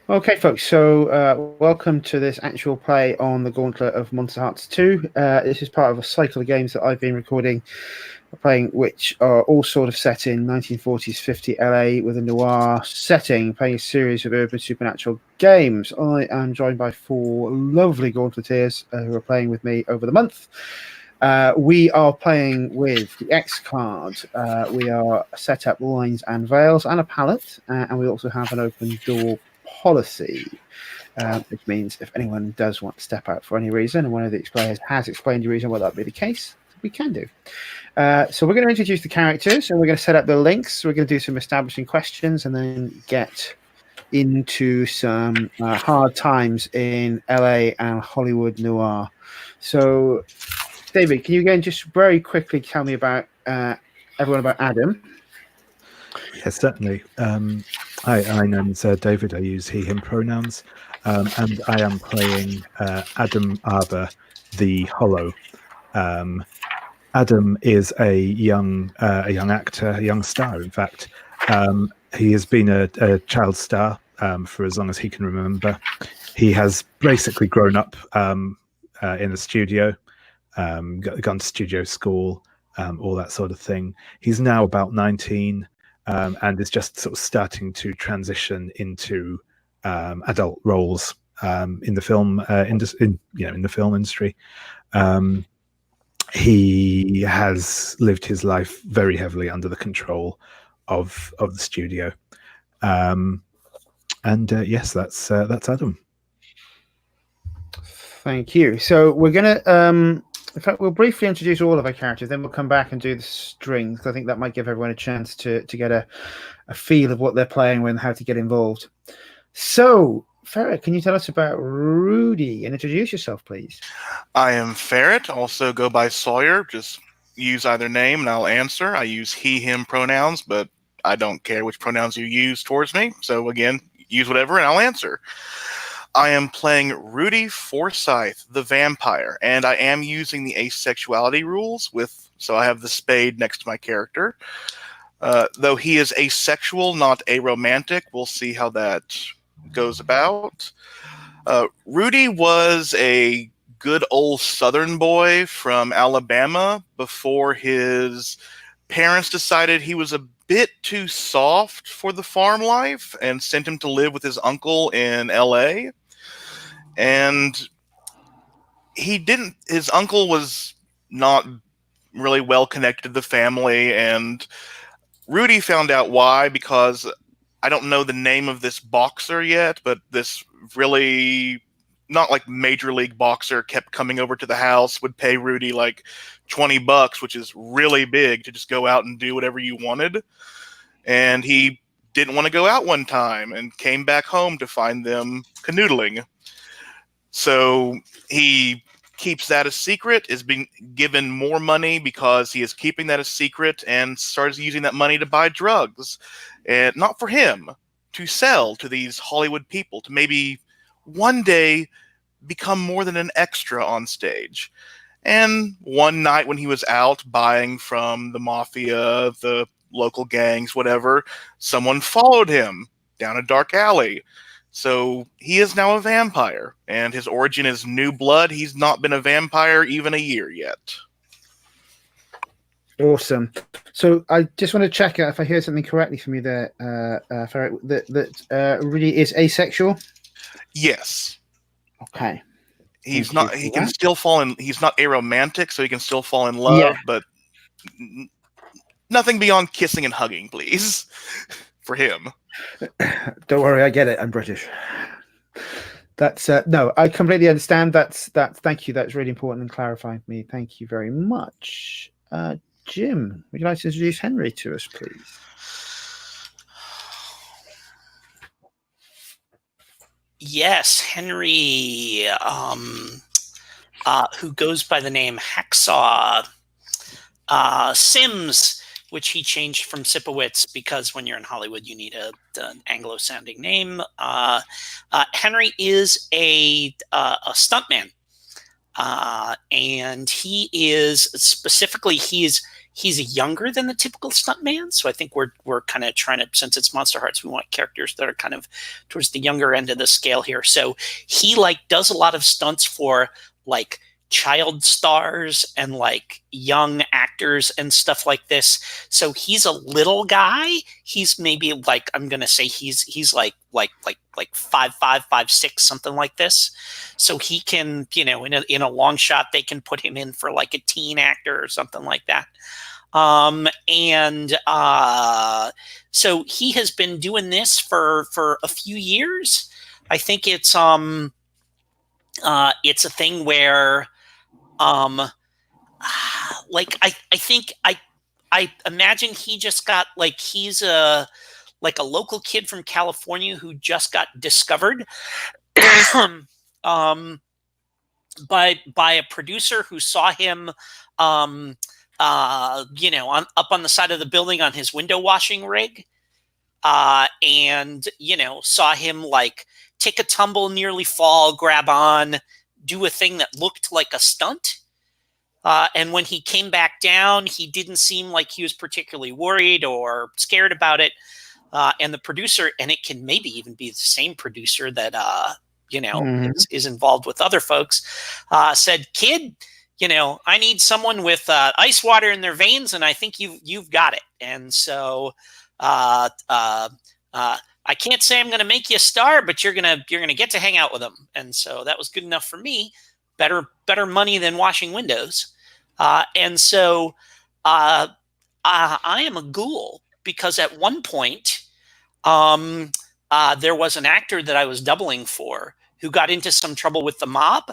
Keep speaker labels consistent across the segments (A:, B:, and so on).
A: Okay, folks, so welcome to this actual play on the Gauntlet of Monsterhearts 2. This is part of a cycle of games that I've been recording, playing, which are all sort of set in 1940s 50 LA with a noir setting, playing a series of urban supernatural games. I am joined by four lovely Gauntleteers who are playing with me over the month. We are playing with the X card. We are set up lines and veils and a palette, and we also have an open door policy, which means if anyone does want to step out for any reason, and one of the players has explained the reason why that be the case, we can do. So we're going to introduce the characters, and we're going to set up the links. We're going to do some establishing questions, and then get into some hard times in LA and Hollywood noir. So, David, can you again just very quickly tell me about everyone about Adam?
B: Yes, certainly. My name's David. I use he, him pronouns. And I am playing Adam Arber, the Hollow. Adam is a young actor, a young star, in fact. He has been a child star for as long as he can remember. He has basically grown up in the studio, gone to studio school, all that sort of thing. He's now about 19. And is just sort of starting to transition into adult roles in the film in the film industry. He has lived his life very heavily under the control of the studio, and yes, that's Adam.
A: Thank you. So we're gonna. In fact, we'll briefly introduce all of our characters, then we'll come back and do the strings. I think that might give everyone a chance to get a feel of what they're playing with and how to get involved. So, Ferret, can you tell us about Rudy and introduce yourself, please?
C: I am Ferret, also go by Sawyer. Just use either name and I'll answer. I use he, him pronouns, but I don't care which pronouns you use towards me. So again, use whatever and I'll answer. I am playing Rudy Forsyth, the vampire, and I am using the asexuality rules so I have the spade next to my character. Though he is asexual, not aromantic, we'll see how that goes about. Rudy was a good old Southern boy from Alabama before his parents decided he was a bit too soft for the farm life and sent him to live with his uncle in LA. And his uncle was not really well connected to the family, and Rudy found out why, because I don't know the name of this boxer yet, but this really not like major league boxer kept coming over to the house, would pay Rudy like $20, which is really big, to just go out and do whatever you wanted. And he didn't want to go out one time and came back home to find them canoodling. So he keeps that a secret, is being given more money because he is keeping that a secret, and starts using that money to buy drugs. And not for him, to sell to these Hollywood people, to maybe one day become more than an extra on stage. And one night when he was out buying from the mafia, the local gangs, whatever, someone followed him down a dark alley. So he is now a vampire, and his origin is new blood. He's not been a vampire even a year yet.
A: Awesome. So I just want to check out if I heard something correctly from you there, Ferret, that Rudy is asexual.
C: Yes.
A: Okay.
C: He's not. He can still fall in. He's not aromantic, so he can still fall in love.
A: Yeah.
C: But nothing beyond kissing and hugging, please, for him.
A: Don't worry, I get it. I'm British. That's no, I completely understand. That's thank you. That's really important and clarifying for me. Thank you very much. Jim, would you like to introduce Henry to us, please?
D: Yes, Henry, who goes by the name Hacksaw Sims, which he changed from Sipowicz because when you're in Hollywood, you need an Anglo-sounding name. Henry is a stuntman, and he is specifically he's younger than the typical stuntman. So I think we're kind of trying to, since it's Monsterhearts, we want characters that are kind of towards the younger end of the scale here. So he like does a lot of stunts for like child stars and like young actors and stuff like this. So he's a little guy. He's maybe like, I'm gonna say he's like 5'5", 5'6", something like this. So he can, you know, in a long shot, they can put him in for like a teen actor or something like that. So he has been doing this for a few years. I think it's a thing where like I think I imagine he just got like, he's a local kid from California who just got discovered by a producer who saw him you know, up on the side of the building on his window washing rig, and you know, saw him like take a tumble, nearly fall, grab on, do a thing that looked like a stunt. And when he came back down, he didn't seem like he was particularly worried or scared about it. And the producer, and it can maybe even be the same producer that, you know, is involved with other folks, said, "Kid, you know, I need someone with ice water in their veins, and I think you've got it." And so I can't say I'm going to make you a star, but you're gonna get to hang out with him. And so that was good enough for me. Better money than washing windows. And so I am a ghoul because at one point there was an actor that I was doubling for who got into some trouble with the mob,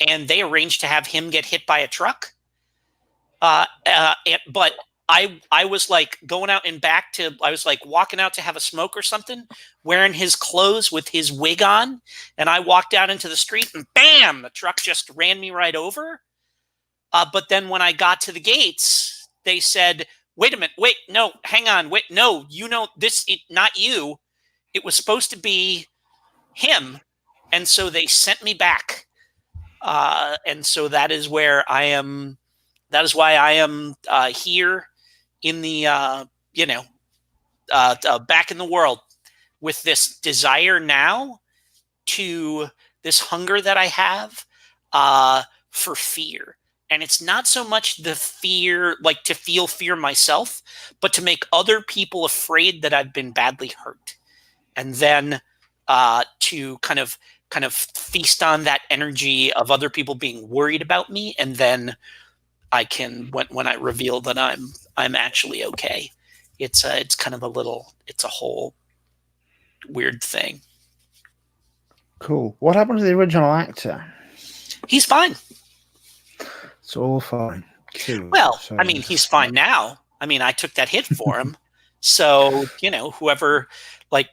D: and they arranged to have him get hit by a truck. But I was like going out and back to, I was like walking out to have a smoke or something, wearing his clothes with his wig on. And I walked out into the street and bam, the truck just ran me right over. But then when I got to the gates, they said, "Wait a minute, wait, no, hang on, wait, no, you know, not you. It was supposed to be him." And so they sent me back. And so that is where I am. That is why I am here in the, you know, back in the world with this desire now, to this hunger that I have for fear. And it's not so much the fear, like to feel fear myself, but to make other people afraid that I've been badly hurt. And then to kind of feast on that energy of other people being worried about me. And then I can, when I reveal that I'm actually okay, it's kind of it's a whole weird thing.
A: Cool. What happened to the original actor?
D: He's fine.
A: It's all fine. Cool.
D: Well,
A: So,
D: I mean, he's fine now. I mean, I took that hit for him. So, you know, whoever, like,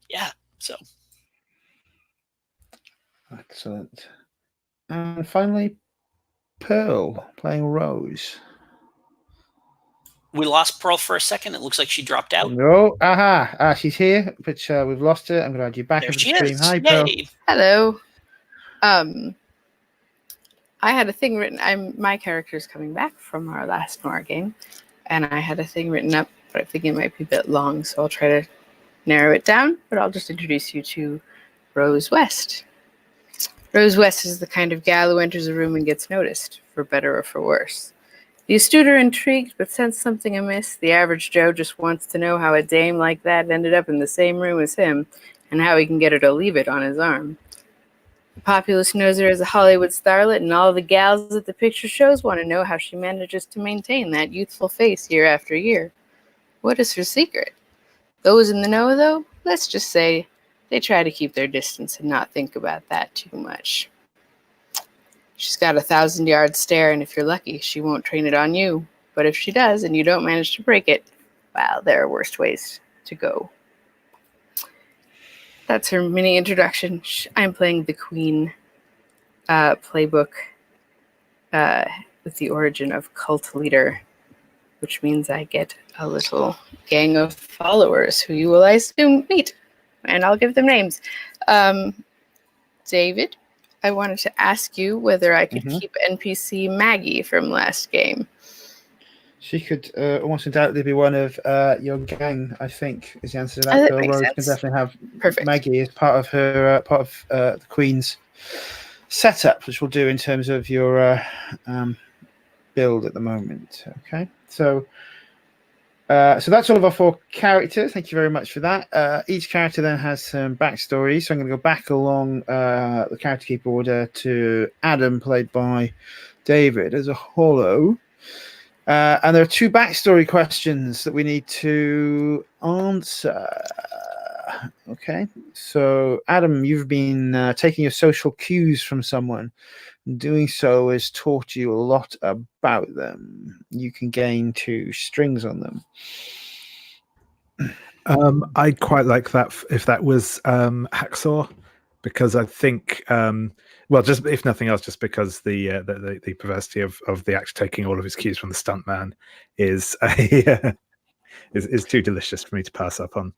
D: yeah. So.
A: Excellent. And finally, Pearl playing Rose.
D: We lost Pearl for a second. It looks like she dropped out.
A: No, she's here, but we've lost her. I'm going to add you back into the stream. Hi, Pearl.
E: Hello. I had a thing written. My character's coming back from our last Noir game, and I had a thing written up, but I think it might be a bit long, so I'll try to narrow it down. But I'll just introduce you to Rose West. Rose West is the kind of gal who enters a room and gets noticed, for better or for worse. The astute are intrigued, but sense something amiss. The average Joe just wants to know how a dame like that ended up in the same room as him, and how he can get her to leave it on his arm. The populace knows her as a Hollywood starlet, and all the gals at the picture shows want to know how she manages to maintain that youthful face year after year. What is her secret? Those in the know, though, let's just say they try to keep their distance and not think about that too much. She's got a 1,000-yard stare, and if you're lucky, she won't train it on you. But if she does, and you don't manage to break it, well, there are worse ways to go. That's her mini introduction. I'm playing the Queen playbook with the origin of cult leader, which means I get a little gang of followers who you will, I assume, meet. And I'll give them names. David, I wanted to ask you whether I could keep NPC Maggie from last game.
A: She could almost undoubtedly be one of your gang, I think, is the answer to
E: Oh,
A: that.
E: that
A: Bill
E: makes
A: Rose
E: sense.
A: can definitely have
E: Perfect.
A: Maggie as part of her the Queen's setup, which we'll do in terms of your build at the moment. Okay, so that's all of our 4 characters. Thank you very much for that. Each character then has some backstory, so I'm going to go back along the character keep order to Adam, played by David, as a hollow. And there are 2 backstory questions that we need to answer. Okay, so Adam, you've been taking your social cues from someone. Doing so has taught you a lot about them. You can gain 2 strings on them.
B: I'd quite like that if that was Hacksaw, because I think, well, just if nothing else, just because the perversity of the actor taking all of his cues from the stuntman is is too delicious for me to pass up on.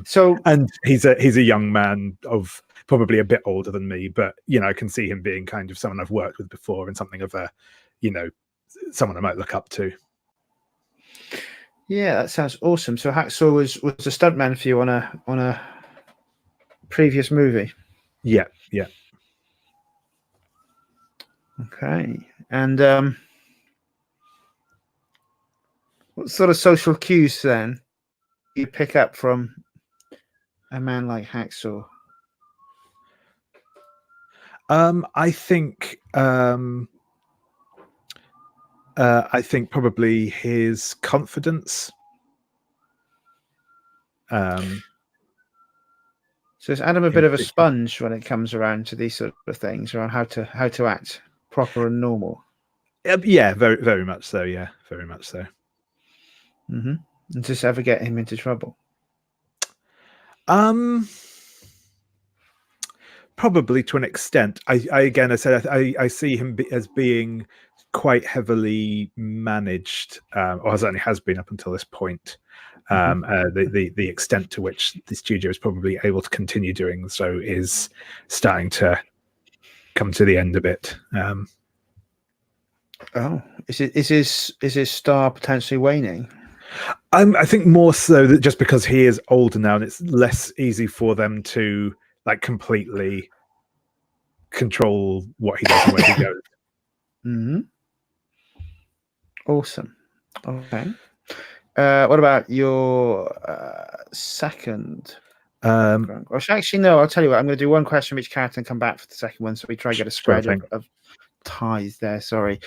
A: So,
B: and he's a young man of probably a bit older than me, but I can see him being kind of someone I've worked with before and something of a, someone I might look up to.
A: yeah, that sounds awesome. So Hacksaw was a stuntman for you on a previous movie.
B: Yeah.
A: Okay, and what sort of social cues then you pick up from a man like Hacksaw?
B: I think probably his confidence.
A: So is Adam a bit of a sponge when it comes around to these sort of things, around how to act proper and normal?
B: Yeah, very very much so. Yeah, very much so.
A: Mm-hmm. And does this ever get him into trouble?
B: Probably to an extent. I see him as being quite heavily managed, or certainly has been up until this point. The extent to which the studio is probably able to continue doing so is starting to come to the end a bit.
A: Is his star potentially waning?
B: I think more so that just because he is older now, and it's less easy for them to completely control what he does and where he goes.
A: Mm-hmm. Awesome. Okay. What about your second? Actually, no. I'll tell you what. I'm going to do one question from each character and come back for the second one, so we try to get a spread of ties there. Sorry.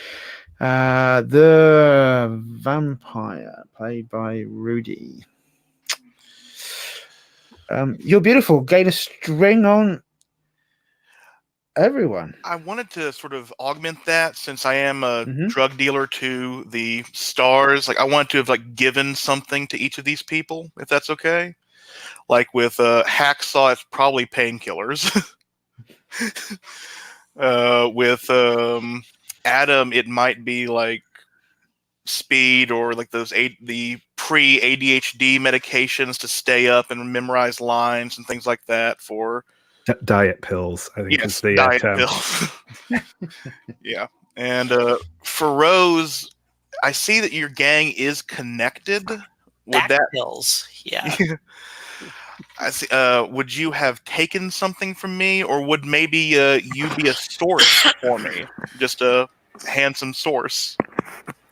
A: The vampire, played by Rudy. You're beautiful. Gain a string on everyone.
C: I wanted to sort of augment that, since I am a drug dealer to the stars. Like, I wanted to have given something to each of these people, if that's okay. Like with Hacksaw, it's probably painkillers. With Adam, it might be speed, or the pre-ADHD medications to stay up and memorize lines and things like that. For
B: diet pills, I think, is the
C: diet
B: term.
C: pills. Yeah, and for Rose, I see that your gang is connected. Would that
D: pills? Yeah.
C: I see. Would you have taken something from me, or would maybe you be a source for me? Just a handsome source.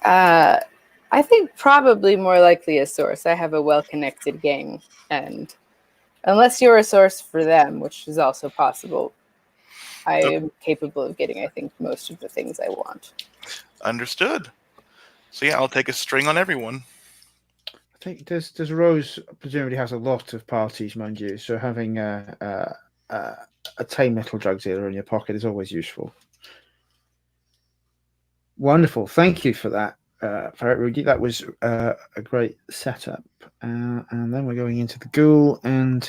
E: I think probably more likely a source. I have a well-connected gang, and unless you're a source for them, which is also possible, I am capable of getting, I think, most of the things I want.
C: Understood. So yeah, I'll take a string on everyone.
A: I think does Rose presumably has a lot of parties, mind you, so having a tame metal drug dealer in your pocket is always useful. Wonderful, thank you for that, Rudy. That was a great setup, and then we're going into the ghoul. And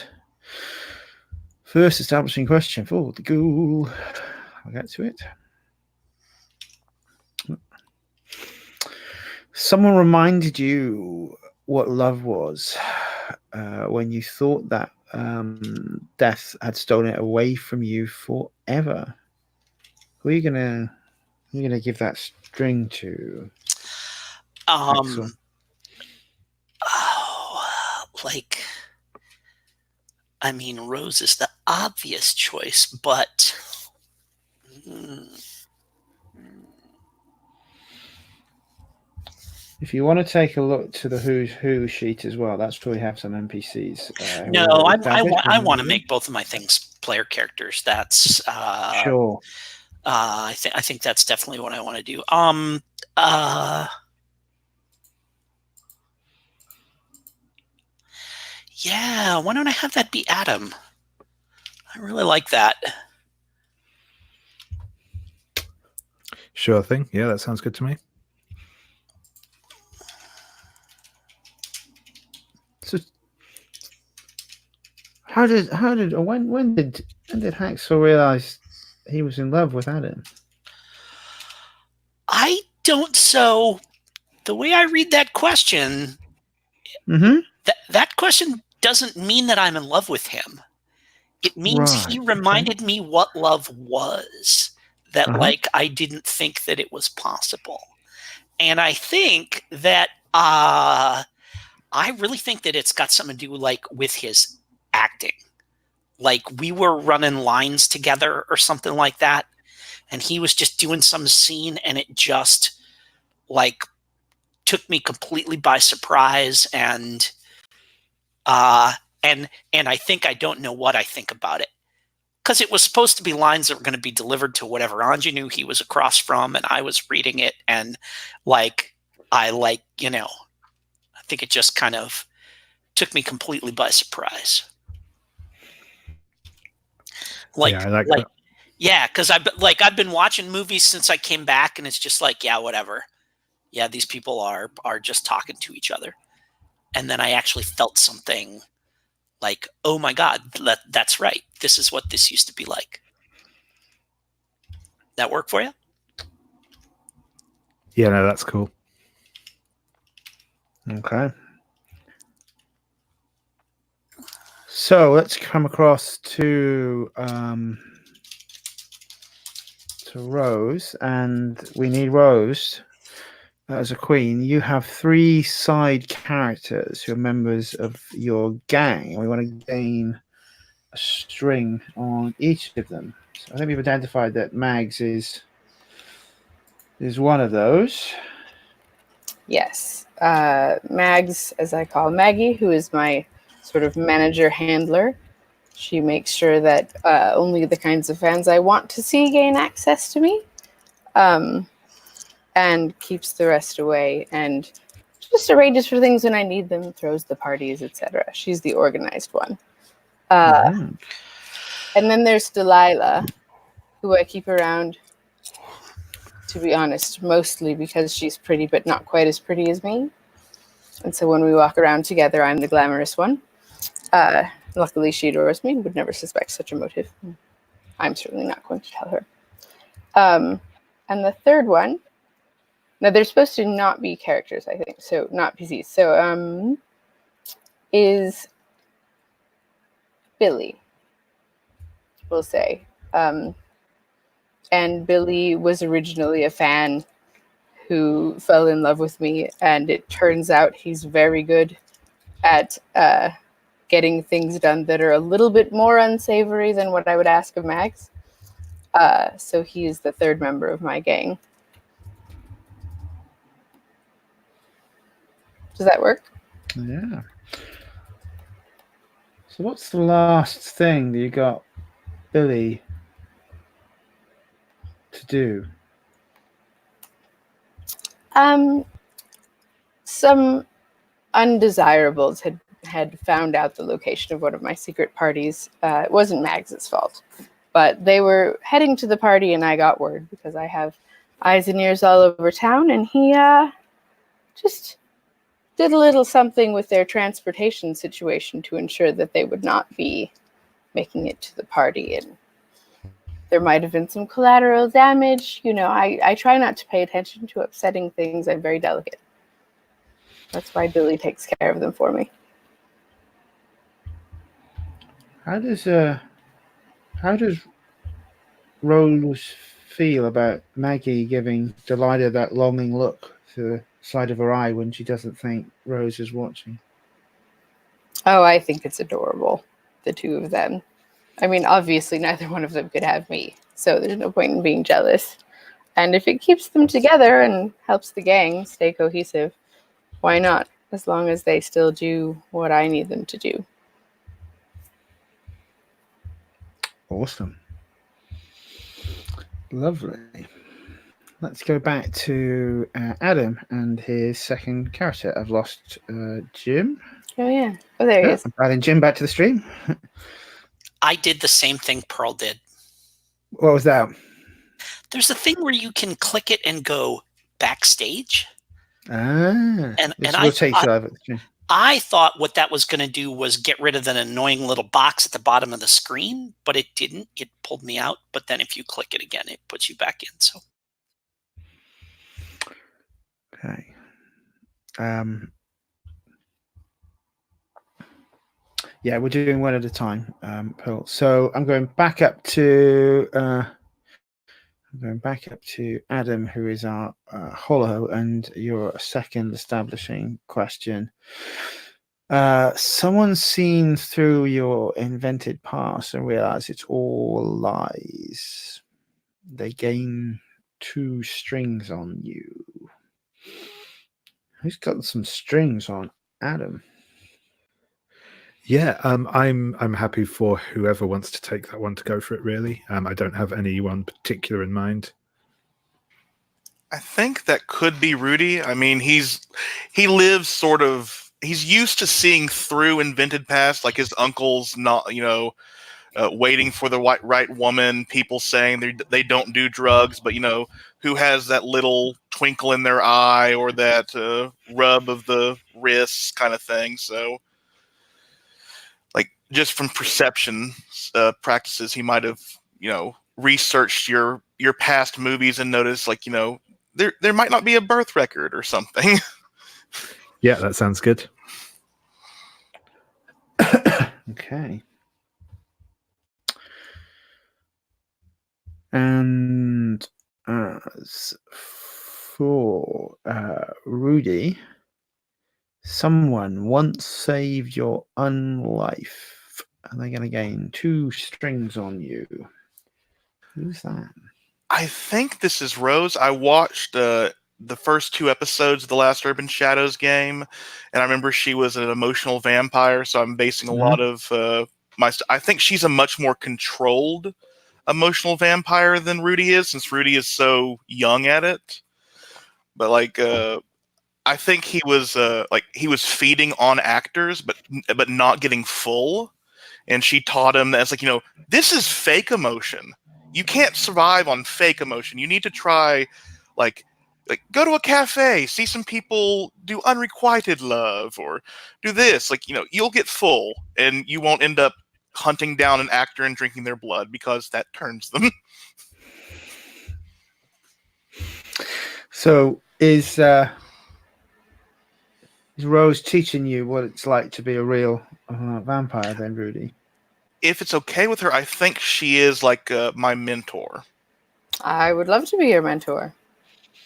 A: first establishing question for the ghoul. I'll get to it. Someone reminded you what love was when you thought that death had stolen it away from you forever. Who are you gonna give that string to? Hacksaw?
D: Like, I mean, Rose is the obvious choice, but
A: If you want to take a look to the Who's Who sheet as well, that's where we have some NPCs.
D: no,
A: who are
D: I
A: established
D: want
A: in
D: to
A: the-
D: make both of my things player characters. That's
A: Sure.
D: I think that's definitely what I want to do. Yeah, why don't I have that be Adam? I really like that.
B: Sure thing. Yeah, that sounds good to me.
A: So, when did Hacksaw realize he was in love with Adam?
D: I don't. So the way I read that question,
A: Mm-hmm.
D: that question doesn't mean that I'm in love with him. It means he
A: Right,
D: reminded me what love was. That
A: Uh-huh.
D: like I didn't think that it was possible, and I think that I really think that it's got something to do like with his acting. Like we were running lines together or something like that, and he was just doing some scene, and it just like took me completely by surprise, and I think I don't know what I think about it. Because it was supposed to be lines that were going to be delivered to whatever ingenue he was across from, and I was reading it, and I think it just kind of took me completely by surprise.
B: Yeah, I like that.
D: Yeah, because I've been watching movies since I came back, and it's just like, yeah, whatever. Yeah, these people are just talking to each other, and then I actually felt something like, oh my god, that's right. This is what this used to be like. That work for you?
B: Yeah, no, that's cool.
A: Okay. So let's come across to Rose, and we need Rose as a queen. You have 3 side characters who are members of your gang, and we want to gain a string on each of them. So I think we've identified that Mags is one of those.
E: Yes. Mags, as I call Maggie, who is my sort of manager handler. She makes sure that only the kinds of fans I want to see gain access to me, and keeps the rest away, and just arranges for things when I need them, throws the parties, etc. She's the organized one. And then there's Delilah, who I keep around, to be honest, mostly because she's pretty, but not quite as pretty as me. And so when we walk around together, I'm the glamorous one. Luckily, she adores me, would never suspect such a motive. I'm certainly not going to tell her. And the third one, now they're supposed to not be characters, I think, so not PCs. So is Billy, we'll say. And Billy was originally a fan who fell in love with me, and it turns out he's very good at getting things done that are a little bit more unsavory than what I would ask of Max. So he is the third member of my gang. Does that work?
A: Yeah. So what's the last thing that you got Billy to do?
E: Some undesirables had found out the location of one of my secret parties. It wasn't Mags's fault, but they were heading to the party, and I got word because I have eyes and ears all over town, and he just did a little something with their transportation situation to ensure that they would not be making it to the party, and there might have been some collateral damage. You know, I try not to pay attention to upsetting things. I'm very delicate. That's why Billy takes care of them for me.
A: How does Rose feel about Maggie giving Delilah that longing look to the side of her eye when she doesn't think Rose is watching.
E: Oh, I think it's adorable, the two of them. I mean, obviously, neither one of them could have me, so there's no point in being jealous. And if it keeps them together and helps the gang stay cohesive, why not? As long as they still do what I need them to do.
A: Awesome. Lovely. Let's go back to Adam and his second character. I've lost Jim.
E: Oh, yeah. Oh, there he is.
A: I'm adding Jim back to the stream.
D: I did the same thing Pearl did.
A: What was that?
D: There's a thing where you can click it and go backstage.
A: And
D: And
A: will take you over.
D: I thought what that was going to do was get rid of an annoying little box at the bottom of the screen, but it didn't. It pulled me out. But then if you click it again, it puts you back in. So,
A: okay. Yeah, we're doing one at a time, Pearl. So I'm going back up to Adam, who is our hollow, and your second establishing question. Someone's seen through your invented past and realized it's all lies. They gain 2 strings on you. Who's got some strings on Adam?
B: Yeah, I'm happy for whoever wants to take that one to go for it. Really, I don't have anyone particular in mind.
C: I think that could be Rudy. I mean, he lives sort of. He's used to seeing through invented past, like his uncle's not, waiting for the right woman. People saying they don't do drugs, but who has that little twinkle in their eye or that rub of the wrists kind of thing. So, like just from perception practices, he might have researched your past movies and noticed like there might not be a birth record or something.
B: Yeah, that sounds good.
A: Okay. And as for Rudy, someone once saved your unlife, and they're going to gain 2 strings on you. Who's that?
C: I think this is Rose. I watched the first 2 episodes of the last Urban Shadows game, and I remember she was an emotional vampire, so I'm basing a lot of I think she's a much more controlled emotional vampire than Rudy is, since Rudy is so young at it. But I think he was feeding on actors, but not getting full. And she taught him that it's this is fake emotion. You can't survive on fake emotion. You need to try like go to a cafe, see some people do unrequited love, or do this. You'll get full, and you won't end up hunting down an actor and drinking their blood because that turns them.
A: So is Rose teaching you what it's like to be a real vampire then, Rudy?
C: If it's okay with her, I think she is my mentor.
E: I would love to be your mentor.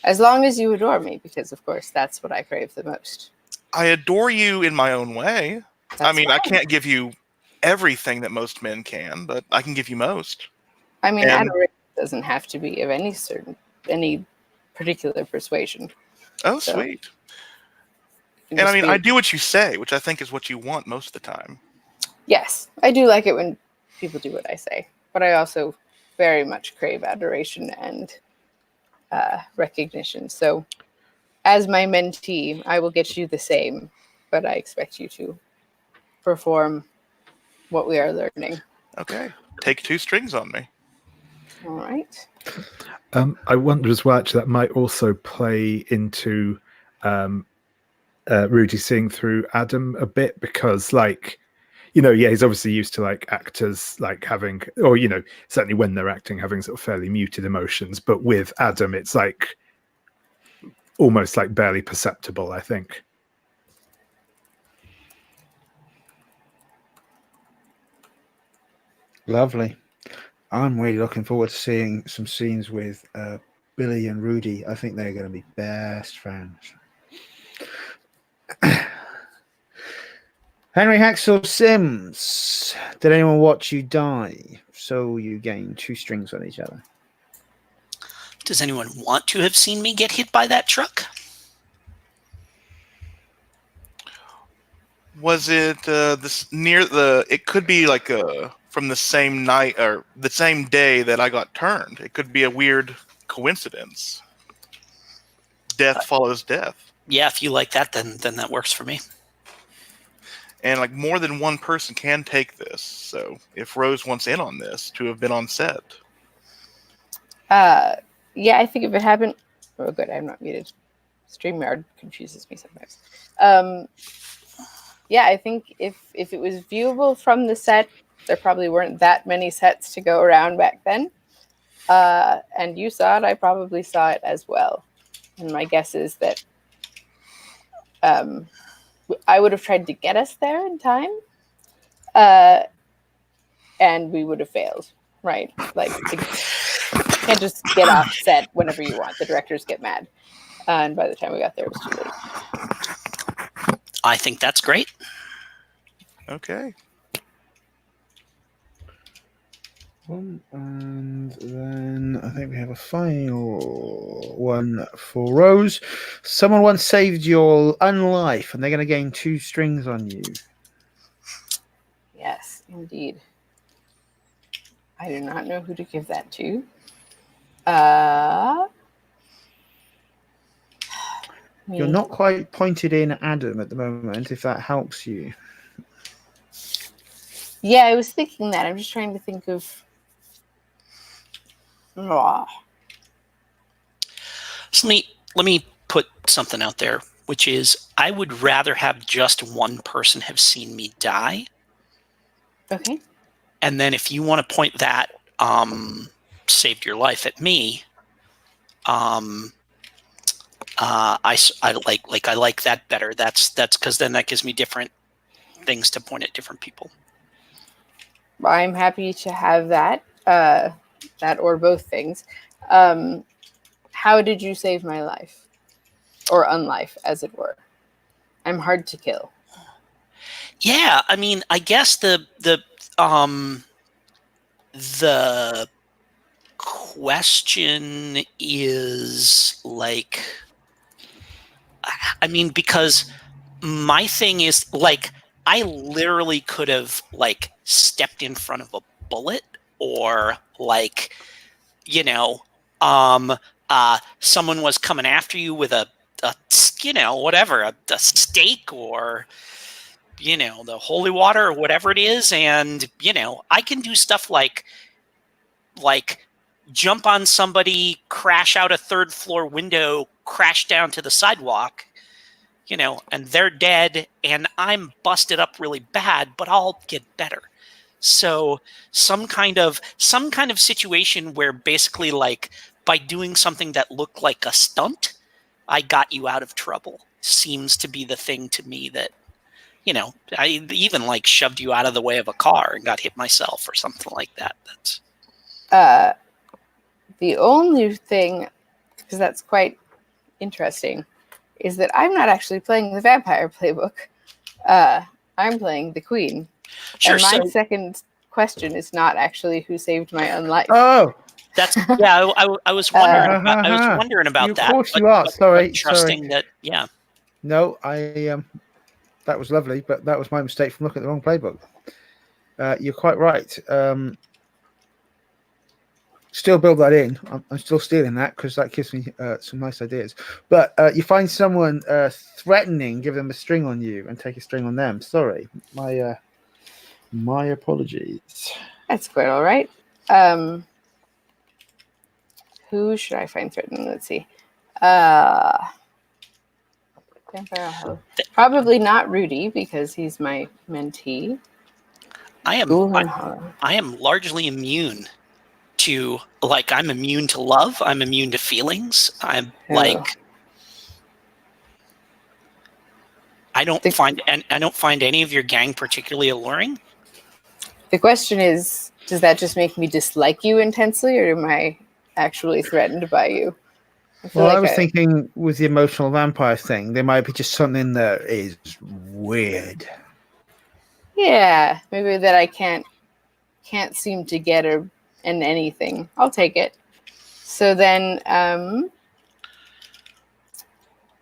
E: As long as you adore me, because of course that's what I crave the most.
C: I adore you in my own way.
E: That's
C: I mean,
E: fine.
C: I can't give you everything that most men can, but I can give you most.
E: I mean, adoration doesn't have to be of any particular persuasion.
C: Oh,
E: So,
C: sweet. And I mean, I do what you say, which I think is what you want most of the time.
E: Yes, I do like it when people do what I say, but I also very much crave adoration and recognition. So, as my mentee, I will get you the same, but I expect you to perform what we are learning.
C: Okay. Take 2 strings on me.
E: All right.
B: I wonder as well, actually, that might also play into Rudy seeing through Adam a bit, because he's obviously used to actors having, or certainly when they're acting, having sort of fairly muted emotions, but with Adam it's almost barely perceptible, I think.
A: Lovely. I'm really looking forward to seeing some scenes with Billy and Rudy. I think they're going to be best friends. Henry Hacksaw Sims. Did anyone watch you die? So you gain 2 strings on each other.
D: Does anyone want to have seen me get hit by that truck?
C: Was it this near the? It could be like from the same night or the same day that I got turned. It could be a weird coincidence. Death follows death,
D: Yeah, if you like that, then that works for me.
C: and like more than one person can take this. So if Rose wants in on this, to have been on set.
E: Yeah, I think if it happened, oh good, I'm not muted. StreamYard confuses me sometimes. Yeah, I think if it was viewable from the set, there probably weren't that many sets to go around back then. And you saw it, I probably saw it as well. And my guess is that I would have tried to get us there in time, and we would have failed, right? Like, you can't just get off set whenever you want. The directors get mad. And by the time we got there, it was too late.
D: I think that's great.
C: Okay.
A: And then I think we have a final one for Rose. Someone once saved your unlife, and they're going to gain 2 strings on you.
E: Yes, indeed. I do not know who to give that to.
A: You're not quite pointed in at Adam at the moment, if that helps you.
E: Yeah, I was thinking that. I'm just trying to think of. Oh.
D: So let me put something out there, which is I would rather have just one person have seen me die.
E: Okay.
D: And then if you want to point that saved your life at me, I like that better. That's because then that gives me different things to point at different people.
E: I'm happy to have that. That or both things. How did you save my life? Or unlife, as it were. I'm hard to kill.
D: Yeah, I mean, I guess the question is like, I mean, because my thing is like, I literally could have like stepped in front of a bullet, or like, you know, someone was coming after you with a whatever, a stake, or the holy water, or whatever it is, and I can do stuff like jump on somebody, crash out a 3rd floor window, crash down to the sidewalk, and they're dead, and I'm busted up really bad, but I'll get better. So some kind of situation where basically, like, by doing something that looked like a stunt, I got you out of trouble seems to be the thing to me that, I even like shoved you out of the way of a car and got hit myself or something like that. That's
E: the only thing, because that's quite interesting, is that I'm not actually playing the vampire playbook. I'm playing the queen.
D: sure.
E: And my
D: So
E: second question is not actually who saved my own life.
A: Oh,
D: that's I was wondering. I was wondering about that.
A: Of course you are. Sorry.
D: Trusting that. Yeah.
A: No, that was lovely, but that was my mistake from looking at the wrong playbook. You're quite right. Still build that in. I'm still stealing that because that gives me some nice ideas. But you find someone threatening, give them a string on you, and take a string on them. Sorry, my apologies.
E: That's quite all right. Who should I find threatening? Let's see. Probably not Rudy, because he's my mentee.
D: I am largely immune to, like, I'm immune to love. I'm immune to feelings. I'm like, I don't find any of your gang particularly alluring.
E: The question is, does that just make me dislike you intensely, or am I actually threatened by you? feel
A: Well, I
E: like
A: was thinking with the emotional vampire thing, there might be just something that is weird.
E: yeah, maybe that I can't seem to get her in anything. I'll take it. So then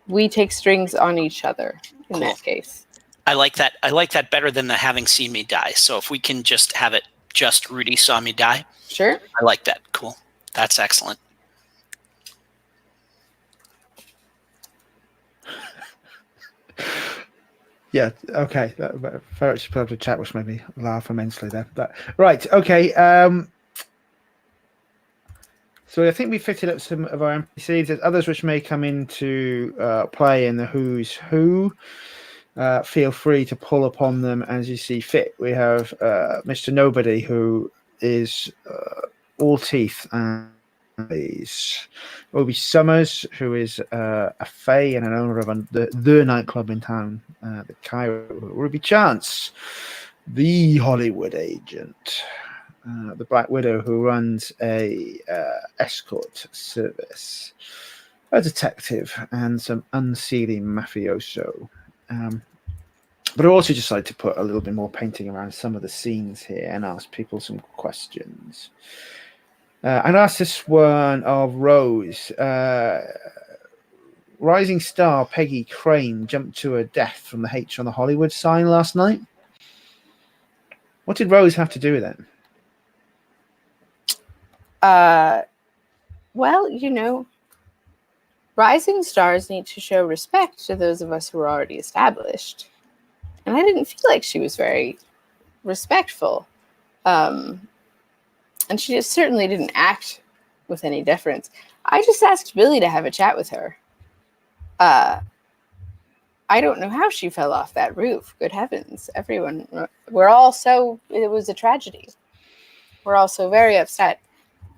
E: we take strings on each other in
D: Cool.
E: that case.
D: I like that. I like that better than the having seen me die. So if we can just have it just Rudy saw me die,
E: Sure.
D: I like that. Cool. That's excellent.
A: Yeah, okay. Very much to chat, which made me laugh immensely there. But, right, okay. So I think we fitted up some of our NPCs. There's others which may come into play in the Who's Who. Feel free to pull upon them as you see fit. We have Mr. Nobody, who is all teeth and Obi Summers, who is a fae and an owner of the nightclub in town, the Cairo. Ruby Chance, the Hollywood agent. The Black Widow, who runs a escort service, a detective, and some unseelie mafioso. But I also decided to put a little bit more painting around some of the scenes here and ask people some questions. And asked this one of Rose. Rising star Peggy Crane jumped to her death from the H on the Hollywood sign last night. What did Rose have to do with it?
E: Well, rising stars need to show respect to those of us who are already established. And I didn't feel like she was very respectful. And she just certainly didn't act with any deference. I just asked Billy to have a chat with her. I don't know how she fell off that roof. Good heavens. It was a tragedy. We're all so very upset.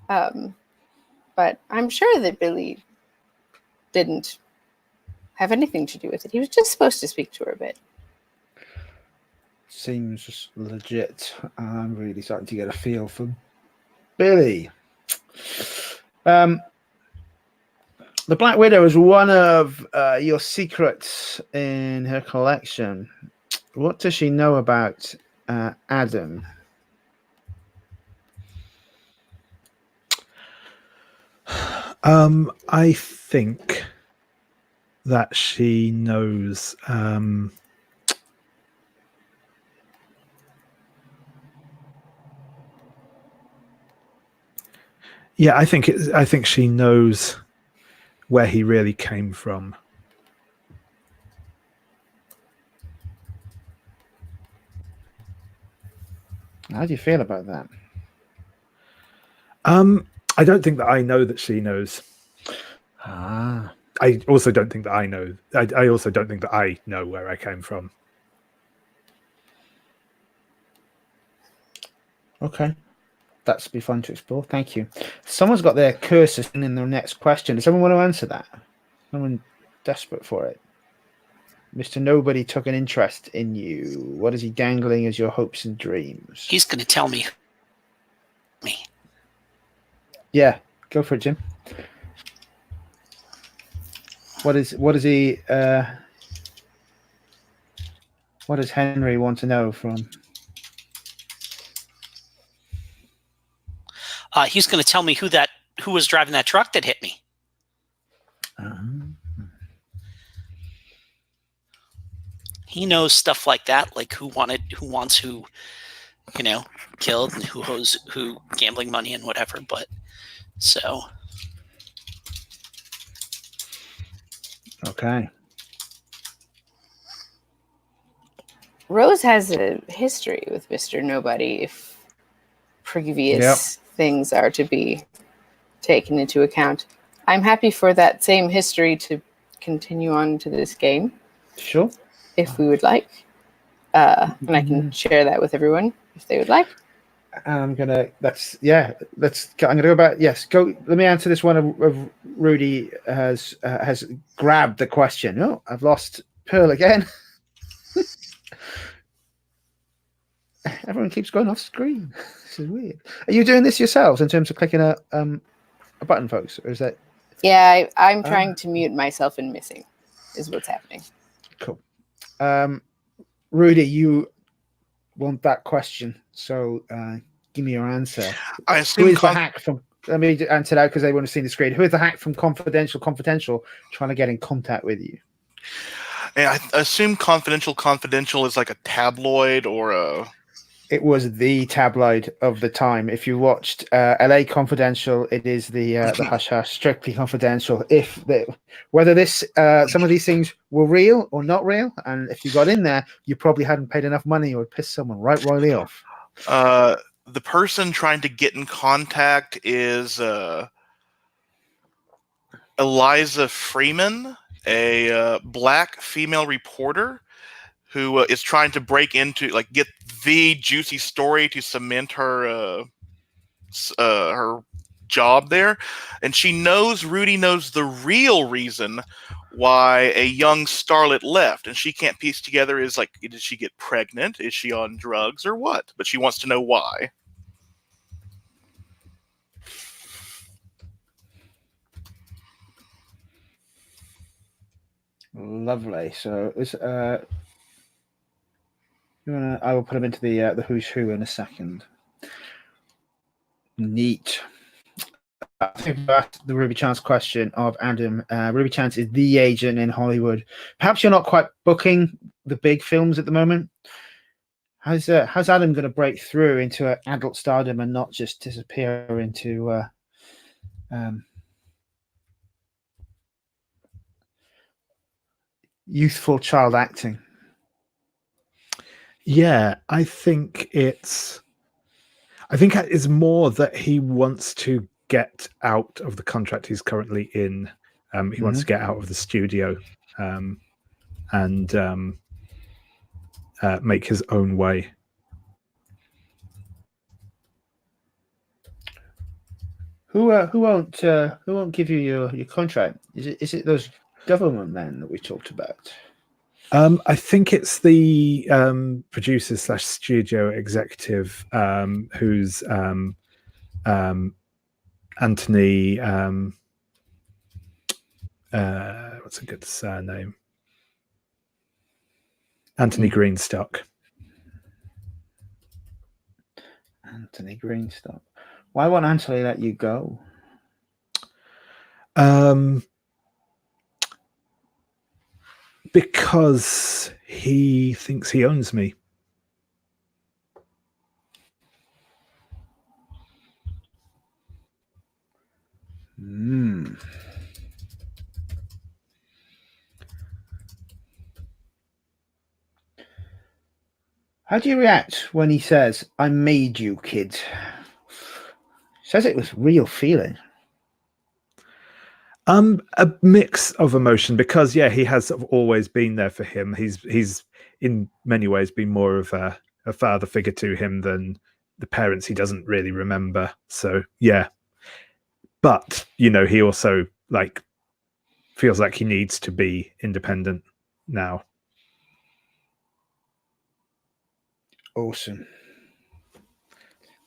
E: But I'm sure that Billy didn't have anything to do with it. He was just supposed to speak to her a bit.
A: Seems legit. I'm really starting to get a feel for Billy. The Black Widow is one of your secrets in her collection. What does she know about Adam?
B: I think that she knows. Yeah, I think she knows where he really came from.
A: How do you feel about that?
B: I don't think that I know that she knows.
A: Ah.
B: I also don't think that I know. I also don't think that I know where I came from.
A: Okay. That's be fun to explore. Thank you. Someone's got their cursor in their next question. Does someone want to answer that? Someone desperate for it. Mr. Nobody took an interest in you. What is he dangling as your hopes and dreams?
D: He's going to tell me.
A: Yeah, go for it, Jim. What does Henry want to know from?
D: He's going to tell me who was driving that truck that hit me. He knows stuff like that, like who wants who, killed, and who owes who gambling money and whatever. But so.
A: Okay.
E: Rose has a history with Mr. Nobody if previous things are to be taken into account. I'm happy for that same history to continue on to this game.
A: Sure.
E: If we would like. And I can share that with everyone if they would like.
A: I'm gonna go back. Yes, go. Let me answer this one. Of Rudy has grabbed the question. Oh, I've lost Pearl again. Everyone keeps going off screen. This is weird. Are you doing this yourselves in terms of clicking a button, folks, or is that?
E: Yeah, I'm trying to mute myself and missing, is what's happening.
A: Cool. Rudy, you want that question, so give me your answer.
C: I
A: Who
C: assume
A: is the hack from? Let me answer that because they want to see the screen. Who is the hack from Confidential trying to get in contact with you?
C: and I assume Confidential is like a tabloid or a.
A: It was the tabloid of the time. If you watched LA Confidential, it is the hush hush, strictly confidential. Whether some of these things were real or not real, and if you got in there, you probably hadn't paid enough money or pissed someone royally off.
C: The person trying to get in contact is Eliza Freeman, a black female reporter who is trying to break into, get the juicy story to cement her her job there, and she knows Rudy knows the real reason why a young starlet left, and she can't piece together did she get pregnant? Is she on drugs or what? But she wants to know why.
A: Lovely. So it's I will put them into the who's who in a second. Neat. I think that's the Ruby Chance question of Adam. Ruby Chance is the agent in Hollywood. Perhaps you're not quite booking the big films at the moment. How's Adam going to break through into adult stardom and not just disappear into youthful child acting?
B: Yeah, I think it's more that he wants to get out of the contract he's currently in. He wants to get out of the studio and make his own way.
A: Who won't give you your contract? Is it those government men that we talked about?
B: I think it's the producer / studio executive who's Anthony. What's a good surname? Anthony Greenstock.
A: Anthony Greenstock. Why won't Anthony let you go?
B: Because he thinks he owns me.
A: How do you react when he says, "I made you, kid"? Says it with real feeling.
B: A mix of emotion, because he has sort of always been there for him. He's in many ways been more of a father figure to him than the parents he doesn't really remember. So but he also feels like he needs to be independent now.
A: Awesome.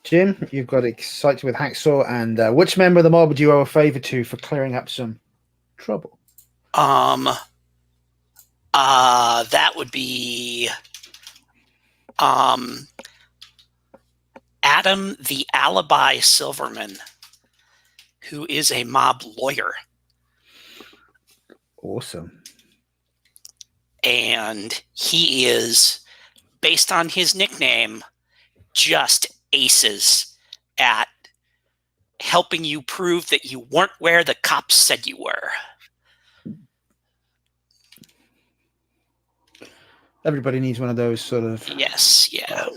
A: Jim, you've got excited with Hacksaw, and which member of the mob would you owe a favor to for clearing up some trouble?
D: That would be Adam the Alibi Silverman, who is a mob lawyer.
A: Awesome.
D: And he is, based on his nickname, just aces at helping you prove that you weren't where the cops said you were.
A: Everybody needs one of those sort of...
D: Yes, yeah.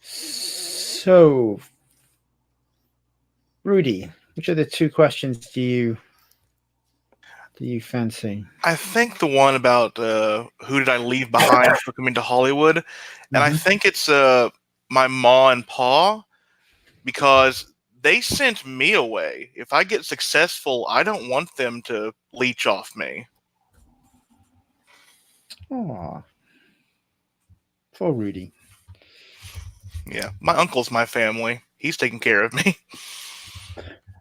A: So, Rudy, which of the two questions do you fancy?
C: I think the one about who did I leave behind for coming to Hollywood, and I think it's my ma and pa, because they sent me away. If I get successful, I don't want them to leech off me.
A: Aw. For Rudy.
C: Yeah, my uncle's my family. He's taking care of me.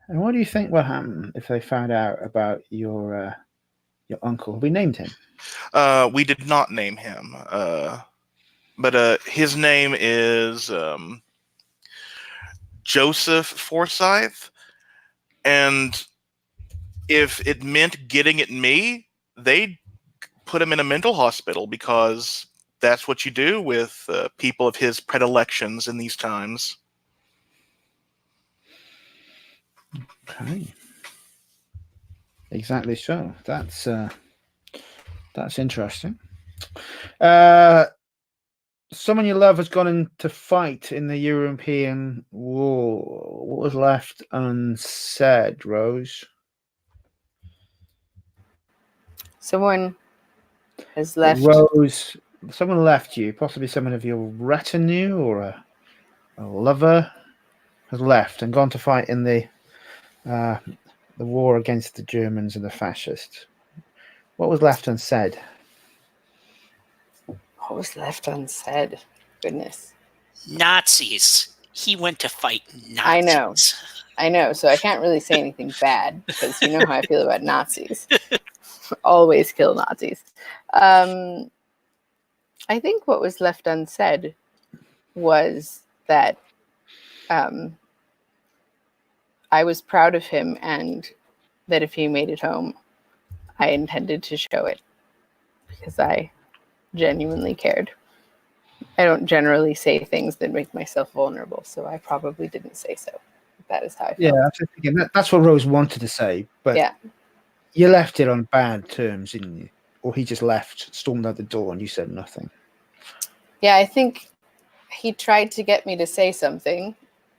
A: And what do you think will happen if they found out about your uncle? We named him.
C: We did not name him, but his name is Joseph Forsyth, and if it meant getting at me, they'd put him in a mental hospital because that's what you do with people of his predilections in these times.
A: Okay. Exactly so. That's interesting. Someone you love has gone into fight in the European War. What was left unsaid, Rose?
E: Someone has left.
A: Rose, someone left you, possibly someone of your retinue or a lover has left and gone to fight in the war against the Germans and the fascists. What was left unsaid?
E: What was left unsaid? Goodness.
D: Nazis. He went to fight Nazis.
E: I know. So I can't really say anything bad because you know how I feel about Nazis. Always kill Nazis. I think what was left unsaid was that I was proud of him and that if he made it home, I intended to show it because I genuinely cared. I don't generally say things that make myself vulnerable, so I probably didn't say so. That is how I felt.
A: Yeah, that's what Rose wanted to say, but
E: yeah.
A: You left it on bad terms, didn't you? Or he just left, stormed out the door, and you said nothing.
E: Yeah, I think he tried to get me to say something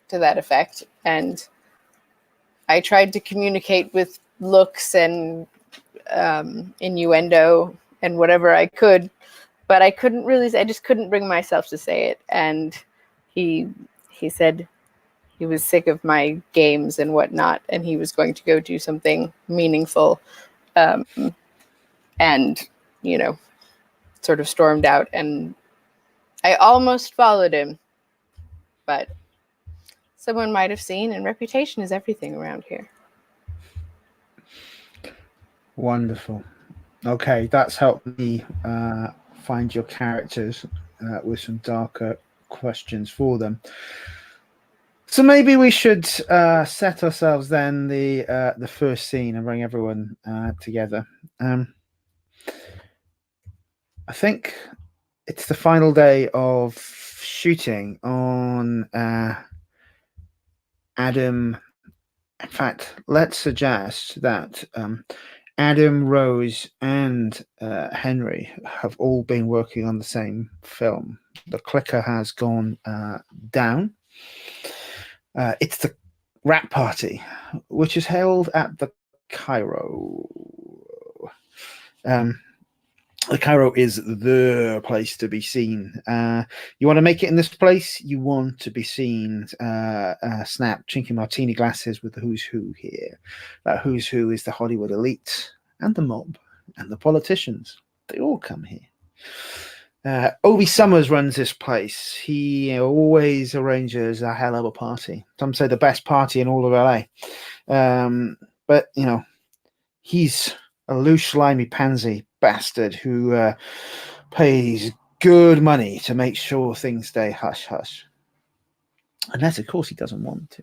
E: to that effect, and I tried to communicate with looks and innuendo and whatever I could, but I just couldn't bring myself to say it. And he said he was sick of my games and whatnot, and he was going to go do something meaningful, and, sort of stormed out. And I almost followed him, but someone might have seen, and reputation is everything around here.
A: Wonderful. Okay, that's helped me find your characters with some darker questions for them. So maybe we should set ourselves then the first scene and bring everyone together. I think it's the final day of shooting on Adam. In fact, let's suggest that Adam, Rose, and Henry have all been working on the same film. The clicker has gone down. It's the rap party, which is held at the Cairo. The Cairo is the place to be seen. You want to make it in this place, you want to be seen. Snap, drinking martini glasses with the who's who here. That who's who is the Hollywood elite and the mob and the politicians. They all come here. Obi Summers runs this place. He always arranges a hell of a party. Some say the best party in all of LA. But, he's a loose, slimy, pansy bastard who pays good money to make sure things stay hush-hush. Unless, of course, he doesn't want to.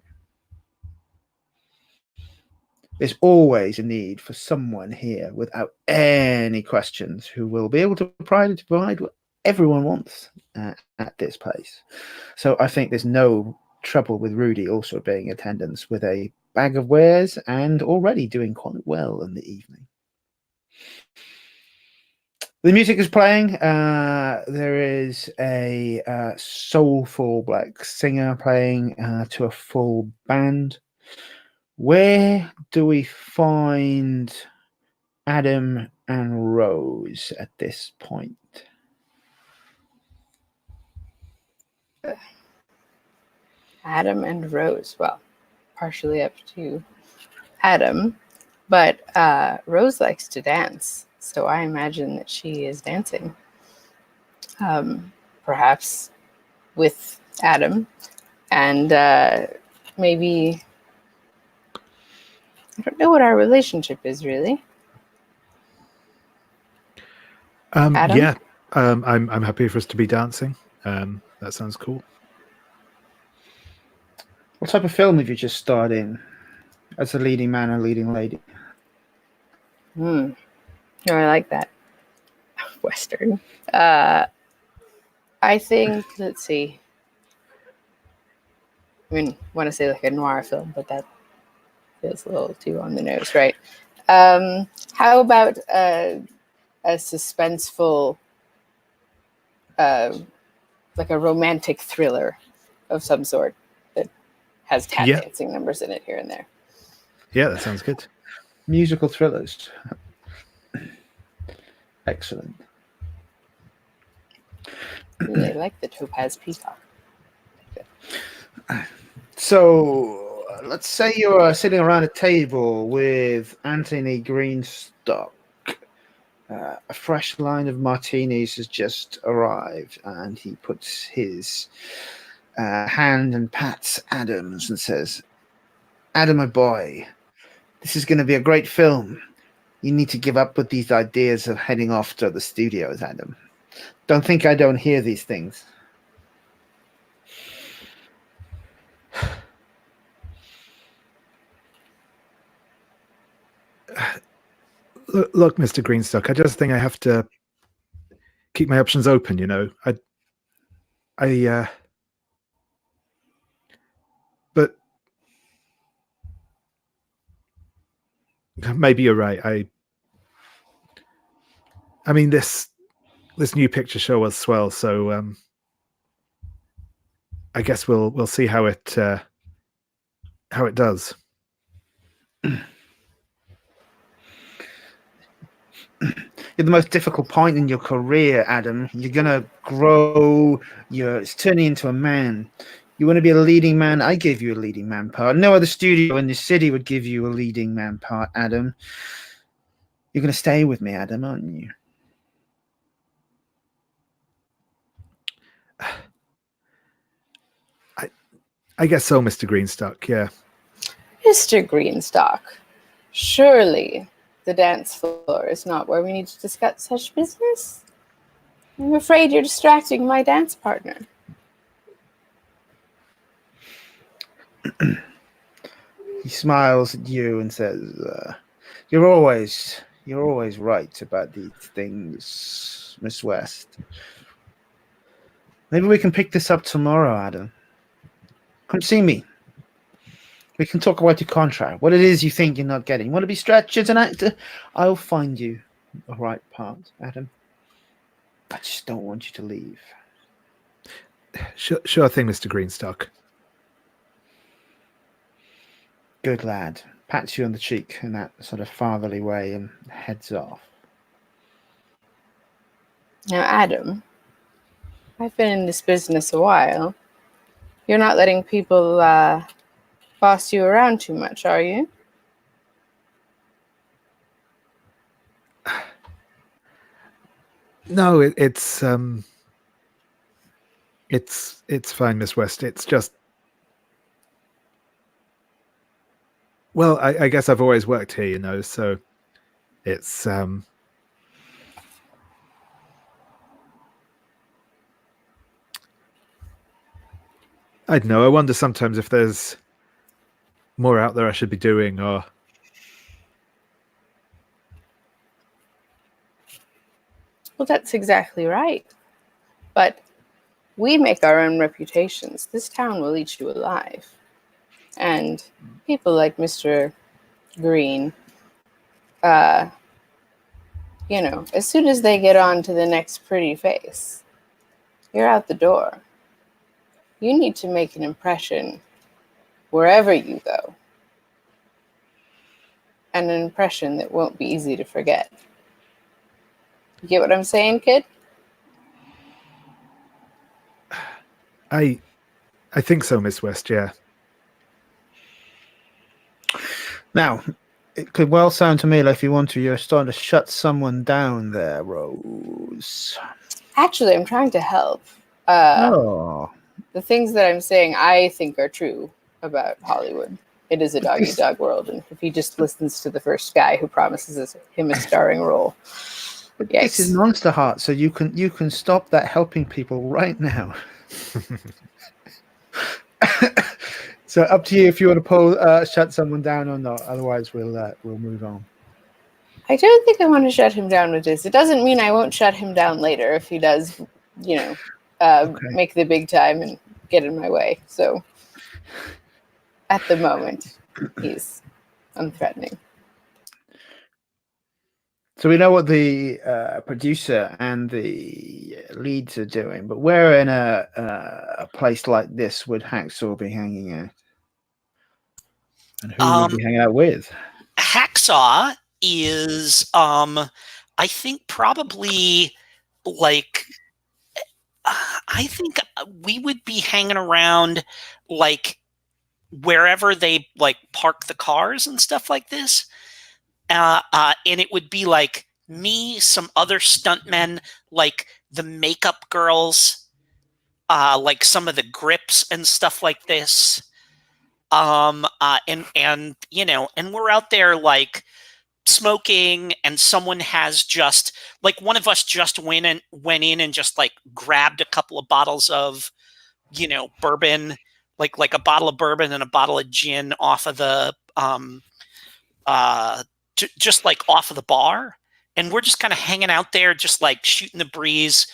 A: There's always a need for someone here without any questions who will be able to provide what everyone wants at this place. So I think there's no trouble with Rudy also being in attendance with a bag of wares and already doing quite well in the evening. The music is playing. There is a soulful black singer playing to a full band. Where do we find Adam and Rose at this point?
E: Adam and Rose. Well, partially up to Adam, but Rose likes to dance, so I imagine that she is dancing. Perhaps with Adam, and maybe I don't know what our relationship is really. Adam?
B: Yeah, I'm happy for us to be dancing. That sounds cool.
A: What type of film have you just starred in as a leading man and leading lady?
E: Oh, I like that. Western. I think, let's see. I mean, I want to say like a noir film, but that feels a little too on the nose, right? How about a suspenseful, like a romantic thriller of some sort that has tap dancing numbers in it here and there?
B: Yeah, that sounds good.
A: Musical thrillers. Excellent.
E: Ooh, I like the Topaz Peacock.
A: So let's say you're sitting around a table with Anthony Greenstock. A fresh line of martinis has just arrived, and he puts his hand and pats Adam's and says, "Adam, my boy, this is going to be a great film. You need to give up with these ideas of heading off to the studios, Adam. Don't think I don't hear these things."
B: Look, Mr. Greenstock, I just think I have to keep my options open, you know. But maybe you're right. I mean, this new picture show was swell, so I guess we'll see how it does.
A: You're the most difficult point in your career, Adam. You're gonna grow. It's turning into a man. You want to be a leading man? I gave you a leading man part. No other studio in this city would give you a leading man part, Adam. You're gonna stay with me, Adam, aren't you?
B: I guess so, Mr. Greenstock. Yeah.
E: Mr. Greenstock, surely the dance floor is not where we need to discuss such business. I'm afraid you're distracting my dance partner.
A: He smiles at you and says, "You're always right about these things, Miss West. Maybe we can pick this up tomorrow, Adam. Come see me. We can talk about your contract, what it is you think you're not getting. Want to be stretched as an actor? I'll find you the right part, Adam. I just don't want you to leave."
B: Sure thing, Mr. Greenstock.
A: Good lad. Pats you on the cheek in that sort of fatherly way and heads off.
E: Now, Adam, I've been in this business a while. You're not letting people boss you around too much, are you?
B: No, it's fine, Miss West. It's just, well, I guess I've always worked here, you know, so it's I don't know. I wonder sometimes if there's more out there I should be doing, or
E: Well, that's exactly right. But we make our own reputations. This town will eat you alive. And people like Mr. Green, you know, as soon as they get on to the next pretty face, you're out the door. You need to make an impression wherever you go. And an impression that won't be easy to forget. You get what I'm saying, kid?
B: I think so, Miss West, yeah.
A: Now, it could well sound to me like if you want to, you're starting to shut someone down there, Rose.
E: Actually, I'm trying to help.
A: Oh,
E: the things that I'm saying I think are true about Hollywood. It is a dog-eat-dog world, and if he just listens to the first guy who promises him a starring role,
A: But this is Monsterhearts, so you can stop that helping people right now. So up to you if you want to shut someone down or not. Otherwise, we'll move on.
E: I don't think I want to shut him down with this. It doesn't mean I won't shut him down later if he does, make the big time and get in my way. So at the moment, he's unthreatening.
A: So we know what the producer and the leads are doing, but where in a place like this would Hacksaw be hanging out? And who would be hanging out with?
D: Hacksaw is, I think probably like, I think we would be hanging around like wherever they like park the cars and stuff like this. And it would be like me, some other stuntmen, like the makeup girls, like some of the grips and stuff like this. And we're out there like smoking, and someone has just like one of us just went in and just like grabbed a couple of bottles of, bourbon, like a bottle of bourbon and a bottle of gin off of the just like off of the bar, and we're just kind of hanging out there, just like shooting the breeze.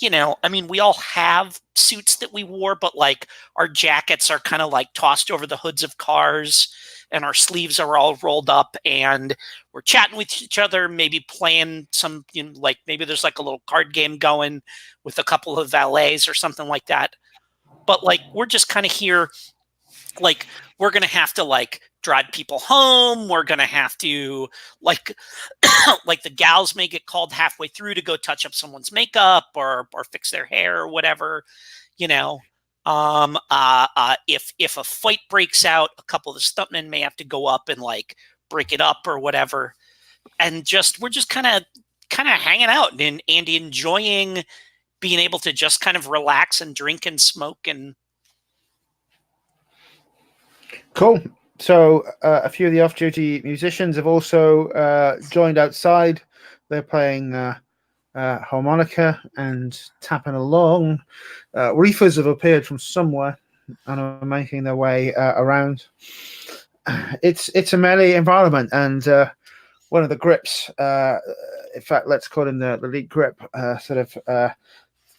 D: We all have suits that we wore, but like our jackets are kind of like tossed over the hoods of cars, and our sleeves are all rolled up, and we're chatting with each other, maybe playing some, like maybe there's like a little card game going with a couple of valets or something like that. But like we're just kind of here, like we're gonna have to like drive people home. We're gonna have to like like the gals may get called halfway through to go touch up someone's makeup or fix their hair or whatever, If a fight breaks out, a couple of the stuntmen may have to go up and like break it up or whatever. And we're just kind of hanging out and enjoying being able to just kind of relax and drink and smoke. And
A: Cool. So a few of the off-duty musicians have also joined outside. They're playing harmonica and tapping along. Reefers have appeared from somewhere and are making their way around. It's a melee environment, and one of the grips, in fact, let's call him the lead grip,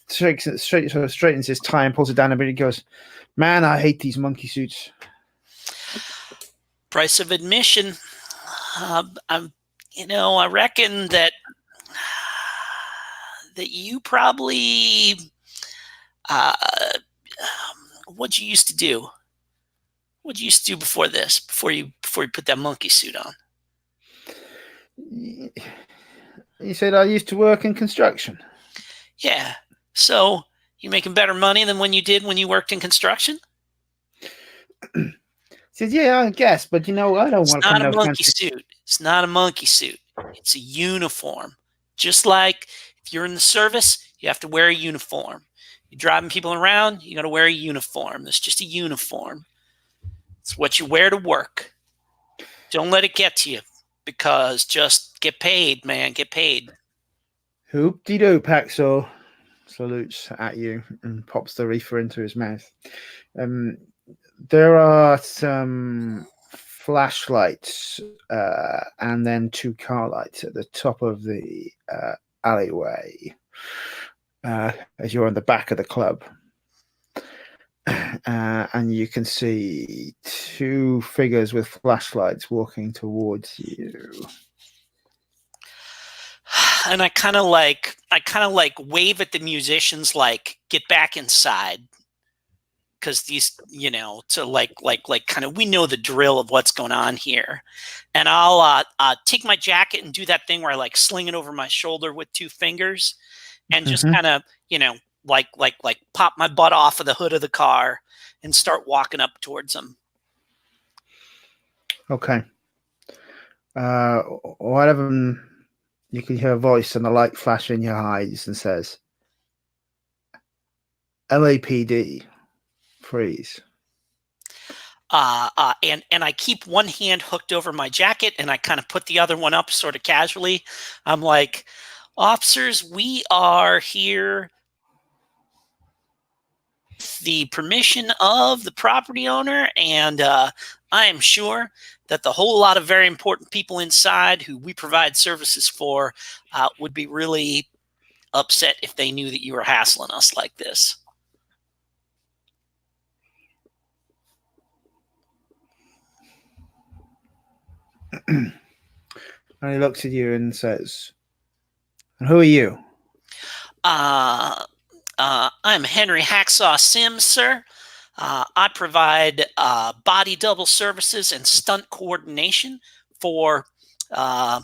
A: straightens his tie and pulls it down a bit. He goes, "Man, I hate these monkey suits."
D: Price of admission. I reckon that you probably what'd you used to do? What'd you used to do before this? Before you put that monkey suit on?
A: You said I used to work in construction.
D: Yeah. So you making better money than when you worked in construction?
A: Says, yeah, I guess, but I don't want to.
D: It's not a monkey suit. It's not a monkey suit. It's a uniform. Just like if you're in the service, you have to wear a uniform. You're driving people around, you got to wear a uniform. It's just a uniform. It's what you wear to work. Don't let it get to you, because just get paid, man. Get paid.
A: Hoop-de-doo, Hacksaw salutes at you and pops the reefer into his mouth. There are some flashlights and then 2 car lights at the top of the alleyway as you're on the back of the club. And you can see 2 figures with flashlights walking towards you.
D: And I kind of like wave at the musicians, like, get back inside. Because these, to like kind of, we know the drill of what's going on here. And I'll take my jacket and do that thing where I like sling it over my shoulder with 2 fingers and just kind of, like pop my butt off of the hood of the car and start walking up towards them.
A: Okay. One of them, you can hear a voice and the light flash in your eyes and says, LAPD. freeze.
D: And I keep one hand hooked over my jacket, and I kind of put the other one up sort of casually. I'm like, officers, we are here with the permission of the property owner, and I am sure that the whole lot of very important people inside who we provide services for would be really upset if they knew that you were hassling us like this.
A: And he looks at you and says, "And who are you?"
D: I'm Henry Hacksaw Sims, sir. I provide body double services and stunt coordination for a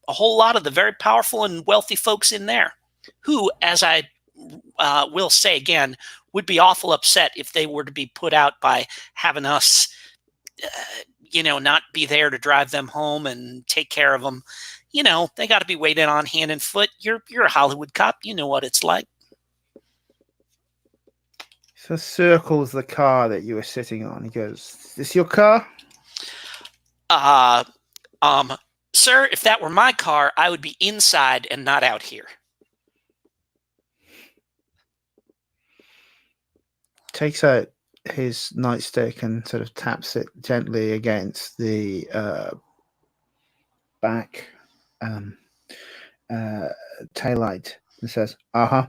D: whole lot of the very powerful and wealthy folks in there, who, as I will say again, would be awful upset if they were to be put out by having us, not be there to drive them home and take care of them. They got to be waited on hand and foot. You're a Hollywood cop. You know what it's like.
A: So circles the car that you were sitting on. He goes, "Is this your car?"
D: Sir, if that were my car, I would be inside and not out here.
A: Takes out his nightstick and sort of taps it gently against the back taillight and says, "Uh-huh.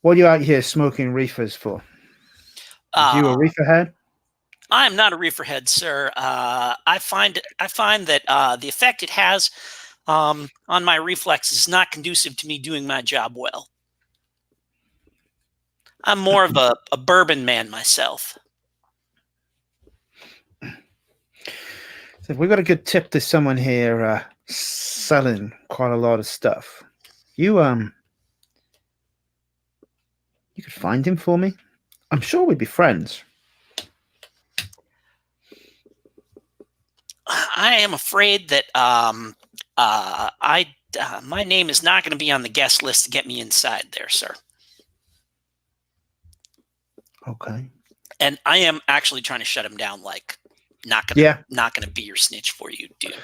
A: What are you out here smoking reefers for? Are you a reefer head?"
D: I am not a reefer head, sir. I find that the effect it has on my reflexes is not conducive to me doing my job well. I'm more of a bourbon man myself.
A: So we got a good tip to someone here selling quite a lot of stuff. You could find him for me? I'm sure we'd be friends.
D: I am afraid that my name is not going to be on the guest list to get me inside there, sir.
A: Okay.
D: And I am actually trying to shut him down, like not gonna be your snitch for you, dude.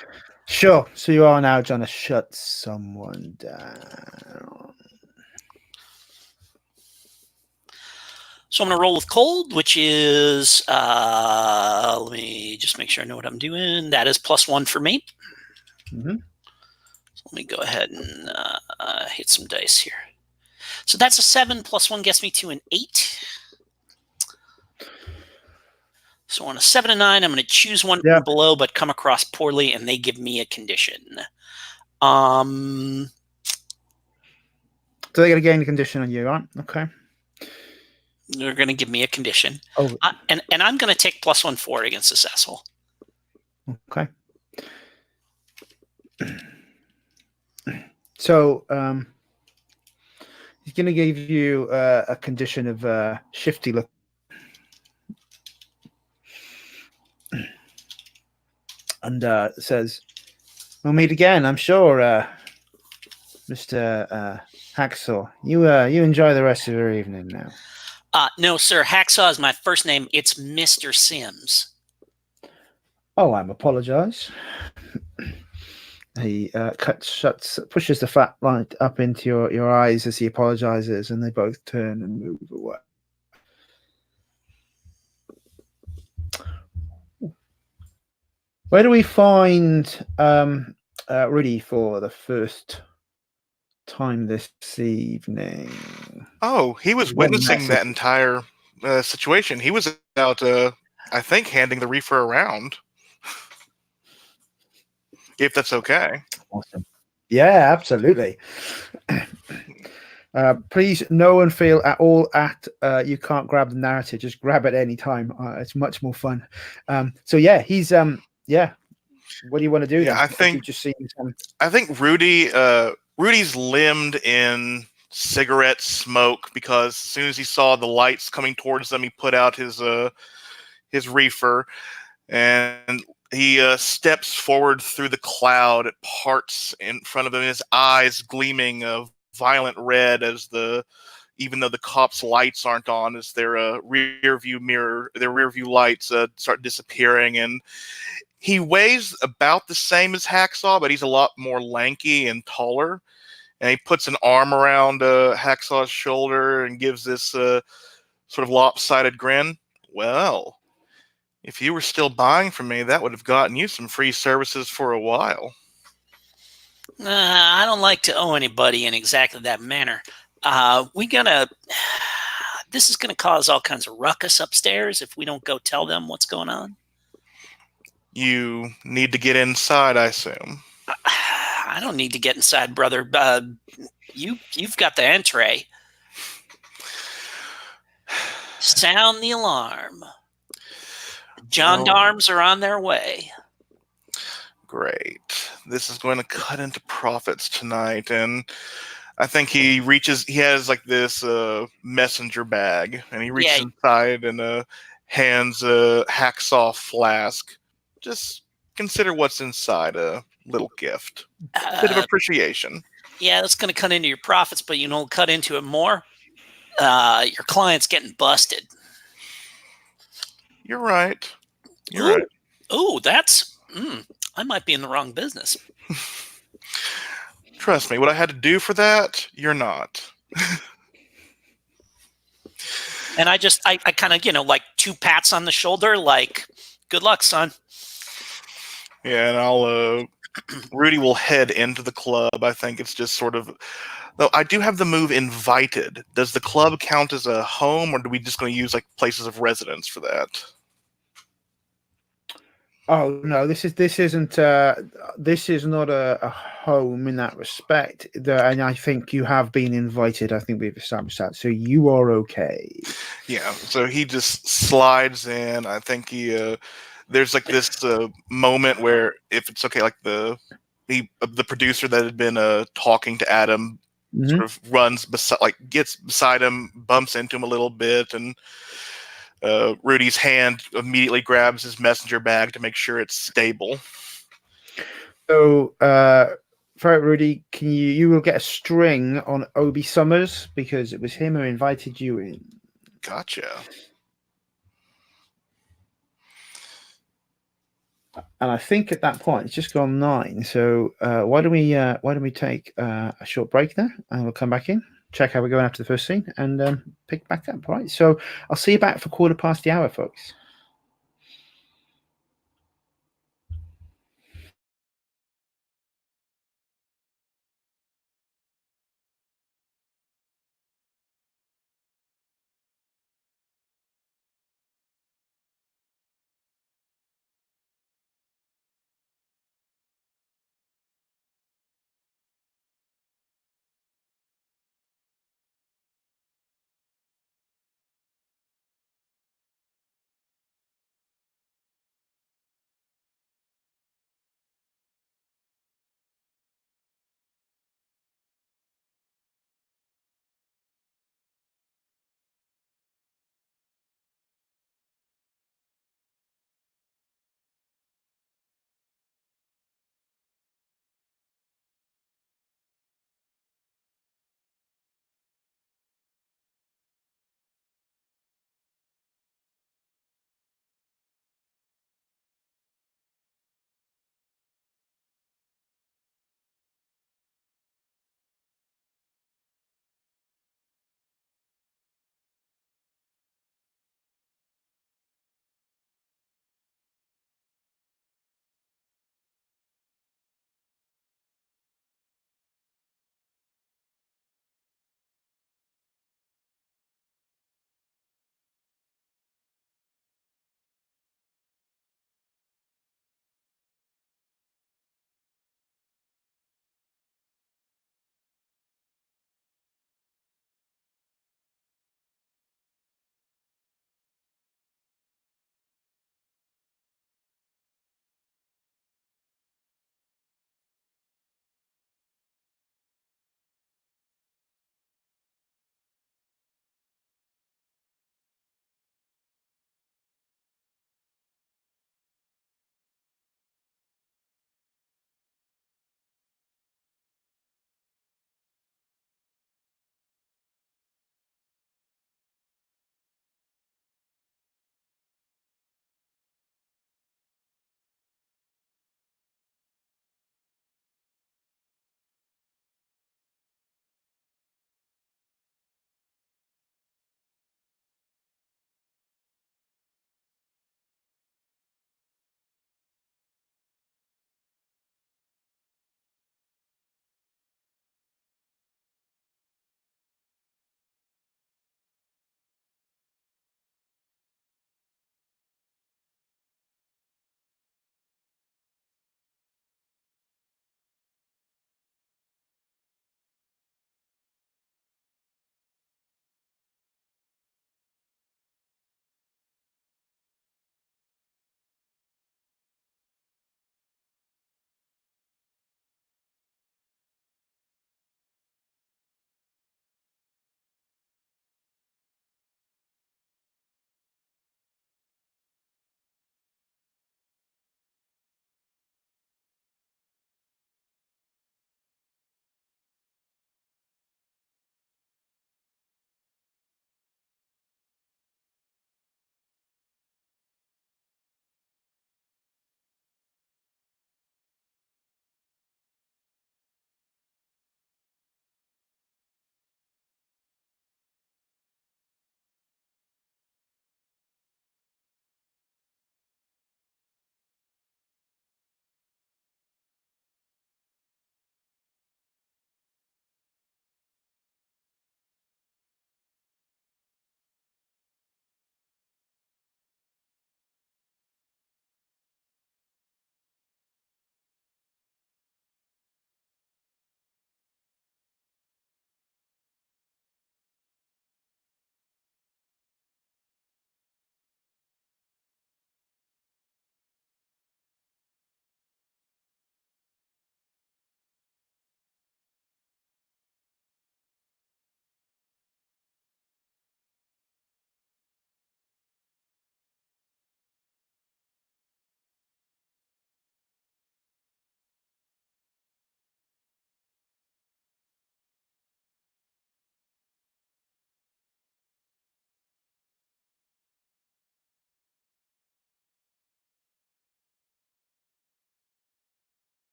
A: Sure. So you are now trying to shut someone down.
D: So I'm going to roll with cold, which is, let me just make sure I know what I'm doing. That is +1 for me.
A: Mm-hmm.
D: So let me go ahead and hit some dice here. So that's a 7, +1 gets me to an 8. So on a 7 and 9, I'm going to choose one from below, but come across poorly, and they give me a condition.
A: So they're going to gain a condition on you, right? Okay.
D: They're going to give me a condition.
A: Oh.
D: And I'm going to take +1 for it against this asshole.
A: Okay. So he's going to give you a condition of shifty look. And says, "We'll meet again, I'm sure, Mr. Hacksaw. You enjoy the rest of your evening now."
D: No, sir. Hacksaw is my first name. It's Mr. Sims.
A: Oh, I'm apologize. He pushes the fat light up into your eyes as he apologizes, and they both turn and move away. Where do we find Rudy for the first time this evening?
C: Oh, he was witnessing that entire situation. He was out, I think, handing the reefer around. If that's okay.
A: Awesome. Yeah, absolutely. Please, no one feel at all you can't grab the narrative. Just grab it any time. It's much more fun. So yeah, he's yeah. What do you want to do?
C: Yeah,
A: then?
C: I think Rudy's limbed in cigarette smoke because as soon as he saw the lights coming towards them, he put out his reefer and he steps forward through the cloud. It parts in front of him, his eyes gleaming a violent red as the even though the cops' lights aren't on, as their rear view mirror, their rear view lights start disappearing. And he weighs about the same as Hacksaw, but he's a lot more lanky and taller. And he puts an arm around Hacksaw's shoulder and gives this sort of lopsided grin. Well, if you were still buying from me, that would have gotten you some free services for a while.
D: I don't like to owe anybody in exactly that manner. This is gonna cause all kinds of ruckus upstairs if we don't go tell them what's going on.
C: You need to get inside, I assume.
D: I don't need to get inside, brother. You've got the entree. Sound the alarm. Gendarmes are on their way.
C: Great. This is going to cut into profits tonight, and I think he has like this messenger bag, and he reaches inside and hands a Hacksaw flask. Just consider what's inside, a little gift. A bit of appreciation.
D: Yeah, that's going to cut into your profits, but cut into it more. Your client's getting busted.
C: You're right. You're right.
D: Oh, that's... I might be in the wrong business.
C: Trust me, what I had to do for that, you're not.
D: And I kind of, like 2 pats on the shoulder, like, good luck, son.
C: Yeah, and I'll, Rudy will head into the club. I think it's just sort of, though I do have the move invited. Does the club count as a home, or do we just going to use like places of residence for that?
A: Oh no, this isn't this is not a home in that respect. And I think you have been invited. I think we've established that, so you are okay.
C: Yeah. So he just slides in. I think he there's like this moment where, if it's okay, like the producer that had been talking to Adam sort of runs beside, like gets beside him, bumps into him a little bit, and Rudy's hand immediately grabs his messenger bag to make sure it's stable.
A: So, Rudy, you will get a string on Obi Summers because it was him who invited you in.
C: Gotcha.
A: And I think at that point it's just gone 9. So why don't we take a short break there, and we'll come back in, check how we're going after the first scene, and pick back up. Right. So I'll see you back for 1:15, folks.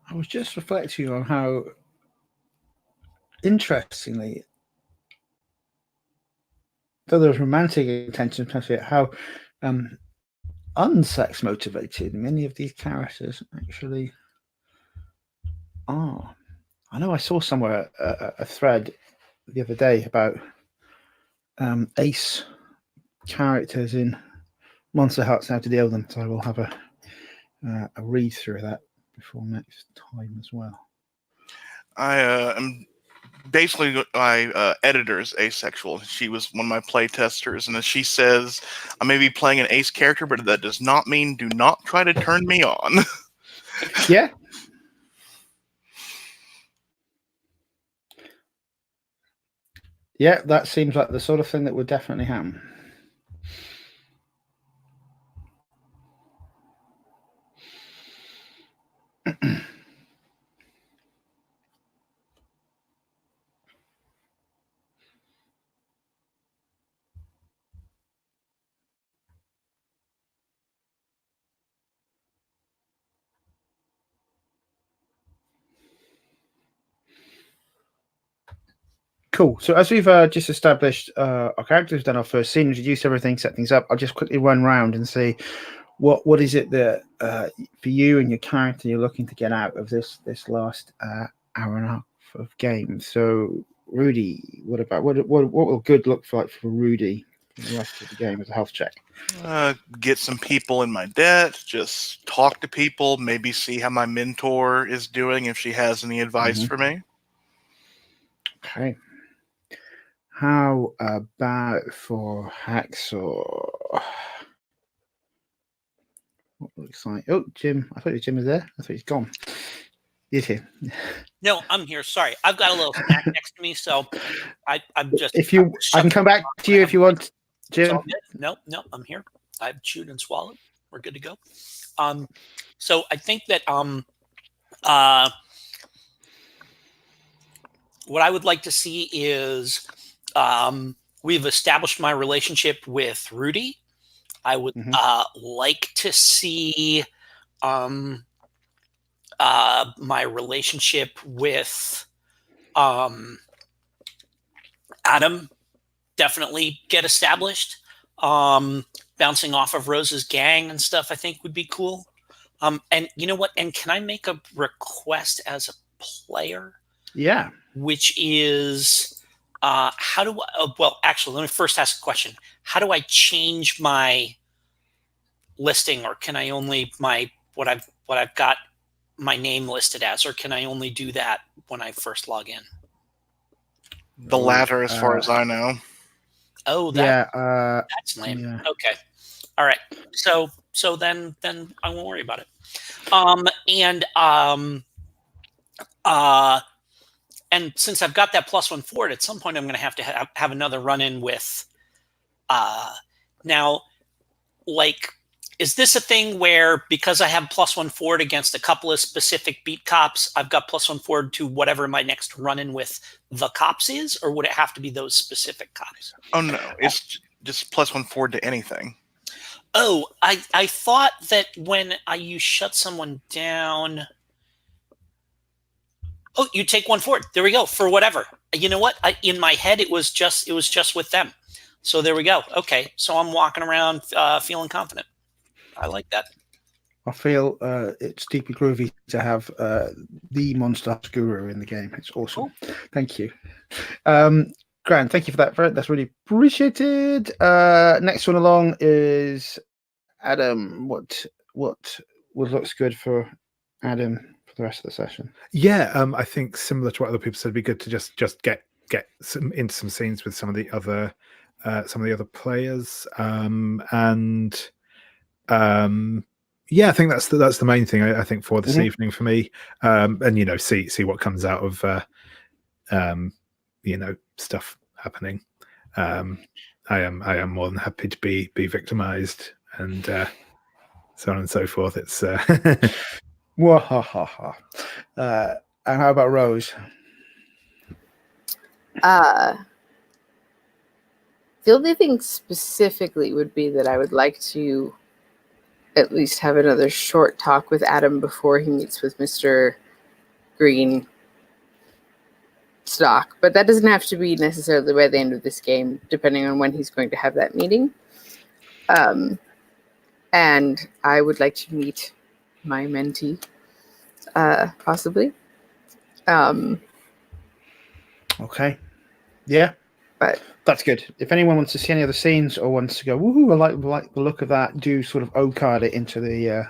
A: I was just reflecting on how, interestingly, though there's romantic intention, how unsex motivated many of these characters actually are. I know I saw somewhere a thread the other day about ace characters in Monsterhearts, how to deal with them. So I will have a read through that before next time as well.
C: I am basically my editor's asexual. She was one of my play testers, and as she says, I may be playing an ace character, but that does not mean do not try to turn me on.
A: Yeah. Yeah, that seems like the sort of thing that would definitely happen. Cool. So as we've just established our characters, done our first scene, introduced everything, set things up, I'll just quickly run around and see what is it that for you and your character you're looking to get out of this last hour and a half of game. So Rudy, what will good look like for Rudy for the rest of the game as a health check?
C: Get some people in my debt, just talk to people, maybe see how my mentor is doing, if she has any advice for me.
A: Okay. How about for Hacksaw? What looks like? Oh, Jim. I thought Jim was there. I thought he's gone. He's here.
D: No, I'm here. Sorry, I've got a little snack next to me, so I'm just.
A: If you, I can come back to you if you want, Jim.
D: No, I'm here. I've chewed and swallowed. We're good to go. So I think that what I would like to see is we've established my relationship with Rudy. I would like to see my relationship with Adam definitely get established. Bouncing off of Rose's gang and stuff, I think would be cool. And you know what? And can I make a request as a player?
A: Yeah.
D: Which is how do I? Well, actually, let me first ask a question. How do I change my listing, or can I only what I've got my name listed as, or can I only do that when I first log in?
C: The latter, as far as I know.
D: Oh, that's lame. Yeah. Okay, all right. So then I won't worry about it. And since I've got that +1 forward, at some point I'm going to have another run-in with. Now, like, is this a thing where because I have +1 forward against a couple of specific beat cops, I've got +1 forward to whatever my next run-in with the cops is, or would it have to be those specific cops?
C: Oh no, it's just +1 forward to anything.
D: Oh, I thought that when you shut someone down. Oh, you take 1 forward. There we go. For whatever. You know what? In my head, it was just with them. So there we go. Okay, so I'm walking around feeling confident. I like that.
A: I feel it's deeply groovy to have the Monsterhearts guru in the game. It's awesome. Cool. Thank you. Grant, thank you for that. That's really appreciated. Next one along is Adam. What looks good for Adam for the rest of the session?
B: Yeah, I think similar to what other people said, it'd be good to just get into some scenes with some of the other players, yeah, I think that's the main thing. I think for this evening for me, and see what comes out of stuff happening. I am more than happy to be victimized and so on and so forth. It's
A: Wahahaha. And how about Rose?
E: The only thing specifically would be that I would like to at least have another short talk with Adam before he meets with Mr. green stock, but that doesn't have to be necessarily by the end of this game, depending on when he's going to have that meeting. And I would like to meet my mentee, possibly.
A: Okay. Yeah.
E: But
A: That's good. If anyone wants to see any other scenes or wants to go, woohoo, I like the look of that, do sort of O-card it into the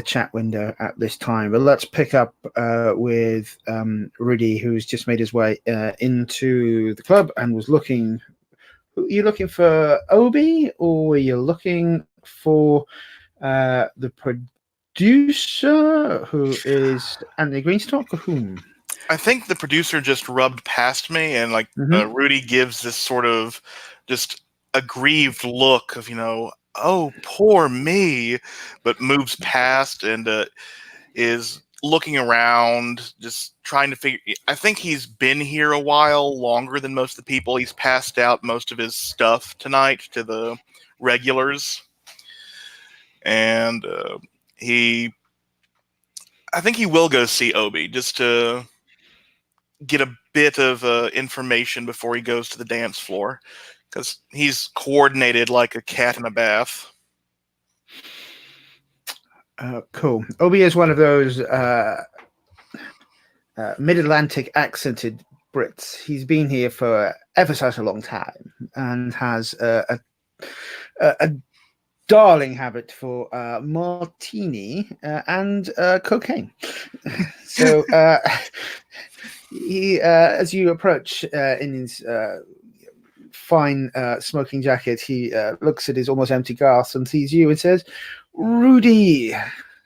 A: chat window at this time. But let's pick up with Rudy, who's just made his way into the club and was looking. Are you looking for Obi, or are you looking for the producer, who is Anthony Greenstock, or whom?
C: I think the producer just rubbed past me, and Rudy gives this sort of just aggrieved look of, oh, poor me, but moves past and is looking around, just trying to figure. I think he's been here a while, longer than most of the people. He's passed out most of his stuff tonight to the regulars, and I think he will go see Obi just to get a bit of information before he goes to the dance floor, because he's coordinated like a cat in a bath.
A: Cool. Obi is one of those mid-Atlantic accented Brits. He's been here for ever such a long time and has a darling habit for martini and cocaine. So he, as you approach in his fine smoking jacket, he looks at his almost empty glass and sees you and says, "Rudy,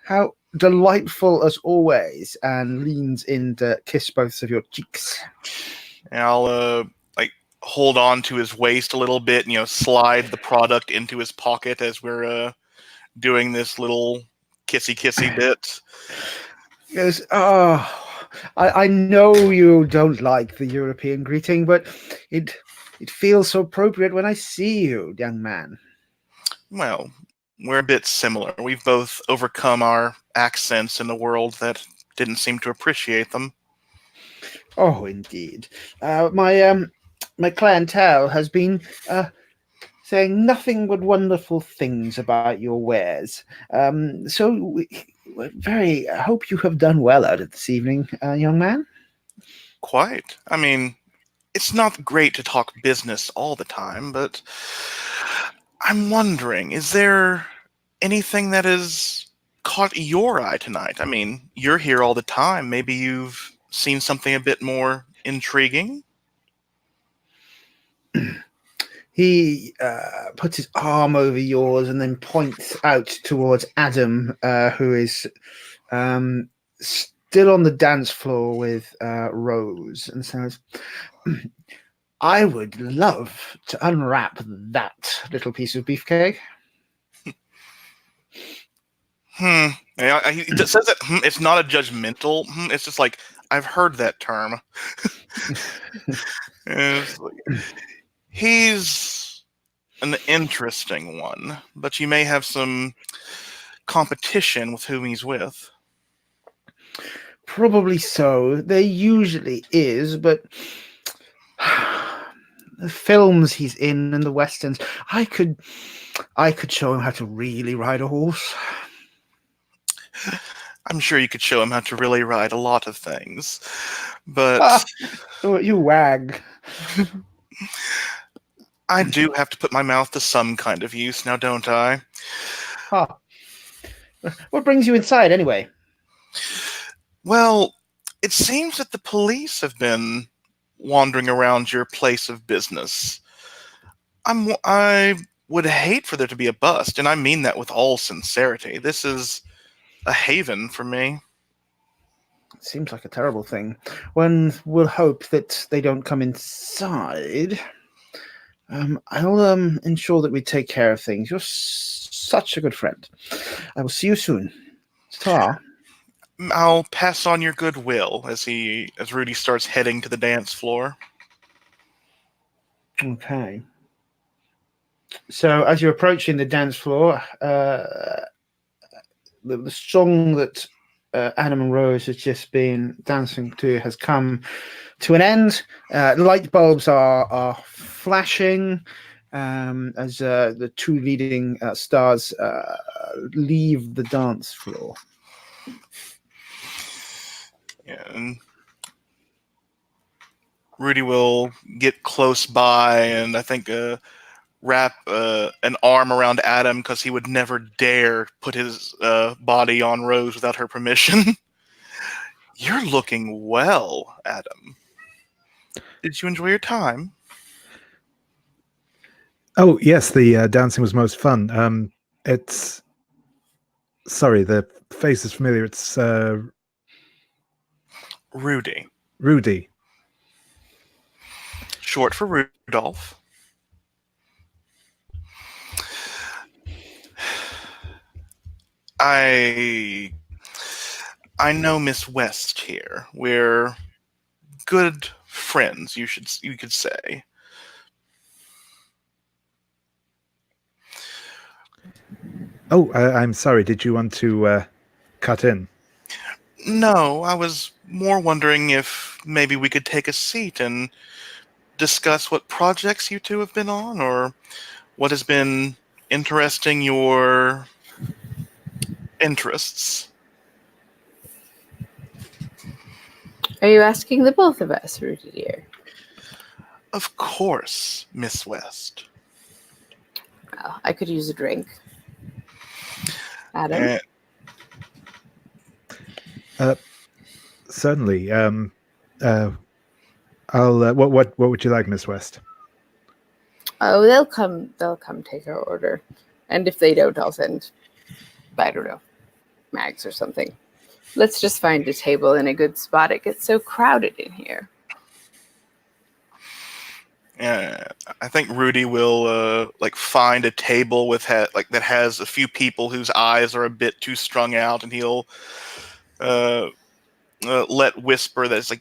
A: how delightful as always," and leans in to kiss both of your cheeks.
C: And I'll hold on to his waist a little bit and slide the product into his pocket as we're doing this little kissy bit.
A: He goes, "Oh, I know you don't like the European greeting, but it feels so appropriate when I see you, young man."
C: Well, we're a bit similar. We've both overcome our accents in a world that didn't seem to appreciate them.
A: Oh, indeed. My clientele has been saying nothing but wonderful things about your wares. I hope you have done well out of this evening, young man.
C: Quite. I mean, it's not great to talk business all the time, but I'm wondering, is there anything that has caught your eye tonight? I mean, you're here all the time. Maybe you've seen something a bit more intriguing?
A: He puts his arm over yours and then points out towards Adam, who is still on the dance floor with Rose, and says, "I would love to unwrap that little piece of beefcake."
C: Yeah, he says that it's not a judgmental. It's just like, I've heard that term. He's an interesting one, but you may have some competition with whom he's with.
A: Probably so. There usually is, but the films he's in and the westerns, I could show him how to really ride a horse.
C: I'm sure you could show him how to really ride a lot of things, but
A: You wag.
C: I do have to put my mouth to some kind of use now, don't I?
A: What brings you inside, anyway?
C: Well, it seems that the police have been wandering around your place of business. I would hate for there to be a bust, and I mean that with all sincerity. This is a haven for me.
A: It seems like a terrible thing. One will hope that they don't come inside. I'll ensure that we take care of things. You're such a good friend. I will see you soon. Ta.
C: I'll pass on your goodwill as Rudy starts heading to the dance floor.
A: Okay. So as you're approaching the dance floor, the song that Adam and Rose has just been dancing to has come to an end. Light bulbs are flashing as the two leading stars leave the dance floor.
C: Yeah, and Rudy will get close by and I think wrap an arm around Adam because he would never dare put his body on Rose without her permission. You're looking well, Adam. Did you enjoy your time?
B: Oh yes, the dancing was most fun. It's sorry, the face is familiar. It's
C: Rudy.
B: Rudy.
C: Short for Rudolph. I know Miss West here. We're good friends, you could say.
B: Oh, I'm sorry. Did you want to cut in?
C: No, I was more wondering if maybe we could take a seat and discuss what projects you two have been on, or what has been interesting your interests.
E: Are you asking the both of us, Rudy dear?
C: Of course, Miss West.
E: Well, I could use a drink. Adam?
B: Certainly. I'll. What would you like, Miss West?
E: Oh, they'll come take our order. And if they don't, I'll send, I don't know, Mags or something. Let's just find a table in a good spot. It gets so crowded in here.
C: I think Rudy will find a table with that has a few people whose eyes are a bit too strung out, and he'll let whisper that it's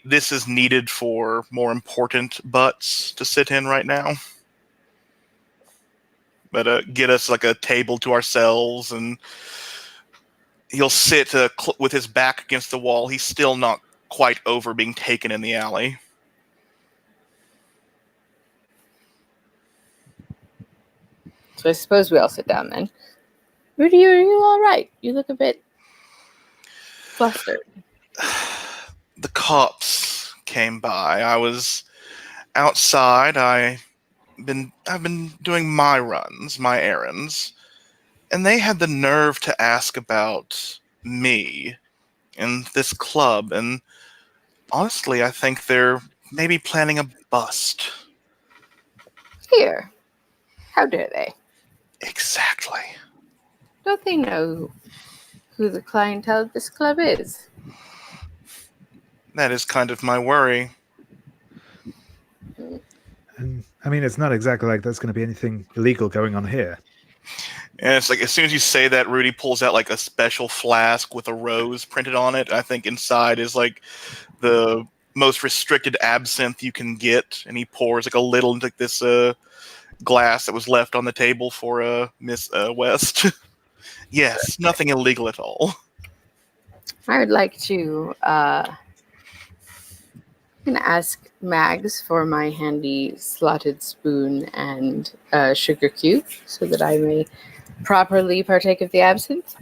C: this is needed for more important butts to sit in right now. But get us a table to ourselves, and he'll sit with his back against the wall. He's still not quite over being taken in the alley.
E: So I suppose we all sit down then. Rudy, are you all right? You look a bit flustered.
C: The cops came by. I was outside. I've been doing my runs, my errands, and they had the nerve to ask about me and this club. And honestly, I think they're maybe planning a bust.
E: Here. How dare they?
C: Exactly.
E: Don't they know who the clientele of this club is?
C: That is kind of my worry.
B: And I mean, it's not exactly like there's going to be anything illegal going on here.
C: And it's as soon as you say that, Rudy pulls out a special flask with a rose printed on it. I think inside is the most restricted absinthe you can get, and he pours a little into this glass that was left on the table for Miss West. Yes, nothing illegal at all.
E: I would like to ask Mags for my handy slotted spoon and sugar cube so that I may properly partake of the absinthe.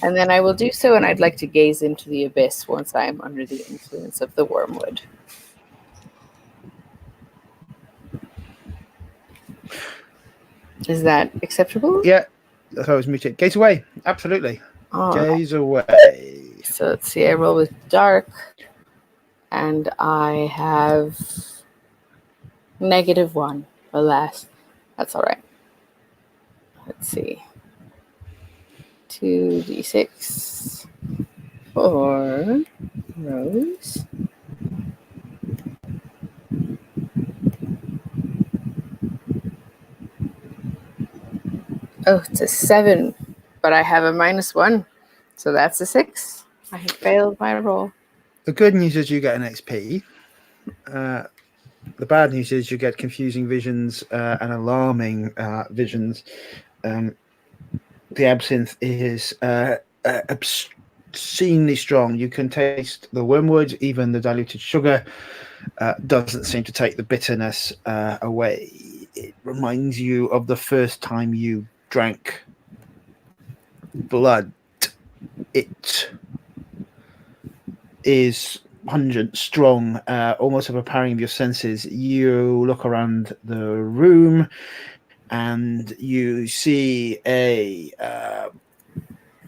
E: And then I will do so, and I'd like to gaze into the abyss once I am under the influence of the wormwood. Is that acceptable?
A: Yeah, that's how I was muted. Gaze away. Absolutely.
E: All
A: Gaze away.
E: right. So let's see. I roll with dark, and I have -1. Alas, that's all right. Let's see. 2d6 for Rose. Oh, it's a 7, but I have a -1, so that's a 6. I have failed my roll.
A: The good news is you get an XP. The bad news is you get confusing visions and alarming visions. The absinthe is obscenely strong. You can taste the wormwood, even the diluted sugar doesn't seem to take the bitterness away. It reminds you of the first time you drank blood. It is pungent, strong, almost overpowering of your senses. You look around the room and you see a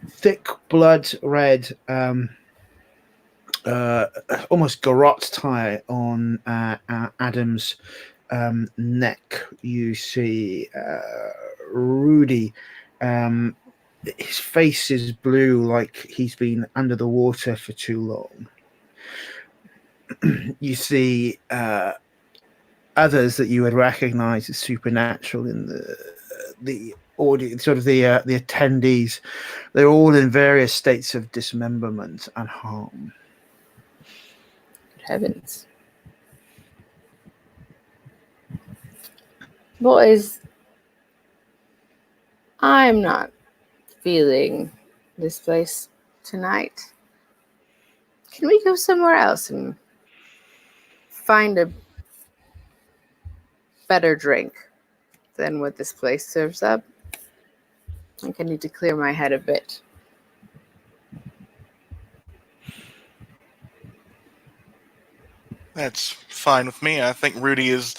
A: thick blood red almost garrote tie on Adam's neck. You see Rudy. His face is blue, like he's been under the water for too long. You see others that you would recognize as supernatural in the audience, sort of the attendees. They're all in various states of dismemberment and harm.
E: Heavens. Boys, I'm not feeling this place tonight. Can we go somewhere else and find a better drink than what this place serves up? I think I need to clear my head a bit.
C: That's fine with me. I think Rudy is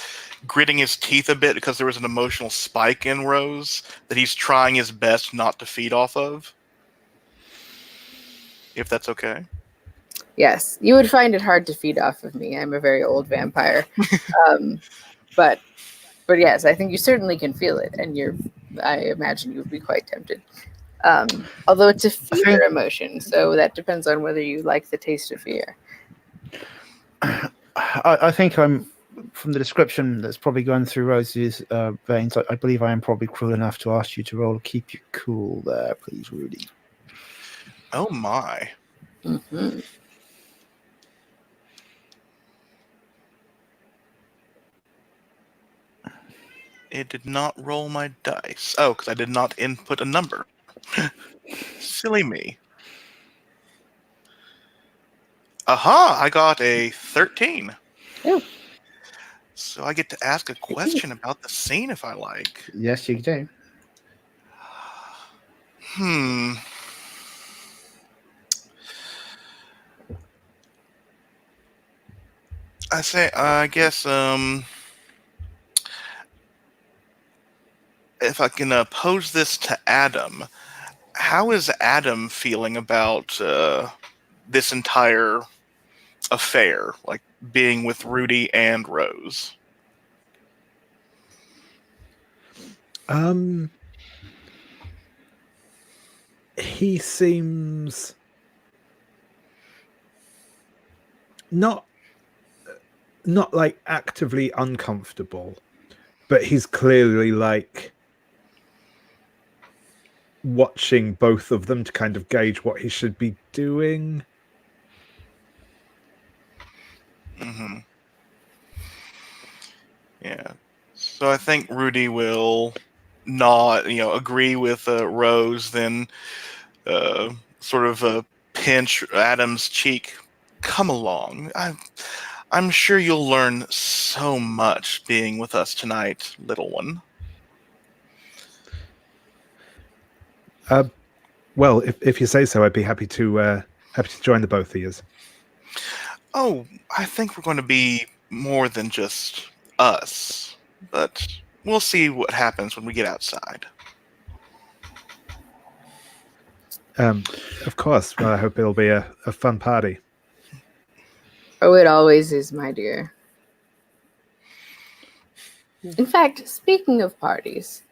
C: gritting his teeth a bit because there was an emotional spike in Rose that he's trying his best not to feed off of. If that's okay.
E: Yes, you would find it hard to feed off of me. I'm a very old vampire. But yes, I think you certainly can feel it, and I imagine you would be quite tempted. Although it's a fear emotion, so that depends on whether you like the taste of fear.
A: I think I'm, from the description that's probably going through Rose's veins, I believe I am probably cruel enough to ask you to roll keep you cool there, please, Rudy.
C: Oh my.
E: Mm-hmm.
C: It did not roll my dice. Oh, because I did not input a number. Silly me. Aha! I got a 13.
E: Oh.
C: So I get to ask a question about the scene if I like.
A: Yes, you do.
C: I guess, if I can pose this to Adam, how is Adam feeling about this entire affair, like being with Rudy and Rose?
B: He seems not like actively uncomfortable, but he's clearly like watching both of them to kind of gauge what he should be doing.
C: Mm-hmm. Yeah. So I think Rudy will not, agree with Rose, then sort of pinch Adam's cheek. Come along. I'm sure you'll learn so much being with us tonight, little one.
B: Well, if you say so, I'd be happy to join the both of you.
C: Oh, I think we're going to be more than just us, but we'll see what happens when we get outside.
B: Of course. Well, I hope it'll be a fun party.
E: Oh, it always is, my dear. In fact, speaking of parties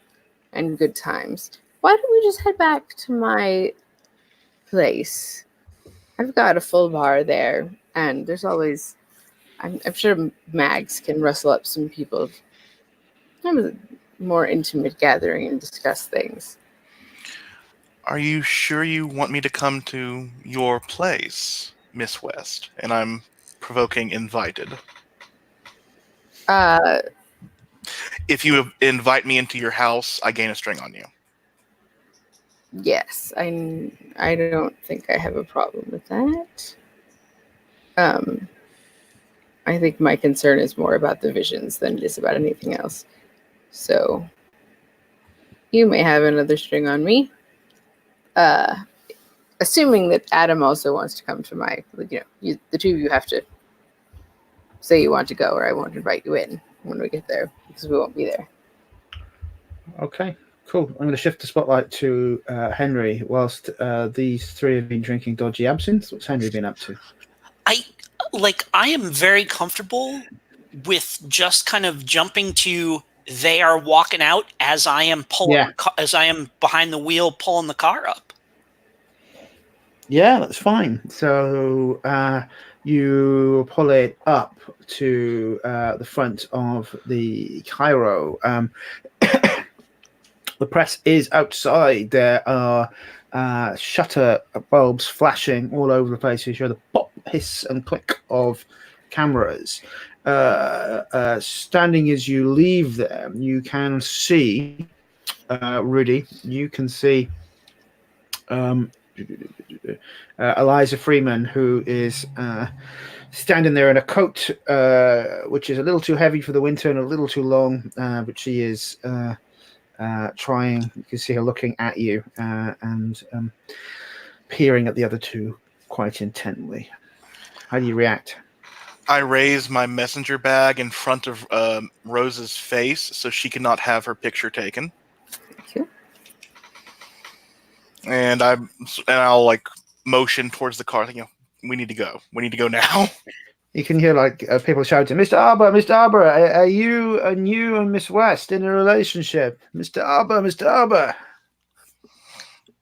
E: and good times, why don't we just head back to my place? I've got a full bar there, and there's always, I'm sure Mags can rustle up some people to have a more intimate gathering and discuss things.
C: Are you sure you want me to come to your place, Miss West? And I'm provoking invited. If you invite me into your house, I gain a string on you.
E: Yes, I don't think I have a problem with that. I think my concern is more about the visions than it is about anything else. So you may have another string on me. Assuming that Adam also wants to come to my, the two of you have to say you want to go, or I won't invite you in when we get there because we won't be there.
A: Okay, cool. I'm going to shift the spotlight to Henry. Whilst these three have been drinking dodgy absinthe, what's Henry been up to?
D: I am very comfortable with just kind of jumping to they are walking out as I am as I am behind the wheel pulling the car up.
A: Yeah, that's fine. So you pull it up to the front of the Cairo. The press is outside. There are shutter bulbs flashing all over the place. You hear the pop, hiss, and click of cameras. Standing as you leave there, you can see Rudy. You can see Eliza Freeman, who is standing there in a coat which is a little too heavy for the winter and a little too long, but she is trying. You can see her looking at you and peering at the other two quite intently. How do you react?
C: I raise my messenger bag in front of Rose's face so she cannot have her picture taken.
E: Thank you.
C: And I'll like motion towards the car, thinking, we need to go. We need to go now.
A: You can hear like people shouting, "Mr. Arbor, Mr. Arbor, are you and Miss West in a relationship? Mr. Arbor, Mr. Arbor."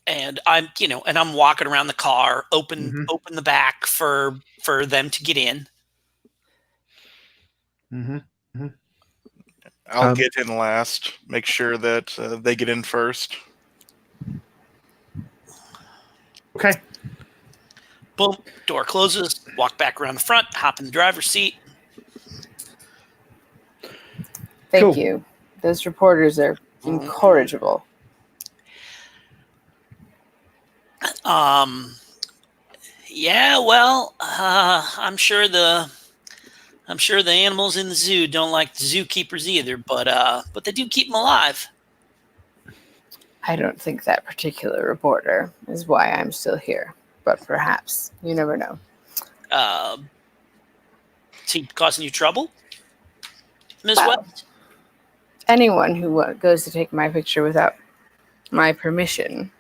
D: And I'm walking around the car, open the back for them to get in.
C: I'll get in last. Make sure that they get in first.
A: Okay.
D: Boom. Door closes. Walk back around the front. Hop in the driver's seat.
E: Thank you. Those reporters are incorrigible.
D: Yeah. Well, I'm sure the animals in the zoo don't like the zookeepers either, but they do keep them alive.
E: I don't think that particular reporter is why I'm still here, but perhaps. You never know.
D: Is he causing you trouble, Ms. West?
E: Anyone who goes to take my picture without my permission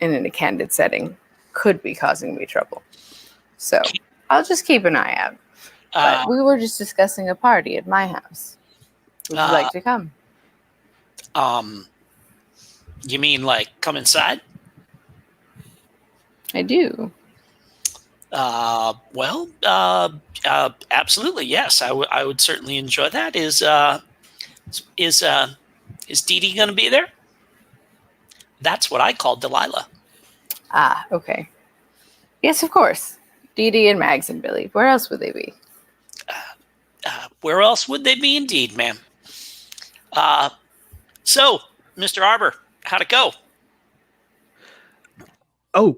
E: and in a candid setting could be causing me trouble. So I'll just keep an eye out. But we were just discussing a party at my house. Would you like to come?
D: You mean like come inside?
E: I do.
D: Well, absolutely, yes. I would certainly enjoy that. Is Dee Dee going to be there? That's what I call Delilah.
E: Ah, okay. Yes, of course. Dee Dee and Mags and Billy. Where else would they be?
D: Where else would they be, indeed, ma'am? So, Mr. Arbor, how'd it go?
B: Oh,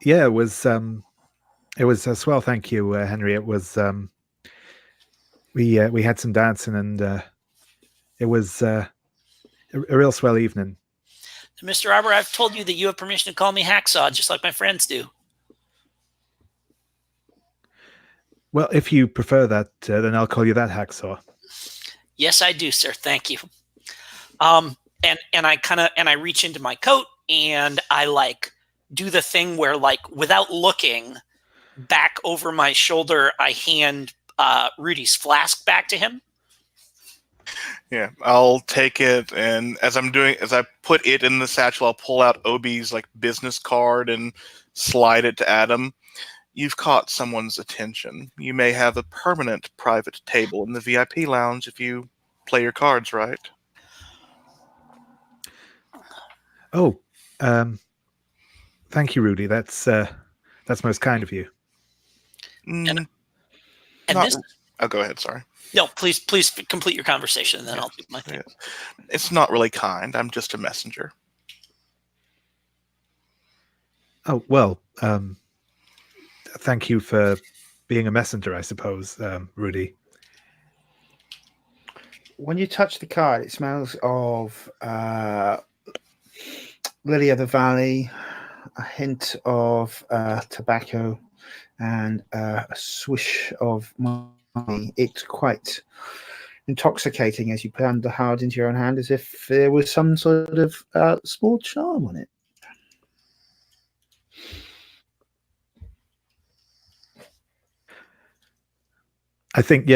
B: yeah, it was swell. Thank you, Henry. It was we had some dancing and it was a real swell evening.
D: Mr. Arbor, I've told you that you have permission to call me Hacksaw, just like my friends do.
B: Well, if you prefer that, then I'll call you that, Hacksaw.
D: Yes, I do, sir. Thank you. And I reach into my coat and I like do the thing where like without looking back over my shoulder, I hand Rudy's flask back to him.
C: Yeah, I'll take it, and as I put it in the satchel, I'll pull out Obi's like business card and slide it to Adam. You've caught someone's attention. You may have a permanent private table in the VIP lounge if you play your cards right.
B: Oh, thank you, Rudy. That's most kind of you.
D: And
C: this. Oh, go ahead. Sorry.
D: No, please complete your conversation, and then I'll do my thing.
C: It's not really kind. I'm just a messenger.
B: Oh, well, thank you for being a messenger, I suppose, Rudy.
A: When you touch the card, it smells of lily of the valley, a hint of tobacco, and a swish of money. It's quite intoxicating as you pound the card into your own hand, as if there was some sort of small charm on it.
B: I think,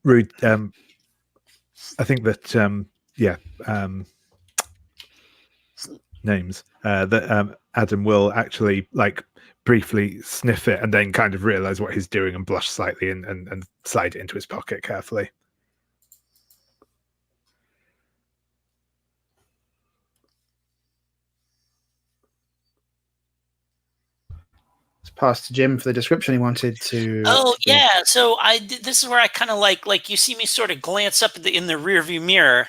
B: Rude. I think that, names that Adam will actually briefly sniff it and then kind of realize what he's doing and blush slightly and slide it into his pocket carefully.
A: It's passed to Jim for the description he wanted to.
D: Oh yeah, so this is where I kind of like you see me sort of glance up in the rearview mirror,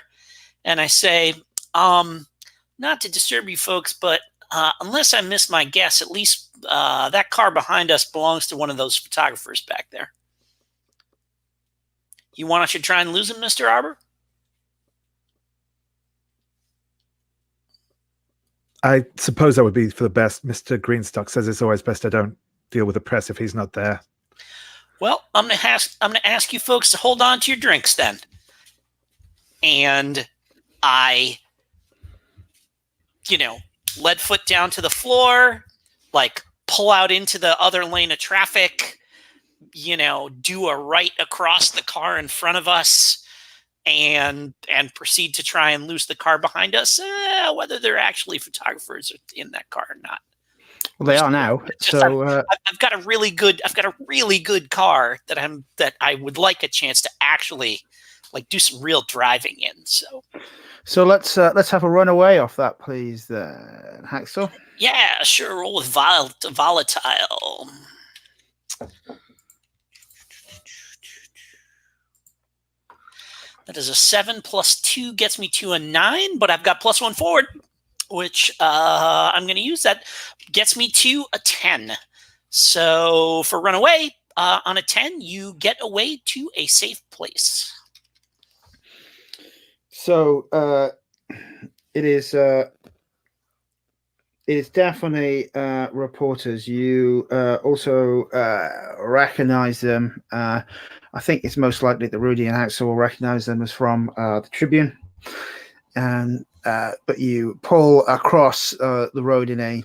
D: and I say, not to disturb you folks, but unless I miss my guess, at least that car behind us belongs to one of those photographers back there. You want us to try and lose him, Mr. Arbor?
B: I suppose that would be for the best. Mr. Greenstock says it's always best I don't deal with the press if he's not there.
D: Well, I'm gonna ask you folks to hold on to your drinks then. And I, lead foot down to the floor, pull out into the other lane of traffic, do a right across the car in front of us, and proceed to try and lose the car behind us, whether they're actually photographers in that car or not.
A: Well, they are now.
D: I've got a really good car that I would like a chance to actually do some real driving in.
A: So let's have a runaway off that, please, then, Hacksaw.
D: Yeah, sure. Roll with volatile. That is a 7 plus 2 gets me to a 9, but I've got +1 forward, which I'm going to use. That gets me to a 10. So for runaway, on a 10, you get away to a safe place.
A: So it is definitely reporters. You also recognize them. I think it's most likely that Rudy and Axel will recognize them as from the Tribune. And but you pull across the road in a,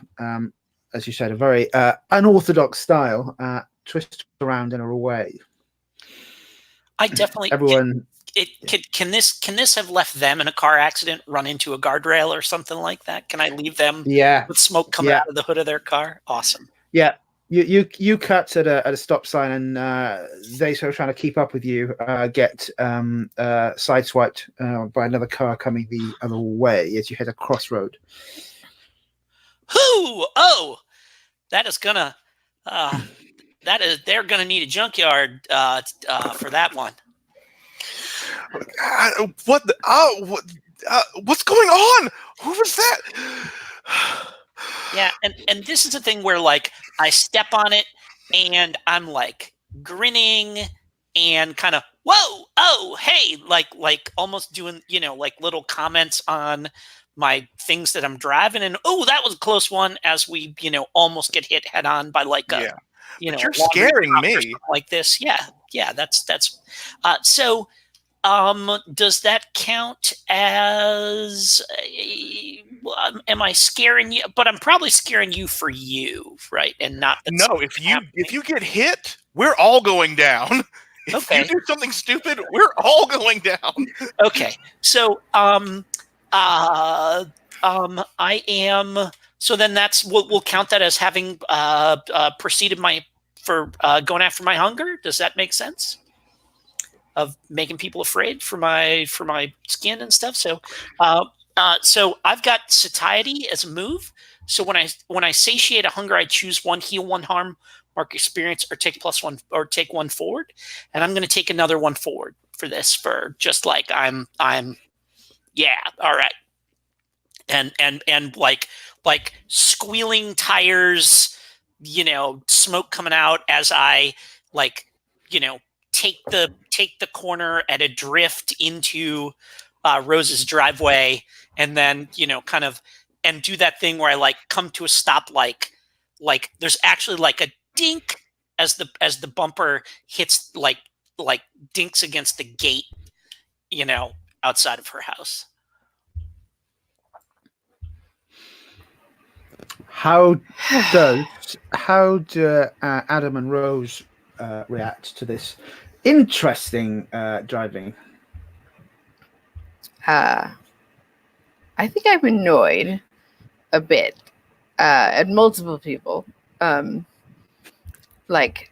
A: as you said, a very unorthodox style, twist around and away.
D: I definitely
A: everyone.
D: Can this have left them in a car accident, run into a guardrail or something like that? Can I leave them with smoke coming out of the hood of their car? Awesome.
A: Yeah. You cut at a stop sign, and they sort of trying to keep up with you, get sideswiped by another car coming the other way as you hit a crossroad.
D: Oh, that is gonna they're gonna need a junkyard for that one.
C: What's going on? Who was that?
D: Yeah, and this is the thing where I step on it and I'm grinning and kind of whoa, oh, hey, almost doing little comments on my things that I'm driving, and that was a close one as we almost get hit head on by
C: but you're scaring me
D: like this. Yeah, that's so. Does that count as? Am I scaring you? But I'm probably scaring you for you, right? And not
C: no. If you get hit, we're all going down. If you do something stupid, we're all going down.
D: Okay. So I am. So then we'll count that as having preceded going after my hunger. Does that make sense? Of making people afraid for my skin and stuff. So so I've got satiety as a move. So when I satiate a hunger, I choose 1 heal, 1 harm, mark experience, or take +1 or take 1 forward. And I'm going to take another 1 forward for this, for just I'm yeah, all right. And like squealing tires, smoke coming out as I like, take the corner at a drift into Rose's driveway, and then kind of and do that thing where I like come to a stop, like there's actually like a dink as the bumper hits, like dinks against the gate, outside of her house.
A: How do Adam and Rose react to this interesting driving?
E: I think I'm annoyed a bit at multiple people. Like,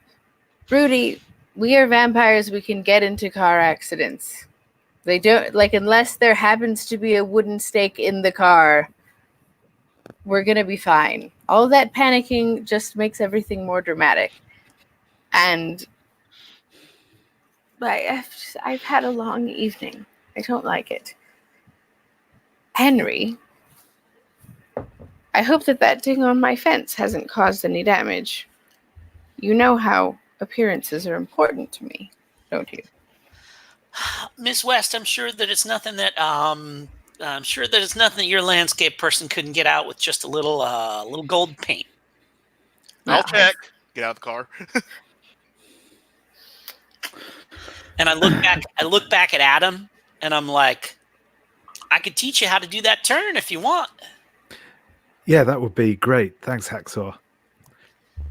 E: Rudy, we are vampires. We can get into car accidents. They don't, like, unless there happens to be a wooden stake in the car, we're going to be fine. All that panicking just makes everything more dramatic. And I've had a long evening. I don't like it. Henry, I hope that ding on my fence hasn't caused any damage. You know how appearances are important to me, don't you?
D: Miss West, I'm sure that it's nothing that your landscape person couldn't get out with just a little gold paint.
C: I'll check. Get out of the car.
D: And I look back at Adam, and I'm like, I could teach you how to do that turn if you want.
B: Yeah, that would be great. Thanks, Hacksaw.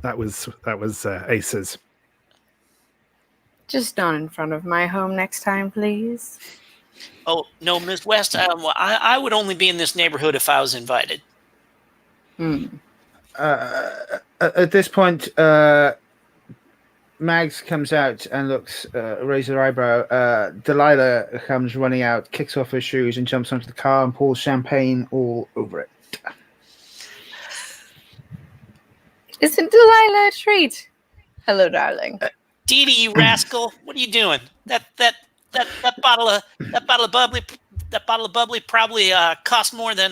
B: That was aces.
E: Just not in front of my home next time, please.
D: Oh, no, Miss West, I would only be in this neighborhood if I was invited.
A: At this point, Mags comes out and looks, raises her eyebrow. Delilah comes running out, kicks off her shoes, and jumps onto the car and pours champagne all over it.
E: Isn't Delilah a treat? Hello, darling.
D: Dee Dee, you rascal! What are you doing? That bottle of bubbly probably costs more than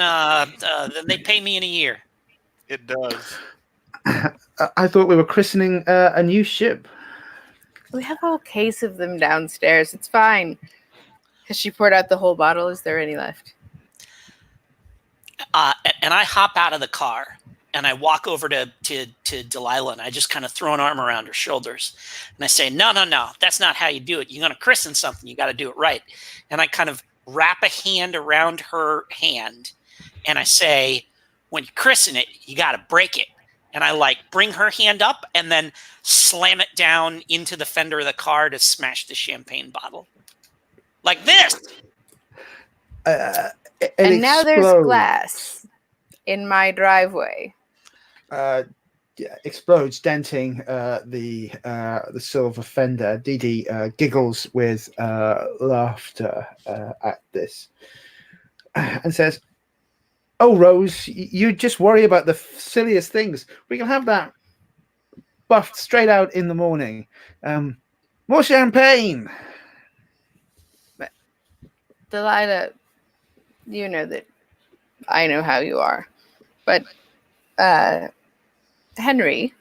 D: they pay me in a year.
C: It does.
A: I thought we were christening a new ship.
E: We have a whole case of them downstairs. It's fine. Has she poured out the whole bottle? Is there any left?
D: And I hop out of the car. And I walk over to Delilah, and I just kind of throw an arm around her shoulders. And I say, no, that's not how you do it. You're going to christen something. You got to do it right. And I kind of wrap a hand around her hand. And I say, when you christen it, you got to break it. And I like bring her hand up and then slam it down into the fender of the car to smash the champagne bottle. Like this.
E: And now there's glass in my driveway.
A: Explodes, denting the silver fender. Dee Dee giggles with laughter at this and says, "Oh, Rose, you just worry about the silliest things. We can have that buffed straight out in the morning. More champagne."
E: But Delilah, you know that I know how you are. But Henry,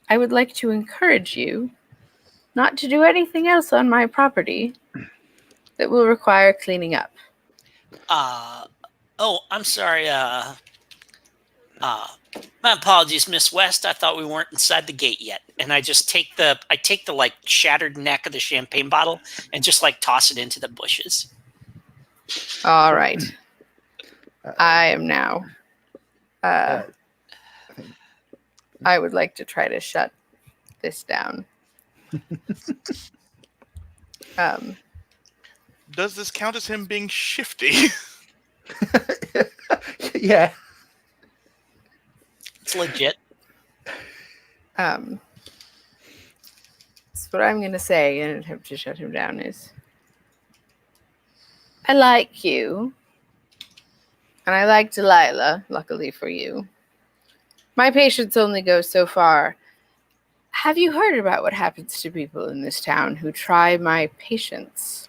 E: I would like to encourage you not to do anything else on my property that will require cleaning up.
D: Oh, I'm sorry. My apologies, Miss West. I thought we weren't inside the gate yet. And I just take the like shattered neck of the champagne bottle and just like toss it into the bushes.
E: All right. I am now. I would like to try to shut this down.
C: Does this count as him being shifty?
A: Yeah.
D: It's legit.
E: So what I'm going to say in an attempt to shut him down is, I like you. And I like Delilah, luckily for you. My patience only goes so far. Have you heard about what happens to people in this town who try my patience?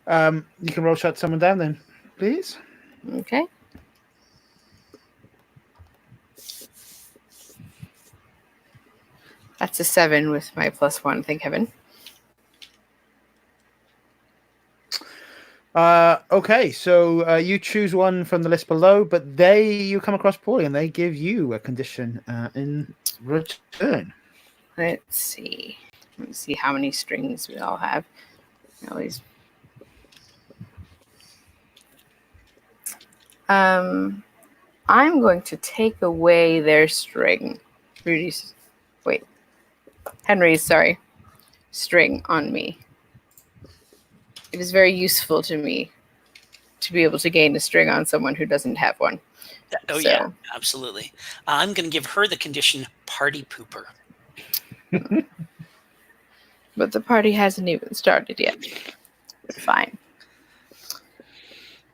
A: You can roll shut someone down then, please.
E: Okay. That's a 7 with my +1. Thank heaven.
A: Okay, so you choose one from the list below, but you come across poorly, and they give you a condition in return.
E: Let's see. Let's see how many strings we all have. Always. I'm going to take away their string. Henry's, sorry, string on me. It is very useful to me to be able to gain a string on someone who doesn't have one.
D: Yeah, absolutely. I'm going to give her the condition party pooper.
E: But the party hasn't even started yet. Fine.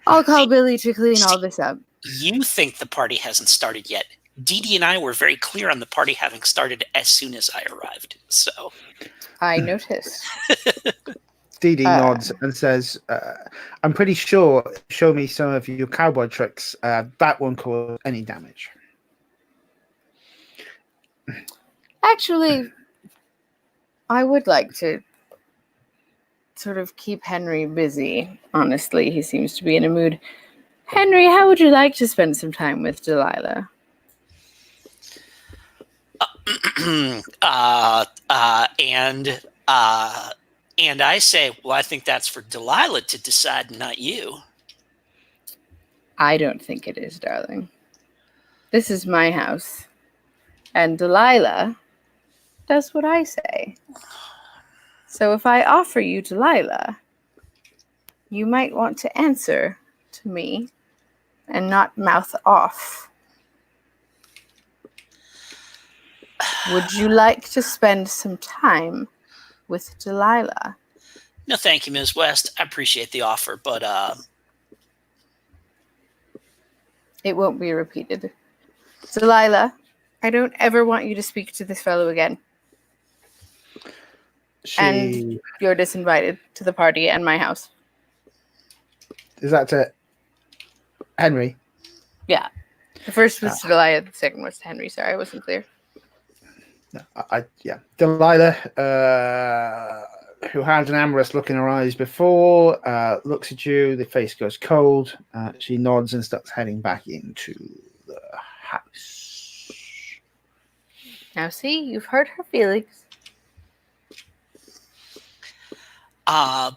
E: I'll call Billy to clean all this up.
D: You think the party hasn't started yet. Dee Dee and I were very clear on the party having started as soon as I arrived. So
E: I noticed.
A: Dee Dee nods and says, I'm pretty sure, show me some of your cowboy tricks. That won't cause any damage.
E: Actually, I would like to sort of keep Henry busy. Honestly, he seems to be in a mood. Henry, how would you like to spend some time with Delilah?
D: And I say, well, I think that's for Delilah to decide, not you.
E: I don't think it is, darling. This is my house. And Delilah does what I say. So if I offer you Delilah, you might want to answer to me and not mouth off. Would you like to spend some time with Delilah?
D: No, thank you, Ms. West. I appreciate the offer, but
E: it won't be repeated. Delilah, I don't ever want you to speak to this fellow again. And you're disinvited to the party and my house.
A: Is that to Henry?
E: Yeah. The first was to Delilah, the second was to Henry. Sorry, I wasn't clear.
A: Yeah. Delilah, who had an amorous look in her eyes before, looks at you, the face goes cold, she nods and starts heading back into the house.
E: Now see, you've hurt her feelings.
D: As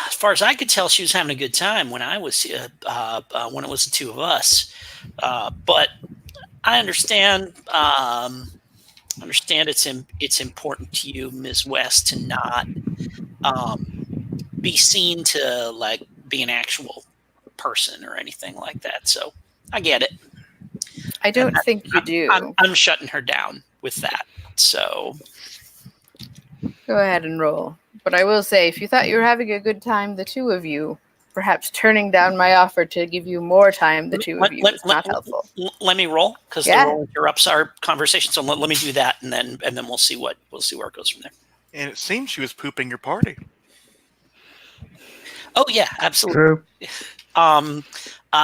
D: far as I could tell, she was having a good time when I was when it was the two of us. But I understand. It's important to you, Ms. West, to not be seen to like be an actual person or anything like that. So I get it.
E: I don't think you do.
D: I'm shutting her down with that. So
E: go ahead and roll. But I will say, if you thought you were having a good time, the two of you, perhaps turning down my offer to give you more time, the two of you, is not helpful.
D: Let me roll, because the roll interrupts our conversation. So let me do that, and then we'll see where it goes from there.
C: And it seems she was pooping your party.
D: Oh yeah, absolutely.
A: True.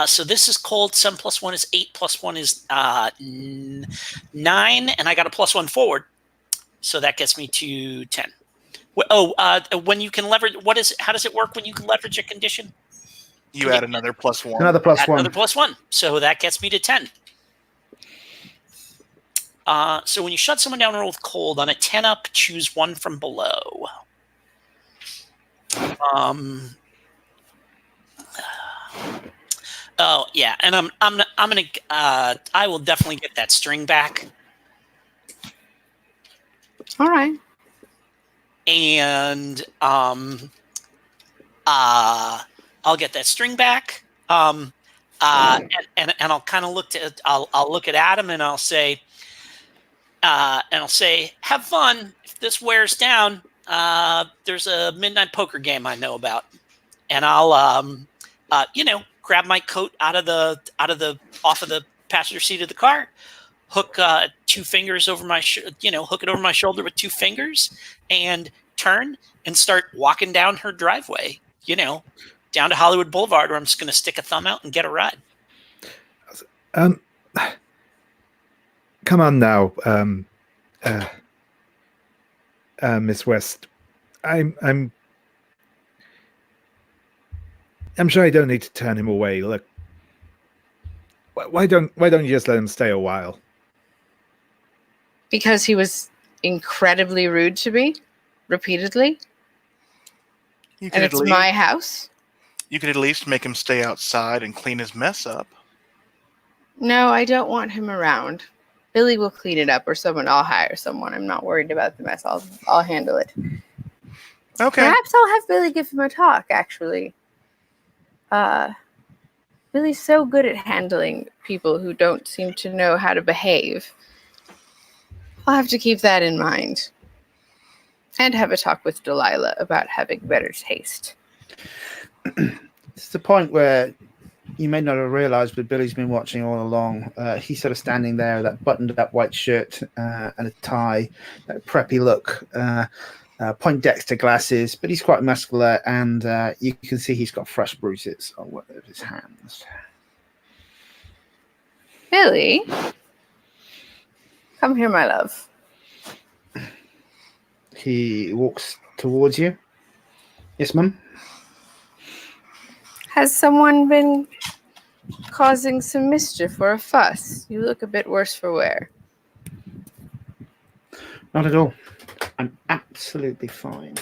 D: So this is cold. 7 + 1 is 8 + 1 is 9, and I got a +1 forward, so that gets me to 10. When you can leverage, how does it work when you can leverage a condition?
C: You add another +1.
A: Another +1.
D: Another +1. So that gets me to 10. So when you shut someone down and roll with cold, on a 10 up, choose one from below. Oh yeah, and I will definitely get that string back.
E: All right.
D: And I'll get that string back. And I'll kind of I'll look at Adam and I'll say, have fun. If this wears down, there's a midnight poker game I know about, and I'll grab my coat off of the passenger seat of the car, hook 2 fingers over my hook it over my shoulder with 2 fingers, and turn and start walking down her driveway down to Hollywood Boulevard, or I'm just going to stick a thumb out and get a ride.
B: Come on now, Miss West. I'm sure I don't need to turn him away. Look, why don't you just let him stay a while?
E: Because he was incredibly rude to me, repeatedly, and it's my house.
C: You could at least make him stay outside and clean his mess up.
E: No, I don't want him around. Billy will clean it up, or I'll hire someone. I'm not worried about the mess. I'll handle it.
C: Okay.
E: Perhaps I'll have Billy give him a talk, actually. Billy's so good at handling people who don't seem to know how to behave. I'll have to keep that in mind. And have a talk with Delilah about having better taste.
A: It's the point where you may not have realized, but Billy's been watching all along. He's sort of standing there, that buttoned-up white shirt and a tie, that preppy look, Poindexter glasses, but he's quite muscular, and you can see he's got fresh bruises on one of his hands.
E: Billy? Come here, my love.
A: He walks towards you. Yes, Mum?
E: Has someone been causing some mischief or a fuss? You look a bit worse for wear.
A: Not at all. I'm absolutely fine.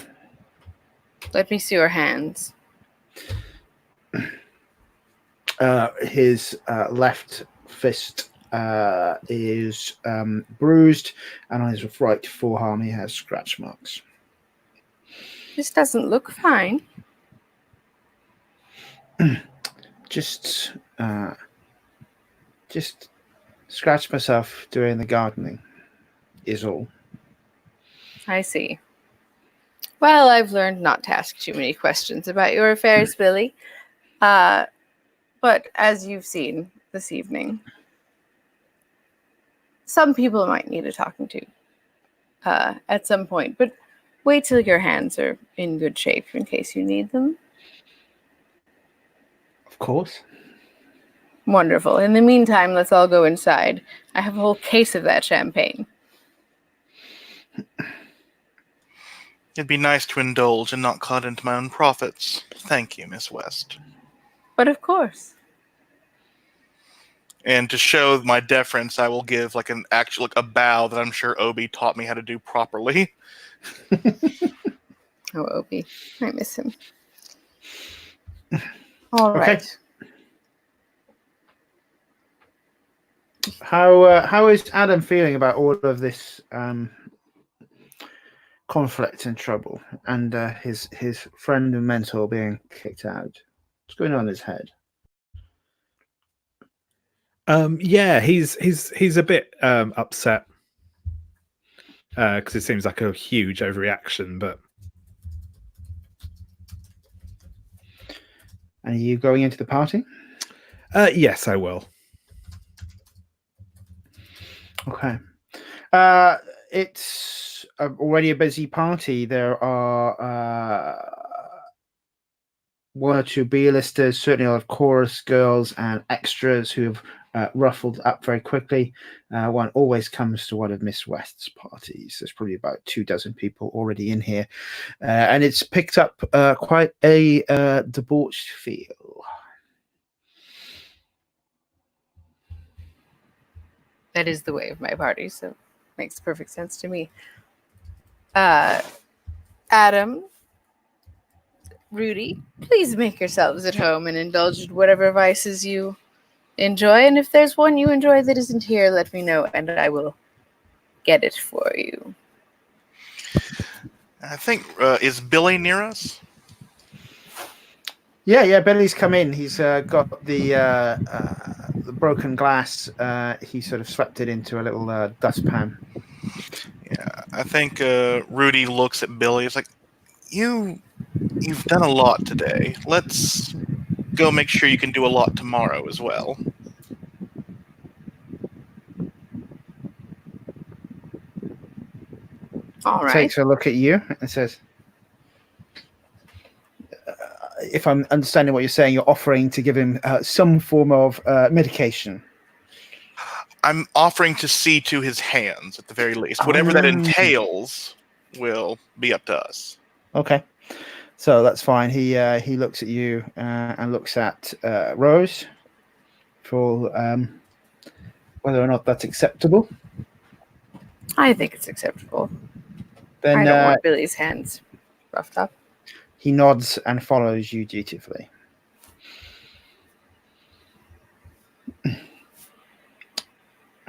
E: Let me see your hands.
A: His left fist is bruised, and on his right forearm he has scratch marks.
E: This doesn't look fine.
A: Just scratch myself doing the gardening is all.
E: I see. Well, I've learned not to ask too many questions about your affairs, Billy. But as you've seen this evening, some people might need a talking to at some point. But wait till your hands are in good shape in case you need them.
A: Of course.
E: Wonderful. In the meantime, let's all go inside. I have a whole case of that champagne.
C: It'd be nice to indulge and not cut into my own profits. Thank you, Miss West.
E: But of course.
C: And to show my deference, I will give a bow that I'm sure Obi taught me how to do properly.
E: Oh, Obi. I miss him. All right.
A: How is Adam feeling about all of this conflict and trouble, and his friend and mentor being kicked out? What's going on in his head?
B: Yeah, he's a bit upset because it seems like a huge overreaction. But
A: And are you going into the party?
B: Yes, I will.
A: Okay. It's already a busy party. There are one or two B-listers, certainly a lot of chorus girls and extras who have ruffled up very quickly. One always comes to one of Miss West's parties. There's probably about 24 people already in here. And it's picked up quite a debauched feel.
E: That is the way of my party, so it makes perfect sense to me. Adam, Rudy, please make yourselves at home and indulge in whatever vices you enjoy. And if there's one you enjoy that isn't here, let me know and I will get it for you.
C: I think, is Billy near us?
A: Yeah, Billy's come in. He's got the broken glass. He sort of swept it into a little dustpan.
C: Yeah, I think Rudy looks at Billy. It's like, you've done a lot today. Let's go make sure you can do a lot tomorrow as well.
E: All right.
A: Takes a look at you and says, if I'm understanding what you're saying, you're offering to give him some form of medication.
C: I'm offering to see to his hands at the very least. Whatever that entails will be up to us.
A: Okay, so that's fine. He looks at you and looks at Rose for whether or not that's acceptable.
E: I think it's acceptable.
A: Then
E: I don't want Billy's hands roughed up.
A: he nods and follows you dutifully.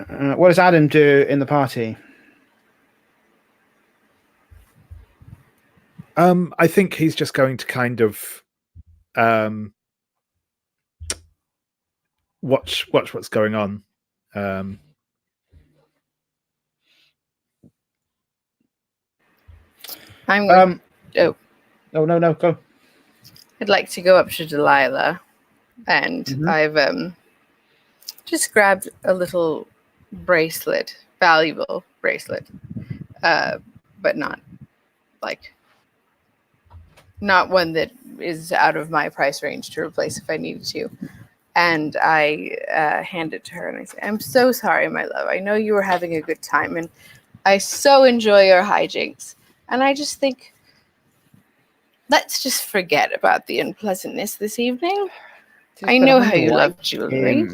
A: What does Adam do in the party?
B: I think he's just going to kind of watch what's going on.
E: I'm
A: No, go.
E: I'd like to go up to Delilah, and I've just grabbed a little bracelet, valuable bracelet, but not one that is out of my price range to replace if I needed to. And I hand it to her and I say, "I'm so sorry, my love. I know you were having a good time, and I so enjoy your hijinks. And I just think, let's just forget about the unpleasantness this evening. I know how you love jewelry.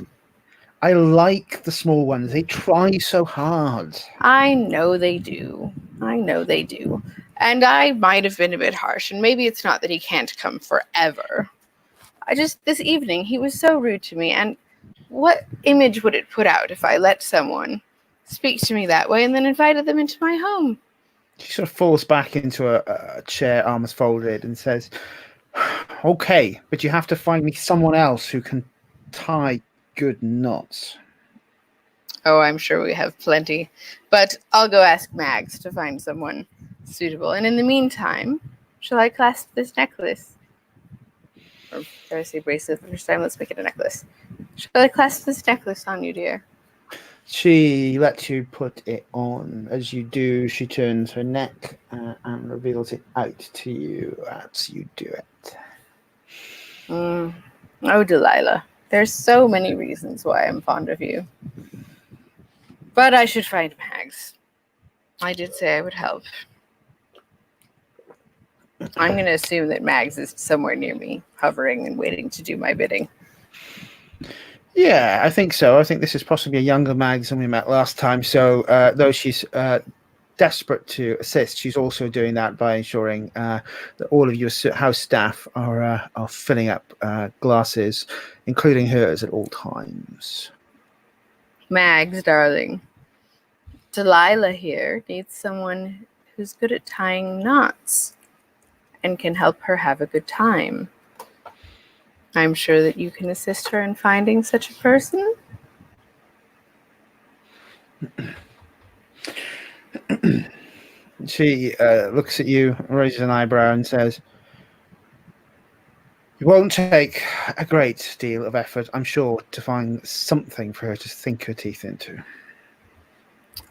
A: I like the small ones. They try so hard.
E: I know they do. And I might have been a bit harsh, and maybe it's not that he can't come forever. This evening, he was so rude to me, and what image would it put out if I let someone speak to me that way and then invited them into my home?"
A: She sort of falls back into a chair, arms folded, and says, "Okay, but you have to find me someone else who can tie good knots."
E: Oh, I'm sure we have plenty, but I'll go ask Mags to find someone suitable. And in the meantime, shall I clasp this necklace? Or did I say bracelet the first time? Let's make it a necklace. Shall I clasp this necklace on you, dear?
A: She lets you put it on. As you do, she turns her neck and reveals it out to you as you do it.
E: Oh, Delilah, there's so many reasons why I'm fond of you. But I should find Mags. I did say I would help. I'm going to assume that Mags is somewhere near me, hovering and waiting to do my bidding.
A: Yeah, I think so. I think this is possibly a younger Mags than we met last time. So though she's desperate to assist, she's also doing that by ensuring that all of your house staff are filling up glasses, including hers at all times.
E: Mags, darling, Delilah here needs someone who's good at tying knots and can help her have a good time. I'm sure that you can assist her in finding such a person.
A: She looks at you, raises an eyebrow, and says, "It won't take a great deal of effort, I'm sure, to find something for her to sink her teeth into."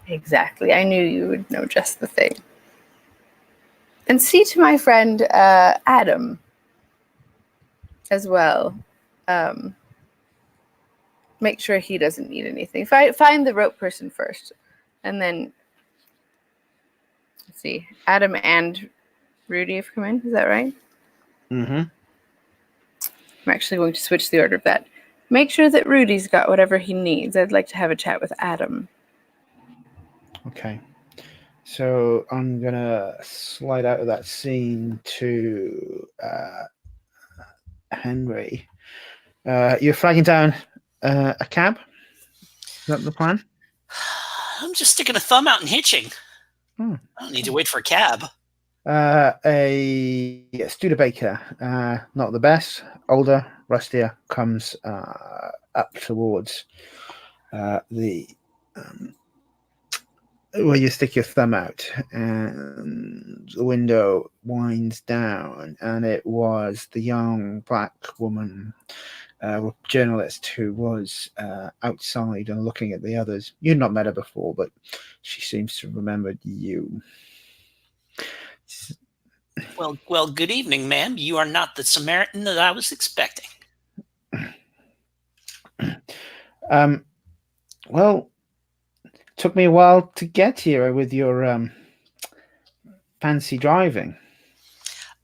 E: Exactly. I knew you would know just the thing. And see to my friend Adam as well. Make sure he doesn't need anything. Find the rope person first. And then, let's see, Adam and Rudy have come in. Is that right?
A: Mm-hmm.
E: I'm actually going to switch the order of that. Make sure that Rudy's got whatever he needs. I'd like to have a chat with Adam.
A: Okay. So I'm going to slide out of that scene to Henry. You're flagging down a cab? Is that the plan?
D: I'm just sticking a thumb out and hitching. I don't need to wait for a cab.
A: A Studebaker, not the best, older, rustier, comes up towards the where you stick your thumb out, and the window winds down, and it was the young black woman, journalist, who was outside and looking at the others. You'd not met her before, but she seems to have remembered you.
D: Well, good evening, ma'am. You are not the Samaritan that I was expecting.
A: Well, took me a while to get here with your fancy driving.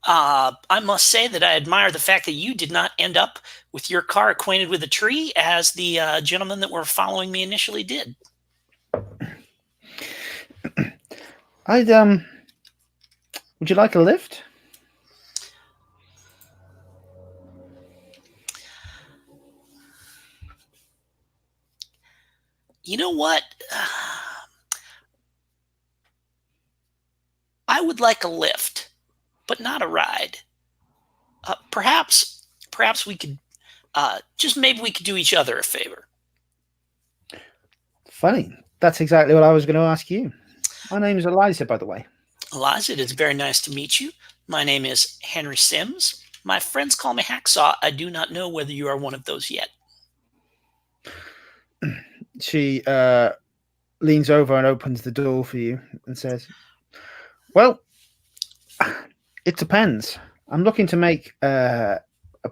D: I must say that I admire the fact that you did not end up with your car acquainted with a tree as the gentleman that were following me initially did.
A: I'd would you like a lift?
D: You know what? I would like a lift, but not a ride. Perhaps we could maybe we could do each other a favor.
A: Funny. That's exactly what I was going to ask you. My name is Eliza, by the way.
D: Eliza, it is very nice to meet you. My name is Henry Sims. My friends call me Hacksaw. I do not know whether you are one of those yet.
A: She leans over and opens the door for you and says, "Well, it depends. I'm looking to make a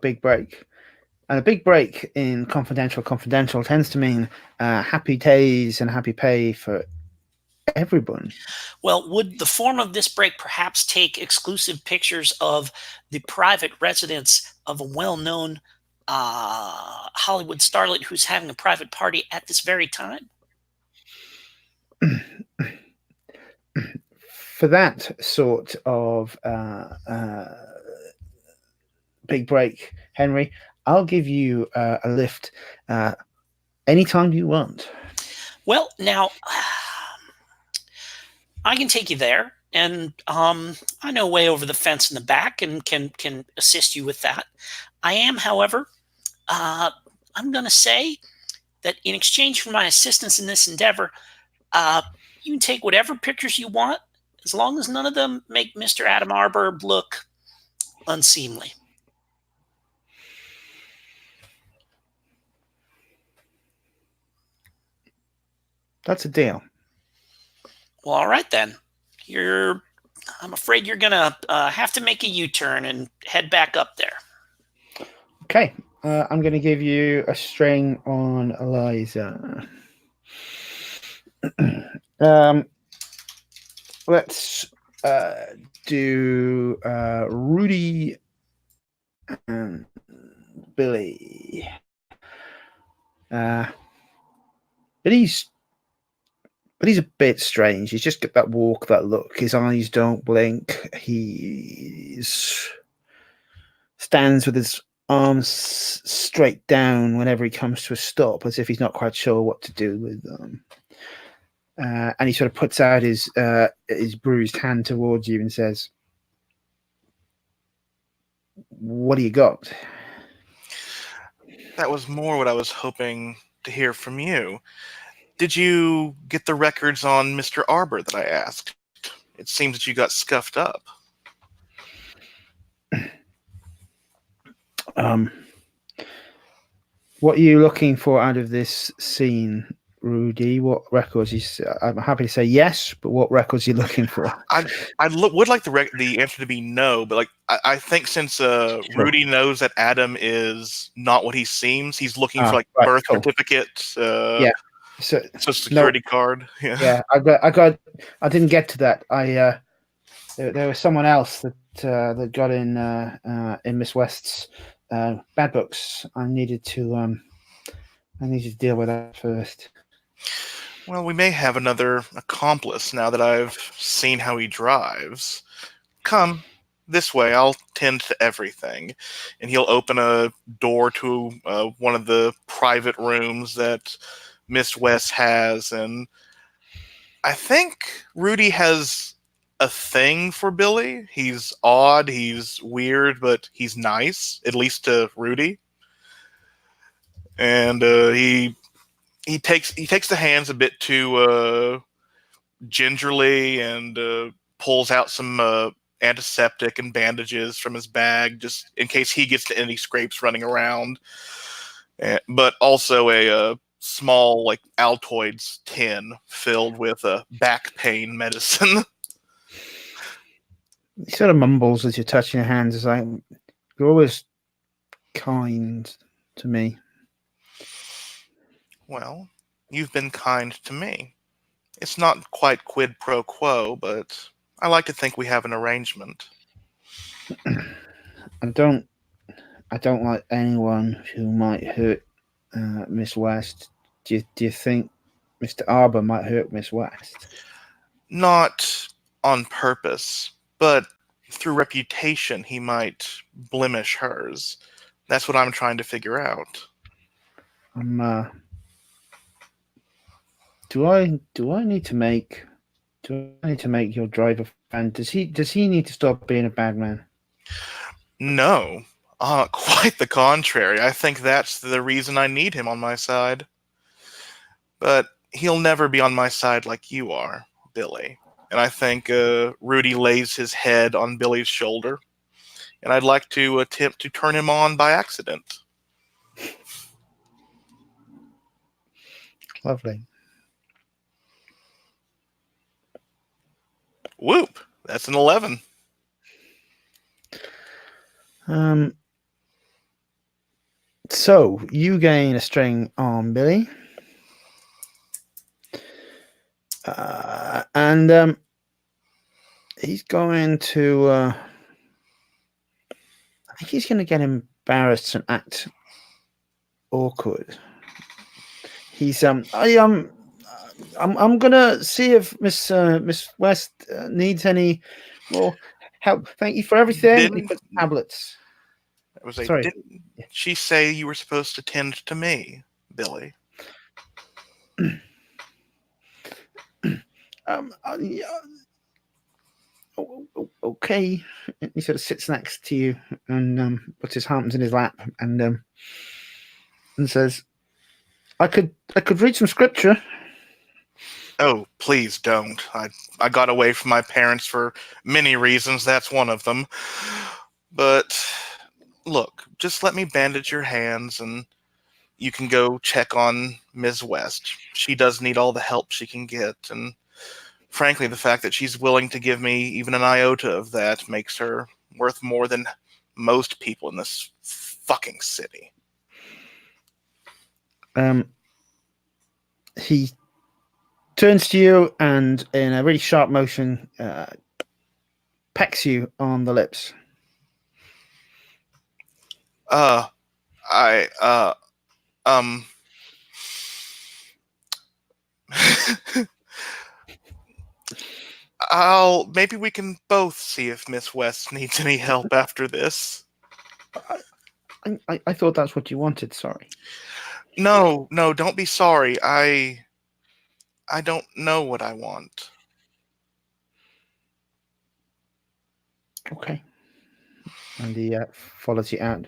A: big break. And a big break in confidential tends to mean happy days and happy pay for everyone."
D: Well, would the form of this break perhaps take exclusive pictures of the private residence of a well-known Hollywood starlet who's having a private party at this very time?
A: For that sort of big break, Henry, I'll give you a lift anytime you want.
D: Well, now I can take you there, and I know way over the fence in the back and can assist you with that. I am, however, I'm going to say that in exchange for my assistance in this endeavor, you can take whatever pictures you want, as long as none of them make Mr. Adam Arbor look unseemly.
A: That's a deal.
D: Well, all right then. I'm afraid you're gonna have to make a U-turn and head back up there.
A: Okay, I'm going to give you a string on Eliza. Let's do Rudy and Billy. But he's a bit strange. He's just got that walk, that look. His eyes don't blink. He stands with his arms straight down whenever he comes to a stop, as if he's not quite sure what to do with them. And he sort of puts out his bruised hand towards you and says, "What do you got?"
C: That was more what I was hoping to hear from you. Did you get the records on Mr. Arbor that I asked? It seems that you got scuffed up.
A: What are you looking for out of this scene, Rudy? What records? I'm happy to say yes, but what records are you looking for?
C: Would like the answer to be no, but I think since Rudy knows that Adam is not what he seems, he's looking for like
A: right,
C: birth
A: cool.
C: certificate.
A: Yeah. So
C: security card.
A: Yeah. I didn't get to that. There was someone else that got in Miss West's bad books. I needed to deal with that first.
C: Well, we may have another accomplice now that I've seen how he drives. Come this way, I'll tend to everything. And he'll open a door to one of the private rooms that Miss West has, and I think Rudy has a thing for Billy. He's odd, he's weird, but he's nice, at least to Rudy. And he takes the hands a bit too gingerly and pulls out some antiseptic and bandages from his bag just in case he gets to any scrapes running around. But also a small like Altoids tin filled with back pain medicine.
A: He sort of mumbles as you're touching your hands. It's like, you're always kind to me.
C: Well, you've been kind to me. It's not quite quid pro quo, but I like to think we have an arrangement.
A: I don't like anyone who might hurt Miss West. Do you think Mr. Arbor might hurt Miss West?
C: Not on purpose, but through reputation he might blemish hers. That's what I'm trying to figure out.
A: Do I need to make your driver fan? Does he need to stop being a bad man?
C: No, quite the contrary. I think that's the reason I need him on my side. But he'll never be on my side like you are, Billy. And I think Rudy lays his head on Billy's shoulder, and I'd like to attempt to turn him on by accident.
A: Lovely.
C: Whoop! That's an 11.
A: So you gain a string on Billy, and he's going to. I think he's going to get embarrassed and act awkward. He's I'm gonna see if Miss West needs any more help. Thank you for everything. And he puts tablets.
C: I was like,
A: Sorry.
C: didn't she say you were supposed to tend to me, Billy?
A: Okay. He sort of sits next to you and puts his hands in his lap and says, I could read some scripture.
C: Oh, please don't. I got away from my parents for many reasons. That's one of them. But look, just let me bandage your hands and you can go check on Ms. West. She does need all the help she can get. And frankly, the fact that she's willing to give me even an iota of that makes her worth more than most people in this fucking city.
A: He turns to you and, in a really sharp motion, pecks you on the lips.
C: Maybe we can both see if Miss West needs any help after this.
A: I thought that's what you wanted. Sorry.
C: No, don't be sorry. I don't know what I want.
A: Okay. And he follows you out.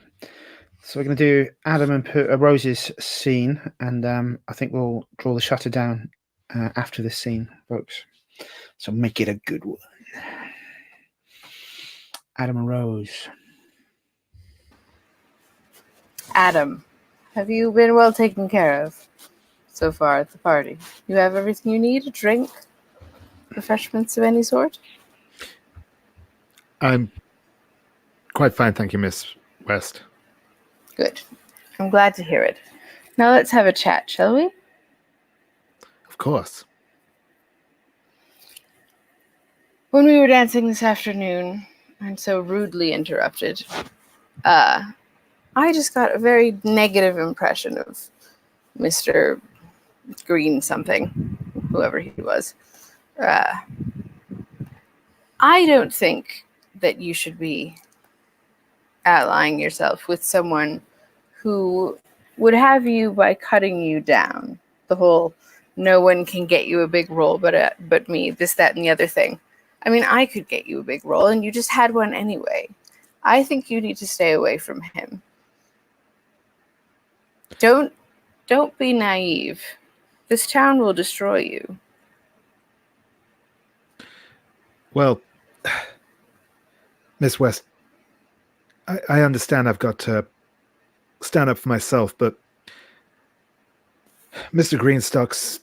A: So we're going to do Adam and Rose's scene, and I think we'll draw the shutter down after this scene, folks. So make it a good one. Adam and Rose.
E: Adam, have you been well taken care of so far at the party? You have everything you need? A drink? Refreshments of any sort?
B: I'm quite fine, thank you, Miss West.
E: Good. I'm glad to hear it. Now let's have a chat, shall we?
B: Of course.
E: When we were dancing this afternoon, and so rudely interrupted, I just got a very negative impression of Mr. Green something, whoever he was. I don't think that you should be allying yourself with someone who would have you by cutting you down. The whole no one can get you a big role but me, this, that, and the other thing. I mean, I could get you a big role, and you just had one anyway. I think you need to stay away from him. Don't be naive. This town will destroy you.
B: Well, Miss West, I understand I've got to stand up for myself, but Mr. Greenstock's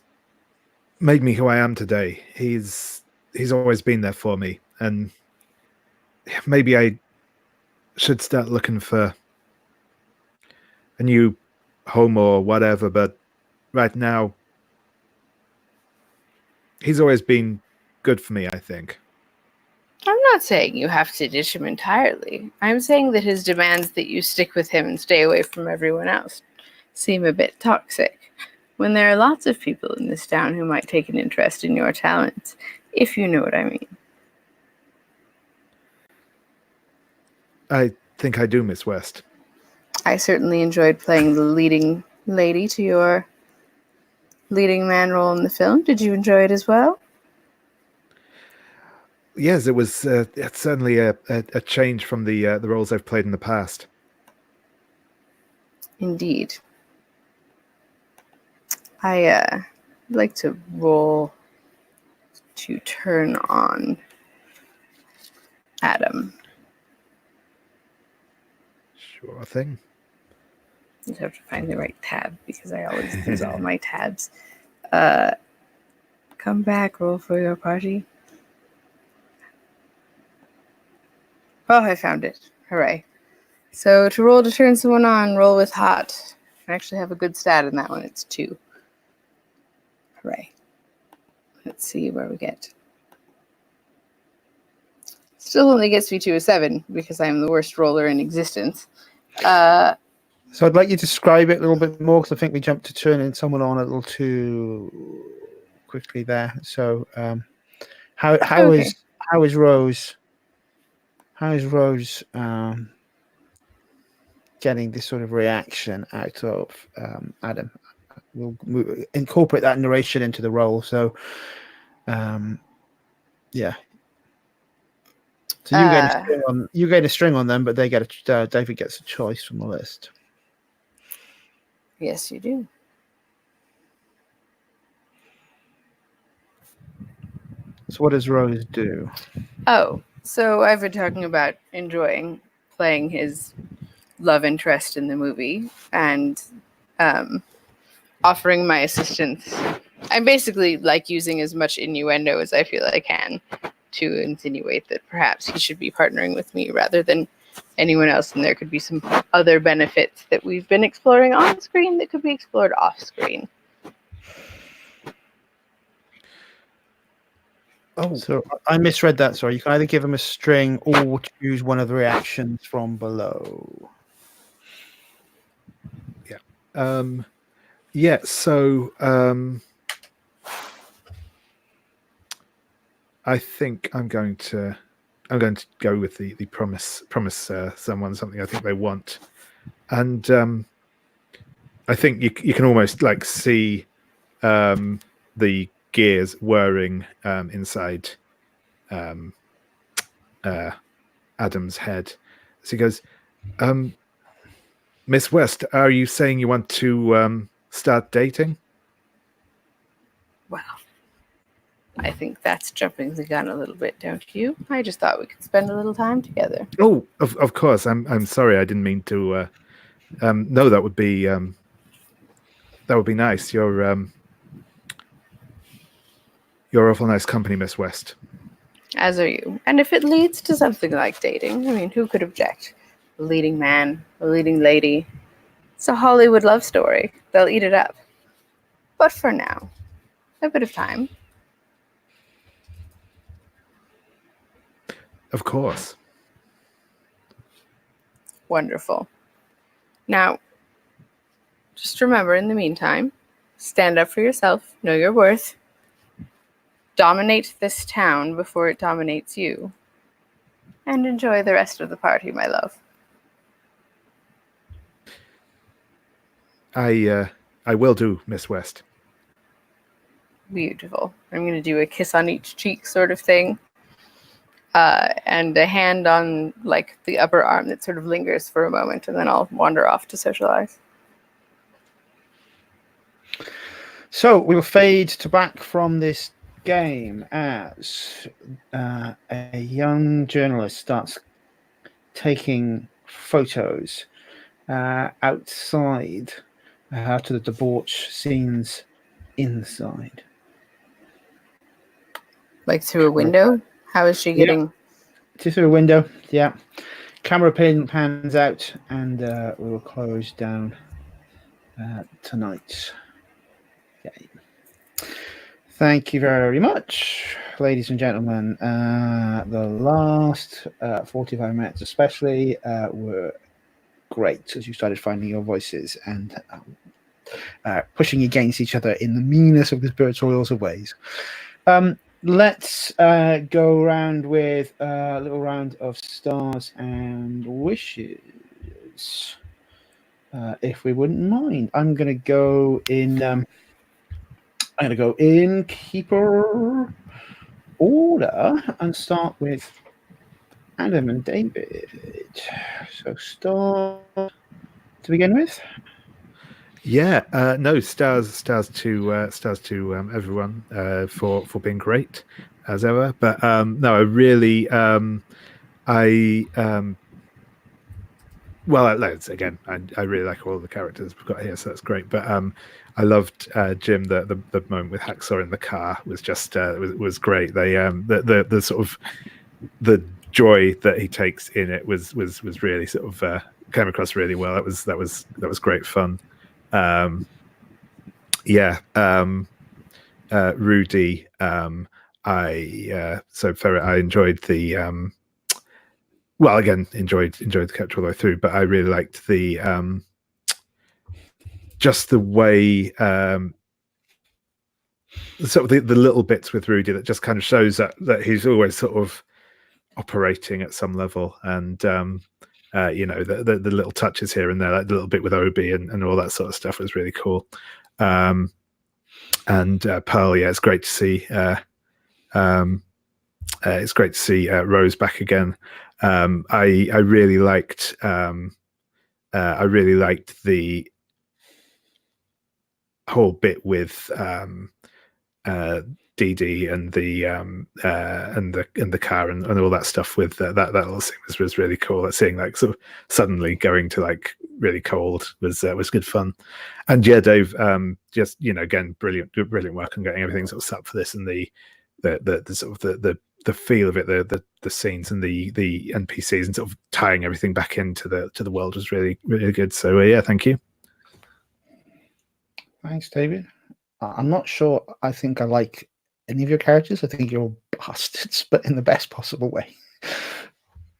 B: made me who I am today. He's always been there for me, and maybe I should start looking for a new home or whatever, but right now, he's always been good for me, I think.
E: I'm not saying you have to ditch him entirely. I'm saying that his demands that you stick with him and stay away from everyone else seem a bit toxic, when there are lots of people in this town who might take an interest in your talents, if you know what I mean.
B: I think I do, Miss West.
E: I certainly enjoyed playing the leading lady to your leading man role in the film. Did you enjoy it as well?
B: Yes, it was it's certainly a change from the roles I've played in the past.
E: Indeed. I like to roll to turn on Adam.
B: Sure thing.
E: Just have to find the right tab because I always lose all my tabs. Come back, roll for your party. Oh, I found it. Hooray. So to roll to turn someone on, roll with hot. I actually have a good stat in that one. It's 2. Hooray. Let's see where we get. Still only gets me to a 7 because I'm the worst roller in existence.
A: So I'd like you to describe it a little bit more because I think we jumped to turning someone on a little too quickly there. So how
E: Okay.
A: is Rose? How is Rose getting this sort of reaction out of Adam? We'll incorporate that narration into the role. So yeah. So you get a string on them, but they get David gets a choice from the list.
E: Yes, you do.
A: So what does Rose do?
E: Oh, so I've been talking about enjoying playing his love interest in the movie and offering my assistance. I'm basically like using as much innuendo as I feel I can to insinuate that perhaps he should be partnering with me rather than anyone else, and there could be some other benefits that we've been exploring on screen that could be explored off screen.
B: Oh,
A: So I misread that. Sorry, you can either give him a string or choose one of the reactions from below.
B: yeah. So I think I'm going to go with the promise someone something I think they want, and I think you can almost like see the gears whirring inside Adam's head as he goes, Miss West, are you saying you want to start dating?
E: Well, I think that's jumping the gun a little bit, don't you? I just thought we could spend a little time together.
B: Oh, of course. I'm sorry. I didn't mean to. No, that would be nice. You're awful nice company, Miss West.
E: As are you. And if it leads to something like dating, I mean, who could object? A leading man, a leading lady. It's a Hollywood love story. They'll eat it up. But for now, a bit of time.
B: Of course.
E: Wonderful. Now, just remember in the meantime, stand up for yourself, know your worth, dominate this town before it dominates you, and enjoy the rest of the party, my love.
B: I will do, Miss West.
E: Beautiful. I'm going to do a kiss on each cheek sort of thing. And a hand on like the upper arm that sort of lingers for a moment, and then I'll wander off to socialize.
A: So we will fade to back from this game as a young journalist starts taking photos outside to the debauch scenes inside.
E: Like through a window? How is she getting?
A: Just through a window. Yeah. Camera pans out, and we will close down tonight's game. Thank you very much, ladies and gentlemen. The last 45 minutes, especially, were great as you started finding your voices and pushing against each other in the meanest of conspiratorial of ways. Let's go around with a little round of stars and wishes, if we wouldn't mind. I'm going to go in. Keeper order and start with Adam and David. So stars to begin with.
B: Yeah, no stars to everyone for being great as ever. But no, I really again, I really like all the characters we've got here, so that's great. But I loved Jim. The moment with Hacksaw in the car was just was great. They the sort of the joy that he takes in it was really sort of came across really well. That was great fun. Rudy. I enjoyed the enjoyed the character all the way through, but I really liked the just the way sort of the little bits with Rudy that just kind of shows that he's always sort of operating at some level, and the little touches here and there, like the little bit with Obi and all that sort of stuff was really cool. And Pearl, it's great to see. It's great to see Rose back again. I really liked. I really liked the whole bit with Dee Dee and the car and all that stuff with that little thing was really cool. That seeing like sort of suddenly going to like really cold was good fun. And yeah, Dave, just again, brilliant work on getting everything sort of set up for this, and the sort of the feel of it, the scenes and the NPCs and sort of tying everything back into the world was really good. So yeah, thank you.
A: Thanks, David. I'm not sure I think I like any of your characters. I think you're all bastards, but in the best possible way.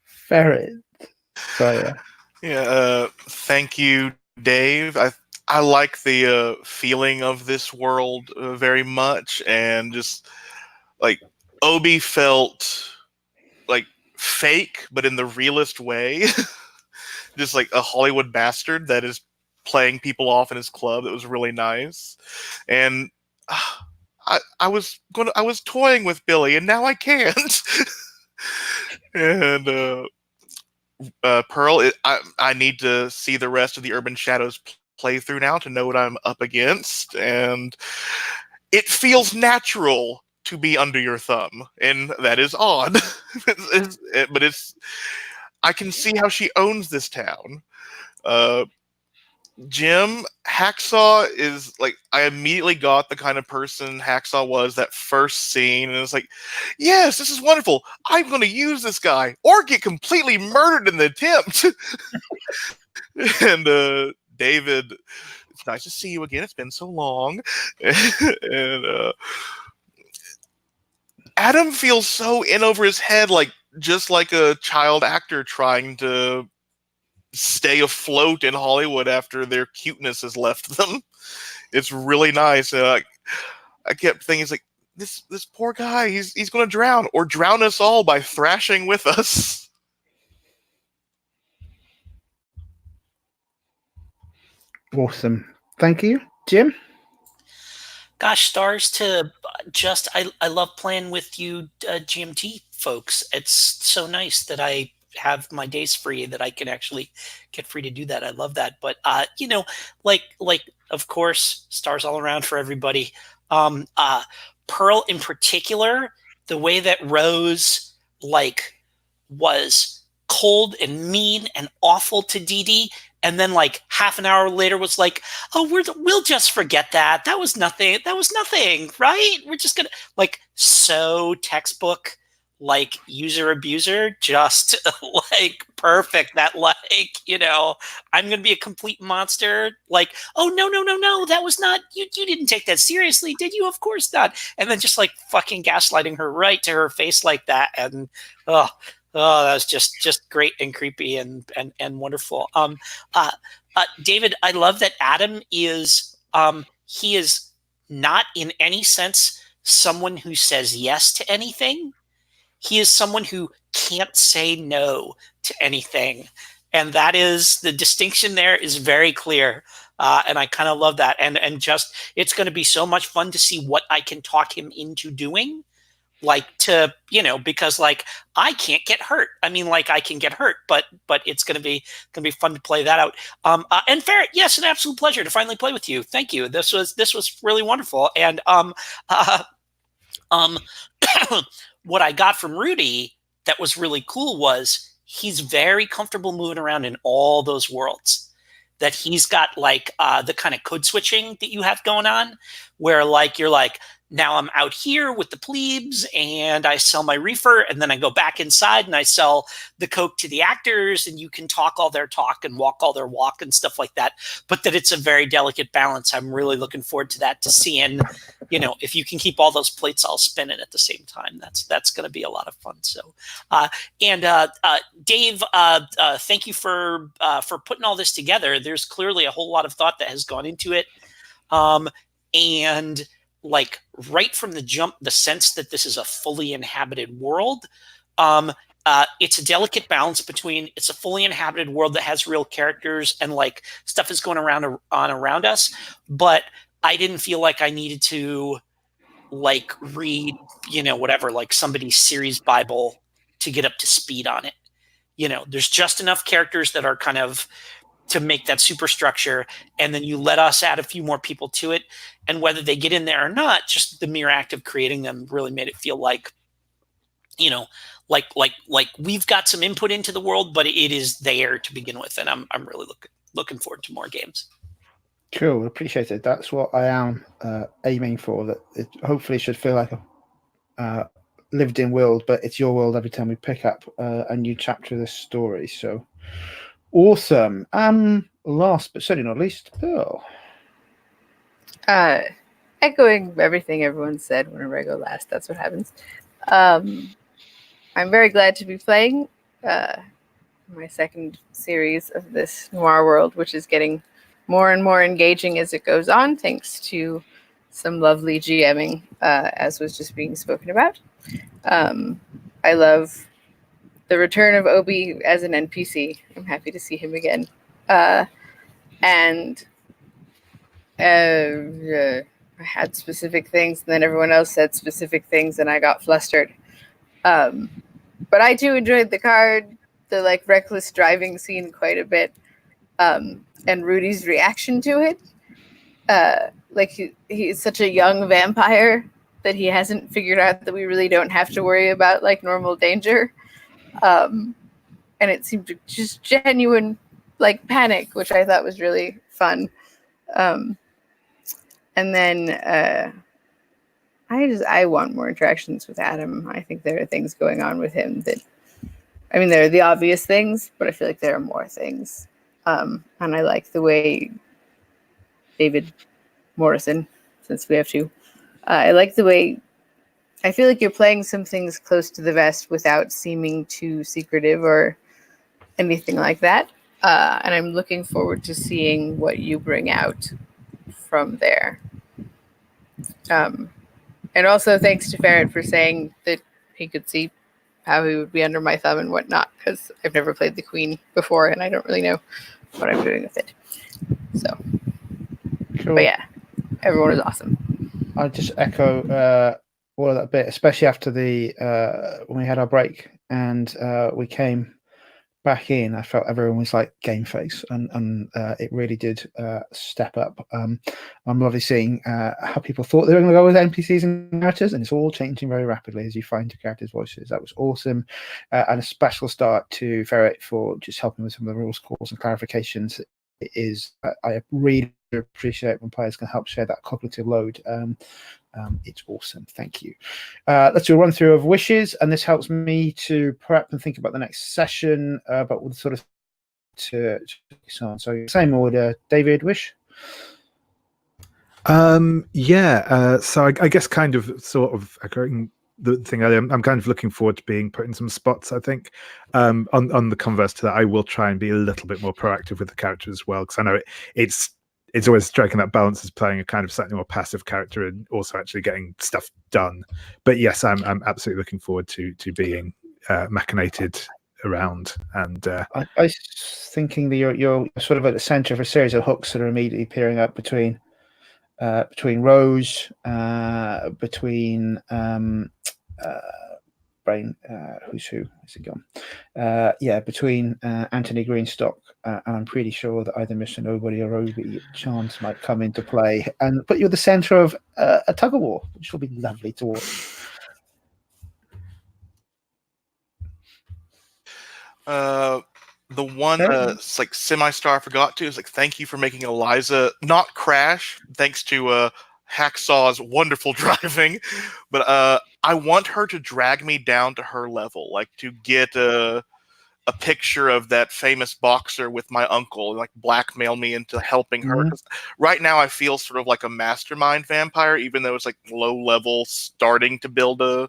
A: Ferret. So
C: yeah. Thank you, Dave. I like the feeling of this world very much, and just like Obi felt like fake, but in the realist way. Just like a Hollywood bastard that is playing people off in his club. That was really nice. And I was toying with Billy, and now I can't. And Pearl, I need to see the rest of the Urban Shadows playthrough now to know what I'm up against, and it feels natural to be under your thumb, and that is odd. But I can see how she owns this town. Jim, Hacksaw is like, I immediately got the kind of person Hacksaw was that first scene, and it's like, yes, this is wonderful. I'm going to use this guy or get completely murdered in the attempt. And David, it's nice to see you again. It's been so long. And Adam feels so in over his head, like just like a child actor trying to stay afloat in Hollywood after their cuteness has left them. It's really nice. I kept thinking, it's like, this poor guy, he's going to drown or drown us all by thrashing with us.
A: awesome. Thank you, Jim.
D: Gosh, stars to just I love playing with you GMT folks. It's so nice that I have my days free, that I can actually get free to do that. I love that. But like of course, stars all around for everybody. Pearl in particular, the way that Rose like was cold and mean and awful to Dee Dee, and then like half an hour later was like, oh, we'll just forget that. That was nothing. That was nothing, right? We're just gonna, like, so textbook. like user abuser, just like perfect. That like, you know, I'm gonna be a complete monster. Like, oh no, that was not you. You didn't take that seriously, did you? Of course not. And then just like fucking gaslighting her right to her face like that, and oh, that was just great and creepy and wonderful. David, I love that Adam is he is not in any sense someone who says yes to anything. He is someone who can't say no to anything. And that is the distinction there is very clear. And I kind of love that. And just, it's going to be so much fun to see what I can talk him into doing. Like to, you know, because like I can't get hurt. I mean, like I can get hurt, but it's going to be fun to play that out. And Ferret, yes, an absolute pleasure to finally play with you. Thank you. This was really wonderful. And what I got from Rudy that was really cool was he's very comfortable moving around in all those worlds. That he's got like the kind of code switching that you have going on, where like you're like, now I'm out here with the plebes and I sell my reefer, and then I go back inside and I sell the coke to the actors, and you can talk all their talk and walk all their walk and stuff like that. But that it's a very delicate balance. I'm really looking forward to that, to seeing, you know, if you can keep all those plates all spinning at the same time. That's going to be a lot of fun. So, Dave, thank you for putting all this together. There's clearly a whole lot of thought that has gone into it, and like right from the jump, the sense that this is a fully inhabited world. It's a delicate balance between it's a fully inhabited world that has real characters and like stuff is going around us, but I didn't feel like I needed to like read, you know, whatever, like somebody's series Bible to get up to speed on it. You know, there's just enough characters that are kind of to make that superstructure, and then you let us add a few more people to it, and whether they get in there or not, just the mere act of creating them really made it feel like, you know, like we've got some input into the world, but it is there to begin with, and I'm really looking forward to more games.
A: Cool, appreciate it. That's what I am aiming for. That it hopefully should feel like a lived-in world, but it's your world every time we pick up a new chapter of this story. So awesome. Last but certainly not least, Pearl.
E: Echoing everything everyone said whenever I go last, that's what happens. I'm very glad to be playing my second series of this noir world, which is getting more and more engaging as it goes on, thanks to some lovely GMing, as was just being spoken about. I love the return of Obi as an NPC. I'm happy to see him again. And I had specific things, and then everyone else said specific things, and I got flustered. But I too enjoyed the like reckless driving scene quite a bit, and Rudy's reaction to it. Like he's such a young vampire that he hasn't figured out that we really don't have to worry about like normal danger. And it seemed to just genuine like panic, which I thought was really fun. And then I want more interactions with Adam. I think there are things going on with him that, I mean, there are the obvious things, but I feel like there are more things. And I like the way David Morrison, since we have to, I like the way, I feel like you're playing some things close to the vest without seeming too secretive or anything like that. And I'm looking forward to seeing what you bring out from there. And also thanks to Ferret for saying that he could see how he would be under my thumb and whatnot, because I've never played the Queen before and I don't really know what I'm doing with it. So,
A: Cool.
E: But yeah, everyone is awesome.
A: I just echo all of that bit, especially after the when we had our break and we came back in. I felt everyone was like game face, and it really did step up. I'm lovely seeing how people thought they were going to go with NPCs and characters, and it's all changing very rapidly as you find your characters' voices. That was awesome, and a special start to Ferret for just helping with some of the rules calls and clarifications. It is I really appreciate when players can help share that cognitive load. It's awesome. Thank you. Let's do a run through of wishes, and this helps me to prep and think about the next session, but with sort of to on. So same order. David, wish.
B: So I guess kind of sort of echoing the thing earlier, I'm kind of looking forward to being put in some spots. I think on the converse to that, I will try and be a little bit more proactive with the character as well, because I know it's always striking that balance as playing a kind of slightly more passive character and also actually getting stuff done. But yes, I'm absolutely looking forward to being machinated around. And
A: I was thinking that you're sort of at the center of a series of hooks that are immediately peering up between Rose, between Brain, who's who? Is it gone? Between Anthony Greenstock, and I'm pretty sure that either Mr. Nobody or Obi Chance might come into play and put you at the center of a tug of war, which will be lovely to watch.
C: The one it's like semi-star I forgot to is like, thank you for making Eliza not crash, thanks to Hacksaw's wonderful driving. But I want her to drag me down to her level, like to get a picture of that famous boxer with my uncle and like blackmail me into helping her. 'Cause right now I feel sort of like a mastermind vampire, even though it's like low level starting to build a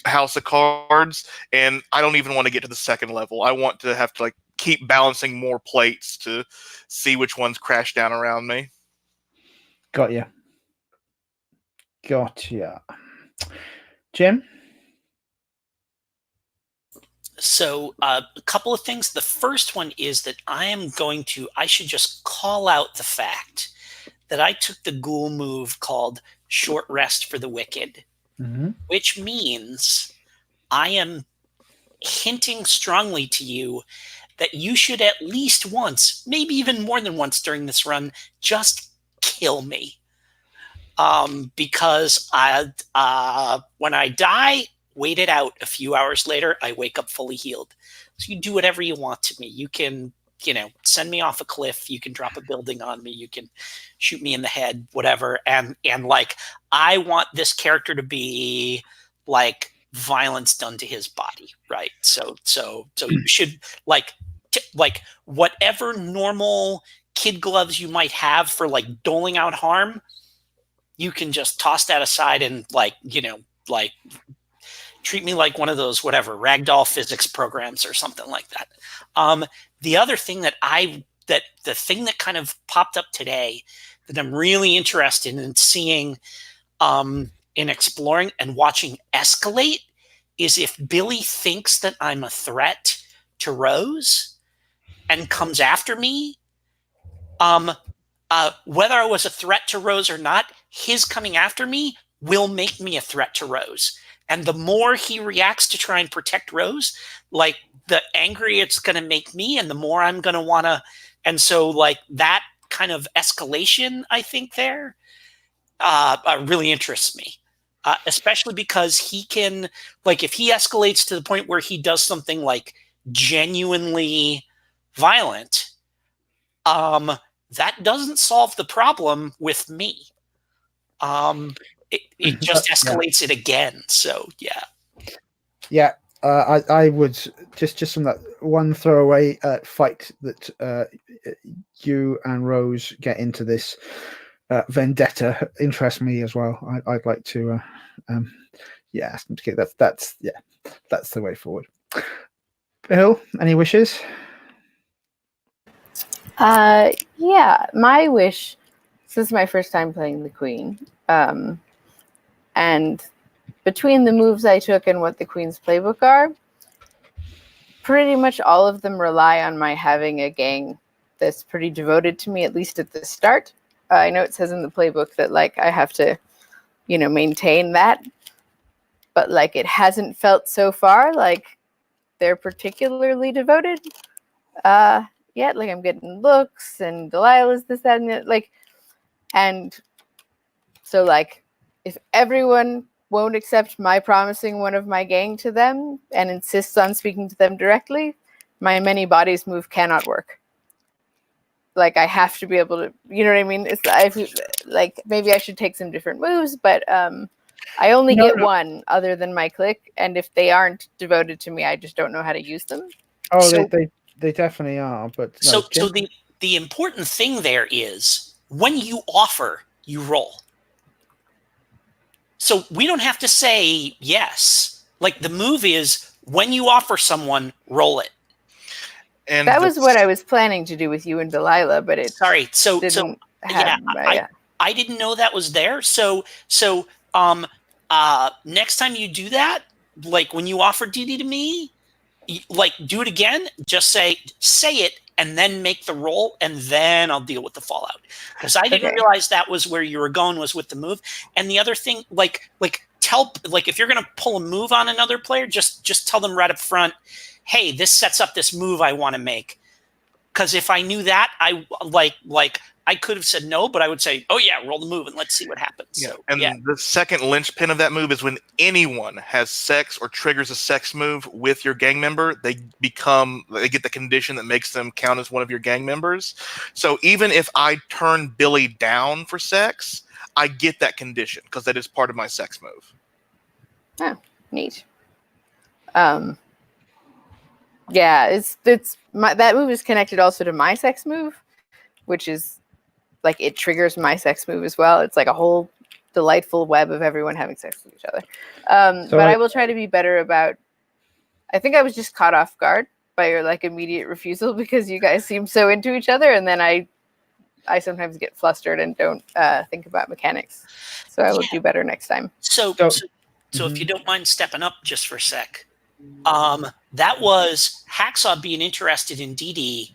C: house of cards, and I don't even want to get to the second level. I want to have to like keep balancing more plates to see which ones crash down around me.
A: Gotcha. Jim?
D: So a couple of things. The first one is that I should just call out the fact that I took the ghoul move called Short Rest for the Wicked, which means I am hinting strongly to you that you should at least once, maybe even more than once during this run, just kill me. Because when I die, wait it out. A few hours later, I wake up fully healed. So you do whatever you want to me. You can, send me off a cliff. You can drop a building on me. You can shoot me in the head, whatever. And like, I want this character to be like violence done to his body, right? So you should like whatever normal kid gloves you might have for like doling out harm, you can just toss that aside and treat me like one of those whatever ragdoll physics programs or something like that. The other thing the thing that kind of popped up today that I'm really interested in seeing, in exploring and watching escalate, is if Billy thinks that I'm a threat to Rose and comes after me. Whether I was a threat to Rose or not, his coming after me will make me a threat to Rose. And the more he reacts to try and protect Rose, like the angrier it's going to make me, and the more I'm going to want to. And so, like that kind of escalation, I think there really interests me, especially because he can, like, if he escalates to the point where he does something like genuinely violent, that doesn't solve the problem with me. It just escalates it again. So
A: yeah. I would just from that one throwaway fight that you and Rose get into this vendetta interests me as well. I'd like to that's the way forward. Bill, any wishes?
E: My wish. This is my first time playing the Queen, and between the moves I took and what the Queen's playbook are, pretty much all of them rely on my having a gang that's pretty devoted to me, at least at the start. I know it says in the playbook that like I have to, maintain that, but like it hasn't felt so far like they're particularly devoted yet. Like I'm getting looks and Delilah's this, that, and that, like, and so like if everyone won't accept my promising one of my gang to them and insists on speaking to them directly, my many bodies move cannot work. like I have to be able to, you know what I mean? It's I like maybe I should take some different moves, but I only get one other than my click, and if they aren't devoted to me, I just don't know how to use them.
A: Oh,
D: So-
A: they definitely are. But
D: So
A: no,
D: so the important thing there is when you offer, you roll. So we don't have to say yes. Like the move is when you offer someone, roll it.
C: And
E: That was what I was planning to do with you and Delilah, but it
D: Sorry. So
E: didn't
D: yeah,
E: have.
D: I didn't know that was there. So next time you do that, like when you offer DD to me, like do it again. Just say it, and then make the roll, and then I'll deal with the fallout. Because I didn't realize that was where you were going, was with the move. And the other thing, like if you're gonna pull a move on another player, just tell them right up front, hey, this sets up this move I want to make. Because if I knew that, I I could have said no, but I would say, oh yeah, roll the move and let's see what happens.
C: Yeah.
D: So,
C: and the second linchpin of that move is when anyone has sex or triggers a sex move with your gang member, they get the condition that makes them count as one of your gang members. So even if I turn Billy down for sex, I get that condition because that is part of my sex move.
E: Oh, neat. Yeah, it's that move is connected also to my sex move, which is like it triggers my sex move as well. It's like a whole delightful web of everyone having sex with each other. But I will try to be better about. I think I was just caught off guard by your like immediate refusal because you guys seem so into each other, and then I sometimes get flustered and don't think about mechanics. So I will do better next time.
D: So if you don't mind stepping up just for a sec. That was Hacksaw being interested in DD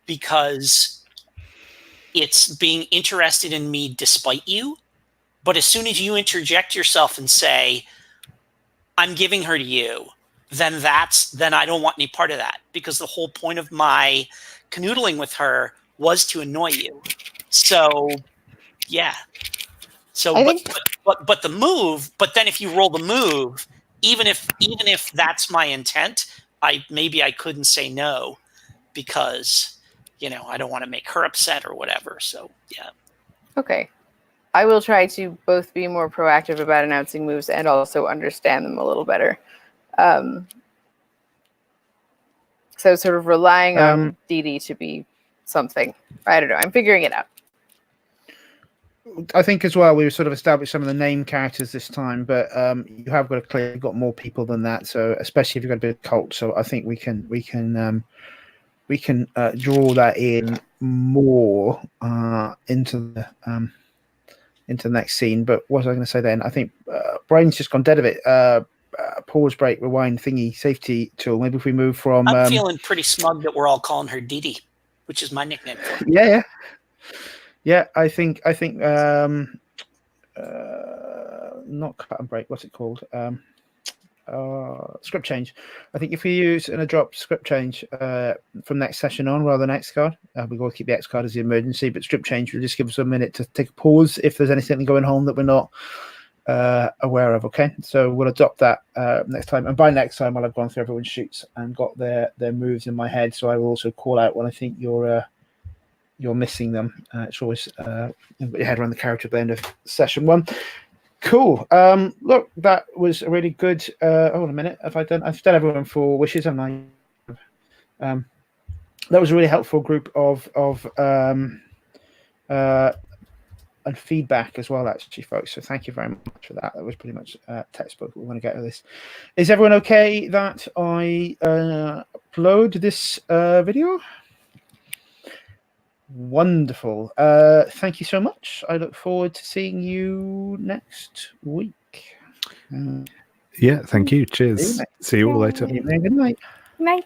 D: because it's being interested in me despite you. But as soon as you interject yourself and say, I'm giving her to you, then I don't want any part of that, because the whole point of my canoodling with her was to annoy you. So yeah. So but the move, but then if you roll the move, even if that's my intent, I couldn't say no because I don't want to make her upset or whatever. So yeah.
E: Okay. I will try to both be more proactive about announcing moves and also understand them a little better. So sort of relying on DD to be something. I don't know. I'm figuring it out.
A: I think as well we've sort of established some of the name characters this time, but you have got more people than that. So especially if you've got a bit of cult, so I think we can draw that in more into the next scene. But what was I going to say then? I think Brian's just gone dead of it. Pause, break, rewind, thingy, safety tool. Maybe if we move from.
D: I'm feeling pretty smug that we're all calling her Dee Dee, which is my nickname for her.
A: Yeah. I think not cut and break. What's it called? Script change. I think if we use a drop script change from next session on rather than X card, we will keep the X card as the emergency, but script change will just give us a minute to take a pause if there's anything going on that we're not aware of. Okay, so we'll adopt that next time, and by next time I'll have gone through everyone's shoots and got their moves in my head, so I will also call out when I think you're missing them. It's always put your head around the character at the end of session 1. Cool. Look, that was a really good. Hold on a minute. I've done everyone for wishes, haven't I? That was a really helpful group of and feedback as well, actually, folks. So thank you very much for that. That was pretty much textbook. We want to get to this. Is everyone okay that I upload this video? Wonderful. Thank you so much. I look forward to seeing you next week.
B: Yeah, thank you. Cheers. See you all later.
A: Good night.
E: Night.